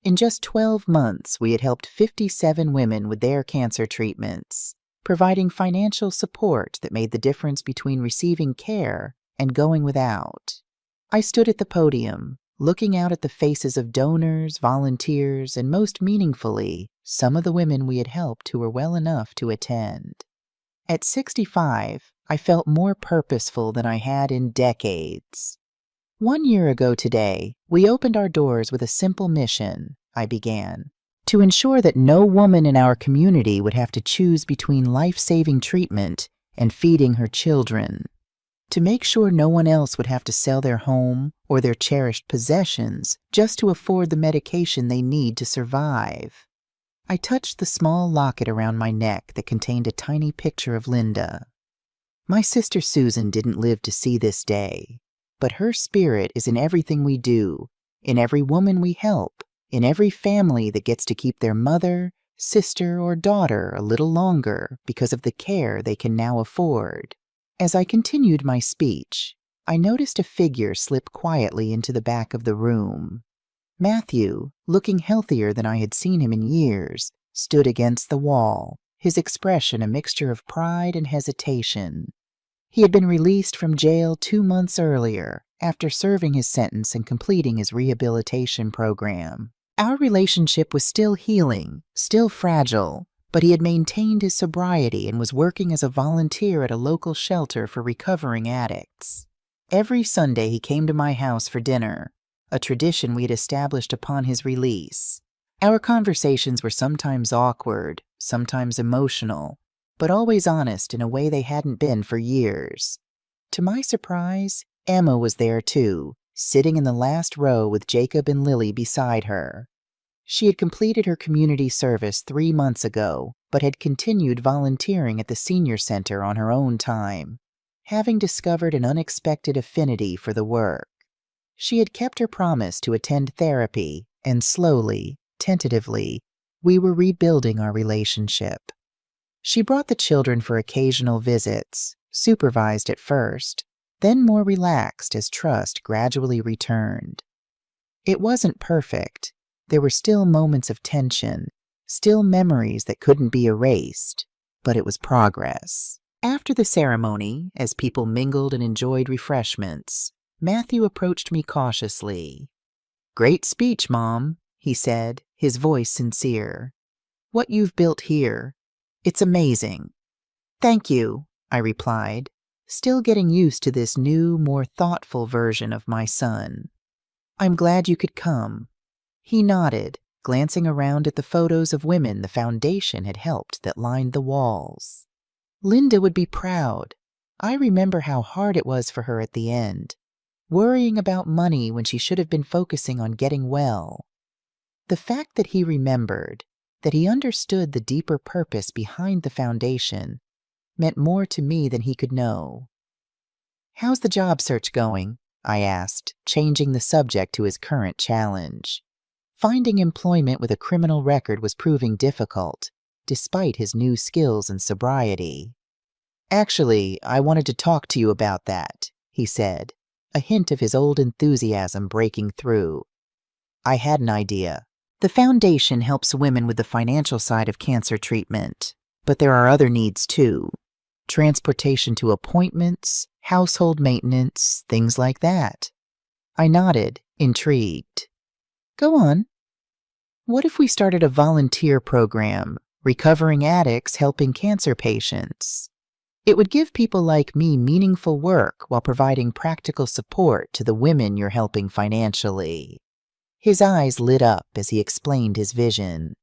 In just 12 months, we had helped 57 women with their cancer treatments, providing financial support that made the difference between receiving care and going without. I stood at the podium, looking out at the faces of donors, volunteers, and most meaningfully, some of the women we had helped who were well enough to attend. At 65, I felt more purposeful than I had in decades. 1 year ago today, we opened our doors with a simple mission, I began, to ensure that no woman in our community would have to choose between life-saving treatment and feeding her children. To make sure no one else would have to sell their home or their cherished possessions just to afford the medication they need to survive. I touched the small locket around my neck that contained a tiny picture of Linda. My sister Susan didn't live to see this day, but her spirit is in everything we do, in every woman we help, in every family that gets to keep their mother, sister, or daughter a little longer because of the care they can now afford. As I continued my speech, I noticed a figure slip quietly into the back of the room. Matthew, looking healthier than I had seen him in years, stood against the wall, his expression a mixture of pride and hesitation. He had been released from jail 2 months earlier, after serving his sentence and completing his rehabilitation program. Our relationship was still healing, still fragile, but he had maintained his sobriety and was working as a volunteer at a local shelter for recovering addicts. Every Sunday he came to my house for dinner, a tradition we had established upon his release. Our conversations were sometimes awkward, sometimes emotional, but always honest in a way they hadn't been for years. To my surprise, Emma was there too, sitting in the last row with Jacob and Lily beside her. She had completed her community service 3 months ago, but had continued volunteering at the senior center on her own time, having discovered an unexpected affinity for the work. She had kept her promise to attend therapy, and slowly, tentatively, we were rebuilding our relationship. She brought the children for occasional visits, supervised at first, then more relaxed as trust gradually returned. It wasn't perfect. There were still moments of tension, still memories that couldn't be erased, but it was progress. After the ceremony, as people mingled and enjoyed refreshments, Matthew approached me cautiously. "Great speech, Mom," he said, his voice sincere. "What you've built here, it's amazing." "Thank you," I replied, still getting used to this new, more thoughtful version of my son. "I'm glad you could come." He nodded, glancing around at the photos of women the foundation had helped that lined the walls. Linda would be proud. I remember how hard it was for her at the end, worrying about money when she should have been focusing on getting well. The fact that he remembered, that he understood the deeper purpose behind the foundation, meant more to me than he could know. "How's the job search going?" I asked, changing the subject to his current challenge. Finding employment with a criminal record was proving difficult, despite his new skills and sobriety. "Actually, I wanted to talk to you about that," he said, a hint of his old enthusiasm breaking through. "I had an idea. The foundation helps women with the financial side of cancer treatment, but there are other needs too. Transportation to appointments, household maintenance, things like that." I nodded, intrigued. "Go on." "What if we started a volunteer program, recovering addicts helping cancer patients? It would give people like me meaningful work while providing practical support to the women you're helping financially." His eyes lit up as he explained his vision.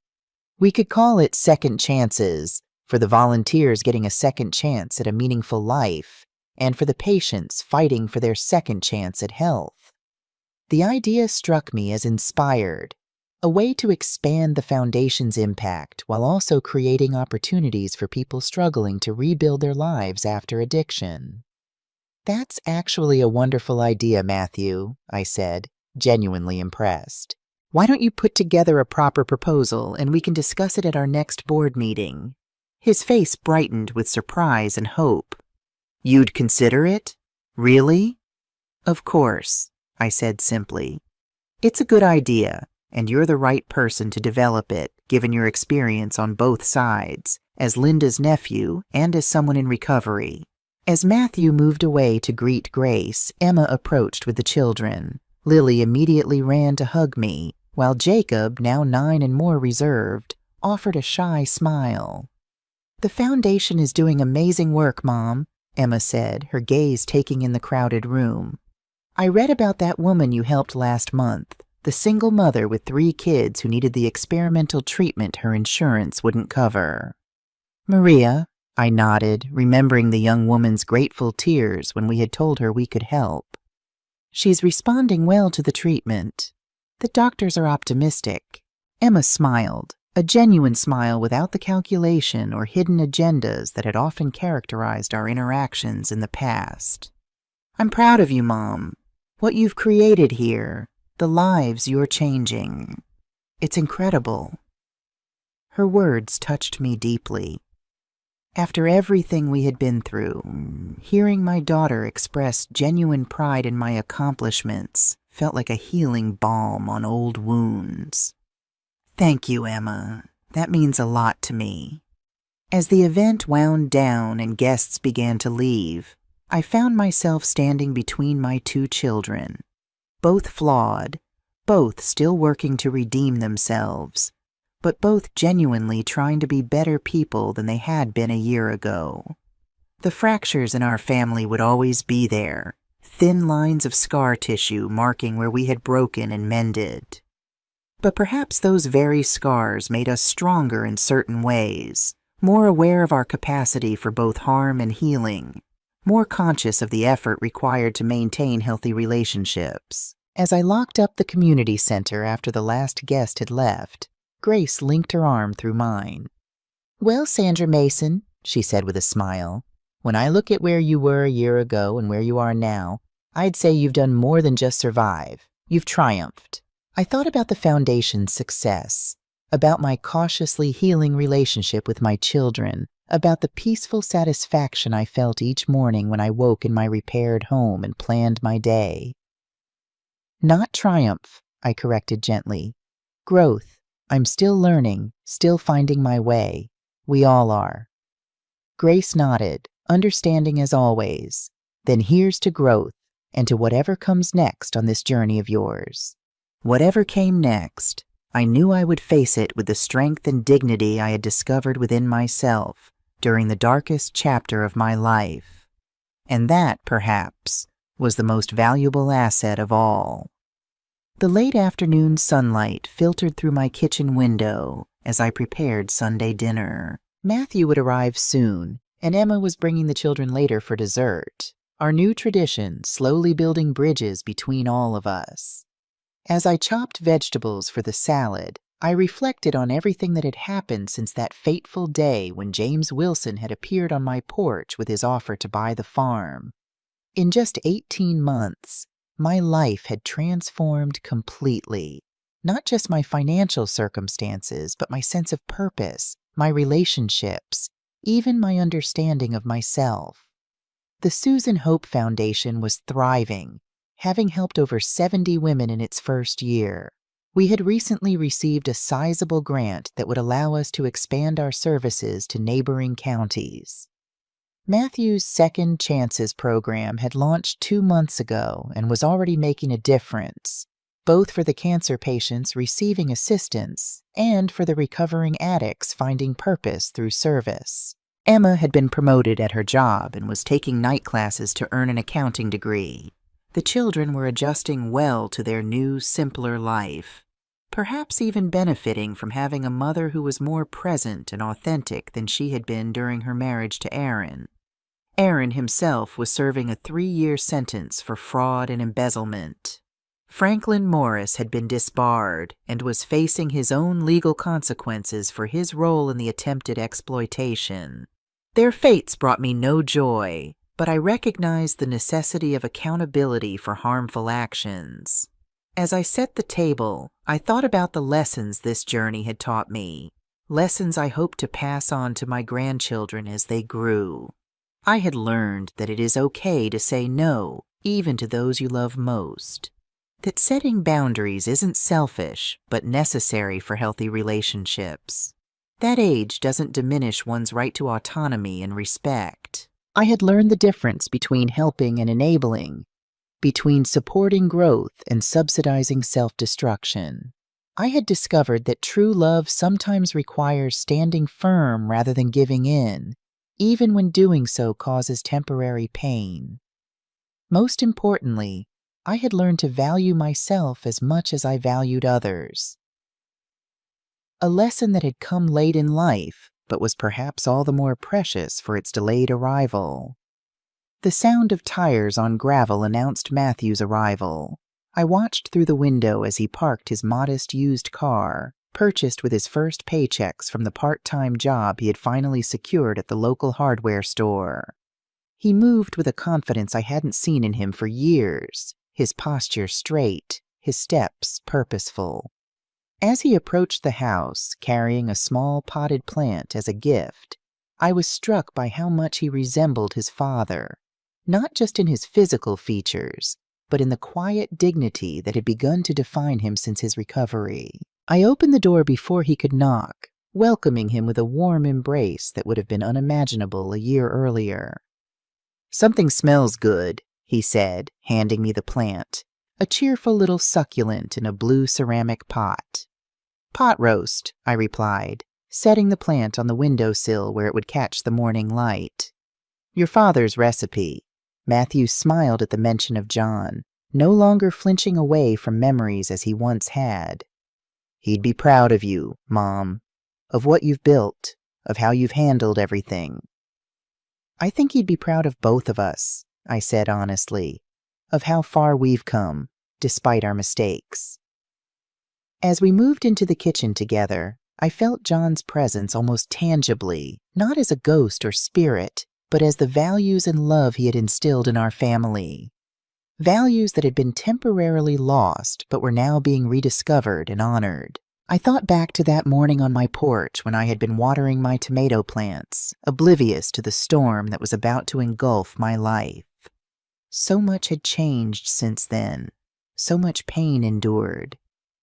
"We could call it Second Chances, for the volunteers getting a second chance at a meaningful life, and for the patients fighting for their second chance at health." The idea struck me as inspired, a way to expand the foundation's impact while also creating opportunities for people struggling to rebuild their lives after addiction. "That's actually a wonderful idea, Matthew," I said, genuinely impressed. "Why don't you put together a proper proposal and we can discuss it at our next board meeting?" His face brightened with surprise and hope. "You'd consider it? Really?" "Of course," I said simply. "It's a good idea, and you're the right person to develop it, given your experience on both sides, as Linda's nephew and as someone in recovery." As Matthew moved away to greet Grace, Emma approached with the children. Lily immediately ran to hug me, while Jacob, now 9 and more reserved, offered a shy smile. "The foundation is doing amazing work, Mom," Emma said, her gaze taking in the crowded room. "I read about that woman you helped last month, the single mother with 3 kids who needed the experimental treatment her insurance wouldn't cover." "Maria," I nodded, remembering the young woman's grateful tears when we had told her we could help. "She's responding well to the treatment. The doctors are optimistic." Emma smiled, a genuine smile without the calculation or hidden agendas that had often characterized our interactions in the past. "I'm proud of you, Mom. What you've created here, the lives you're changing. It's incredible." Her words touched me deeply. After everything we had been through, hearing my daughter express genuine pride in my accomplishments felt like a healing balm on old wounds. "Thank you, Emma. That means a lot to me." As the event wound down and guests began to leave, I found myself standing between my 2 children, both flawed, both still working to redeem themselves, but both genuinely trying to be better people than they had been a year ago. The fractures in our family would always be there, thin lines of scar tissue marking where we had broken and mended. But perhaps those very scars made us stronger in certain ways, more aware of our capacity for both harm and healing, more conscious of the effort required to maintain healthy relationships. As I locked up the community center after the last guest had left, Grace linked her arm through mine. "Well, Sandra Mason," she said with a smile, "when I look at where you were a year ago and where you are now, I'd say you've done more than just survive. You've triumphed." I thought about the foundation's success, about my cautiously healing relationship with my children, about the peaceful satisfaction I felt each morning when I woke in my repaired home and planned my day. "Not triumph," I corrected gently. "Growth. I'm still learning, still finding my way. We all are." Grace nodded, understanding as always. "Then here's to growth, and to whatever comes next on this journey of yours." Whatever came next, I knew I would face it with the strength and dignity I had discovered within myself during the darkest chapter of my life. And that, perhaps, was the most valuable asset of all. The late afternoon sunlight filtered through my kitchen window as I prepared Sunday dinner. Matthew would arrive soon, and Emma was bringing the children later for dessert, our new tradition slowly building bridges between all of us. As I chopped vegetables for the salad, I reflected on everything that had happened since that fateful day when James Wilson had appeared on my porch with his offer to buy the farm. In just 18 months, my life had transformed completely. Not just my financial circumstances, but my sense of purpose, my relationships, even my understanding of myself. The Susan Hope Foundation was thriving, having helped over 70 women in its first year. We had recently received a sizable grant that would allow us to expand our services to neighboring counties. Matthew's Second Chances program had launched 2 months ago and was already making a difference, both for the cancer patients receiving assistance and for the recovering addicts finding purpose through service. Emma had been promoted at her job and was taking night classes to earn an accounting degree. The children were adjusting well to their new, simpler life, perhaps even benefiting from having a mother who was more present and authentic than she had been during her marriage to Aaron. Aaron himself was serving a 3-year sentence for fraud and embezzlement. Franklin Morris had been disbarred and was facing his own legal consequences for his role in the attempted exploitation. Their fates brought me no joy, but I recognized the necessity of accountability for harmful actions. As I set the table, I thought about the lessons this journey had taught me, lessons I hoped to pass on to my grandchildren as they grew. I had learned that it is okay to say no, even to those you love most. That setting boundaries isn't selfish, but necessary for healthy relationships. That age doesn't diminish one's right to autonomy and respect. I had learned the difference between helping and enabling, between supporting growth and subsidizing self-destruction. I had discovered that true love sometimes requires standing firm rather than giving in, even when doing so causes temporary pain. Most importantly, I had learned to value myself as much as I valued others. A lesson that had come late in life, but was perhaps all the more precious for its delayed arrival. The sound of tires on gravel announced Matthew's arrival. I watched through the window as he parked his modest used car, purchased with his first paychecks from the part-time job he had finally secured at the local hardware store. He moved with a confidence I hadn't seen in him for years, his posture straight, his steps purposeful. As he approached the house, carrying a small potted plant as a gift, I was struck by how much he resembled his father, not just in his physical features, but in the quiet dignity that had begun to define him since his recovery. I opened the door before he could knock, welcoming him with a warm embrace that would have been unimaginable a year earlier. "Something smells good," he said, handing me the plant, a cheerful little succulent in a blue ceramic pot. "Pot roast," I replied, setting the plant on the windowsill where it would catch the morning light. "Your father's recipe." Matthew smiled at the mention of John, no longer flinching away from memories as he once had. "He'd be proud of you, Mom, of what you've built, of how you've handled everything." "I think he'd be proud of both of us," I said honestly, "of how far we've come, despite our mistakes." As we moved into the kitchen together, I felt John's presence almost tangibly, not as a ghost or spirit, but as the values and love he had instilled in our family. Values that had been temporarily lost, but were now being rediscovered and honored. I thought back to that morning on my porch when I had been watering my tomato plants, oblivious to the storm that was about to engulf my life. So much had changed since then, so much pain endured,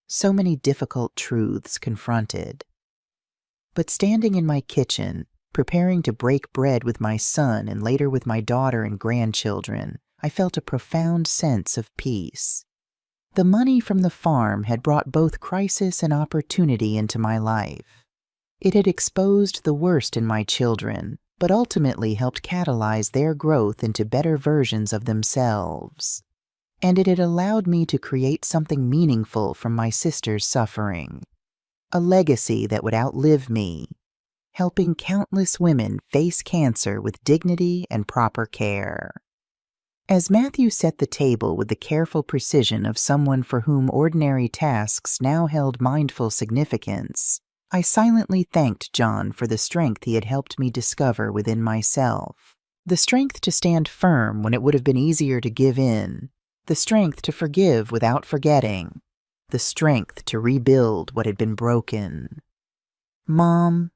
so many difficult truths confronted. But standing in my kitchen, preparing to break bread with my son and later with my daughter and grandchildren, I felt a profound sense of peace. The money from the farm had brought both crisis and opportunity into my life. It had exposed the worst in my children, but ultimately helped catalyze their growth into better versions of themselves. And it had allowed me to create something meaningful from my sister's suffering. A legacy that would outlive me, helping countless women face cancer with dignity and proper care. As Matthew set the table with the careful precision of someone for whom ordinary tasks now held mindful significance, I silently thanked John for the strength he had helped me discover within myself. The strength to stand firm when it would have been easier to give in, the strength to forgive without forgetting, the strength to rebuild what had been broken. "Mom,"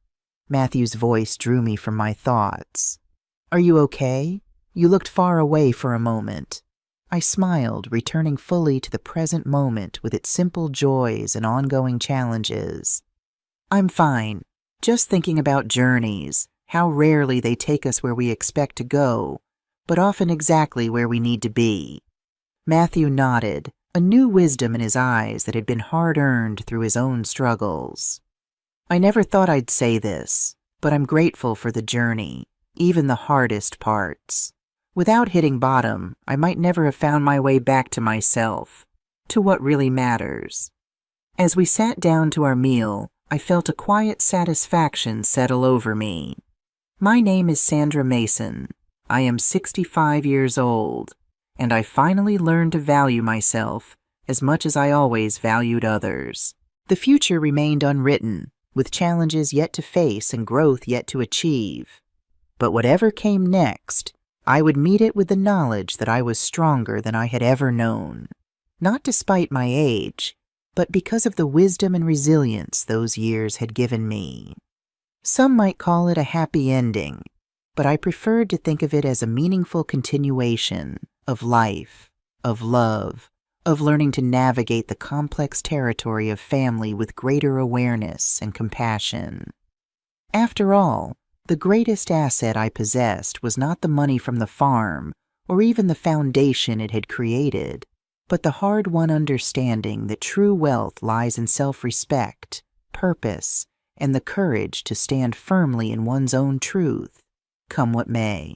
Matthew's voice drew me from my thoughts. "Are you okay? You looked far away for a moment." I smiled, returning fully to the present moment with its simple joys and ongoing challenges. "I'm fine. Just thinking about journeys, how rarely they take us where we expect to go, but often exactly where we need to be." Matthew nodded, a new wisdom in his eyes that had been hard-earned through his own struggles. "I never thought I'd say this, but I'm grateful for the journey, even the hardest parts. Without hitting bottom, I might never have found my way back to myself, to what really matters." As we sat down to our meal, I felt a quiet satisfaction settle over me. "My name is Sandra Mason. I am 65 years old, and I finally learned to value myself as much as I always valued others." The future remained unwritten, with challenges yet to face and growth yet to achieve. But whatever came next, I would meet it with the knowledge that I was stronger than I had ever known, not despite my age, but because of the wisdom and resilience those years had given me. Some might call it a happy ending, but I preferred to think of it as a meaningful continuation of life, of love, of learning to navigate the complex territory of family with greater awareness and compassion. After all, the greatest asset I possessed was not the money from the farm or even the foundation it had created, but the hard-won understanding that true wealth lies in self-respect, purpose, and the courage to stand firmly in one's own truth, come what may.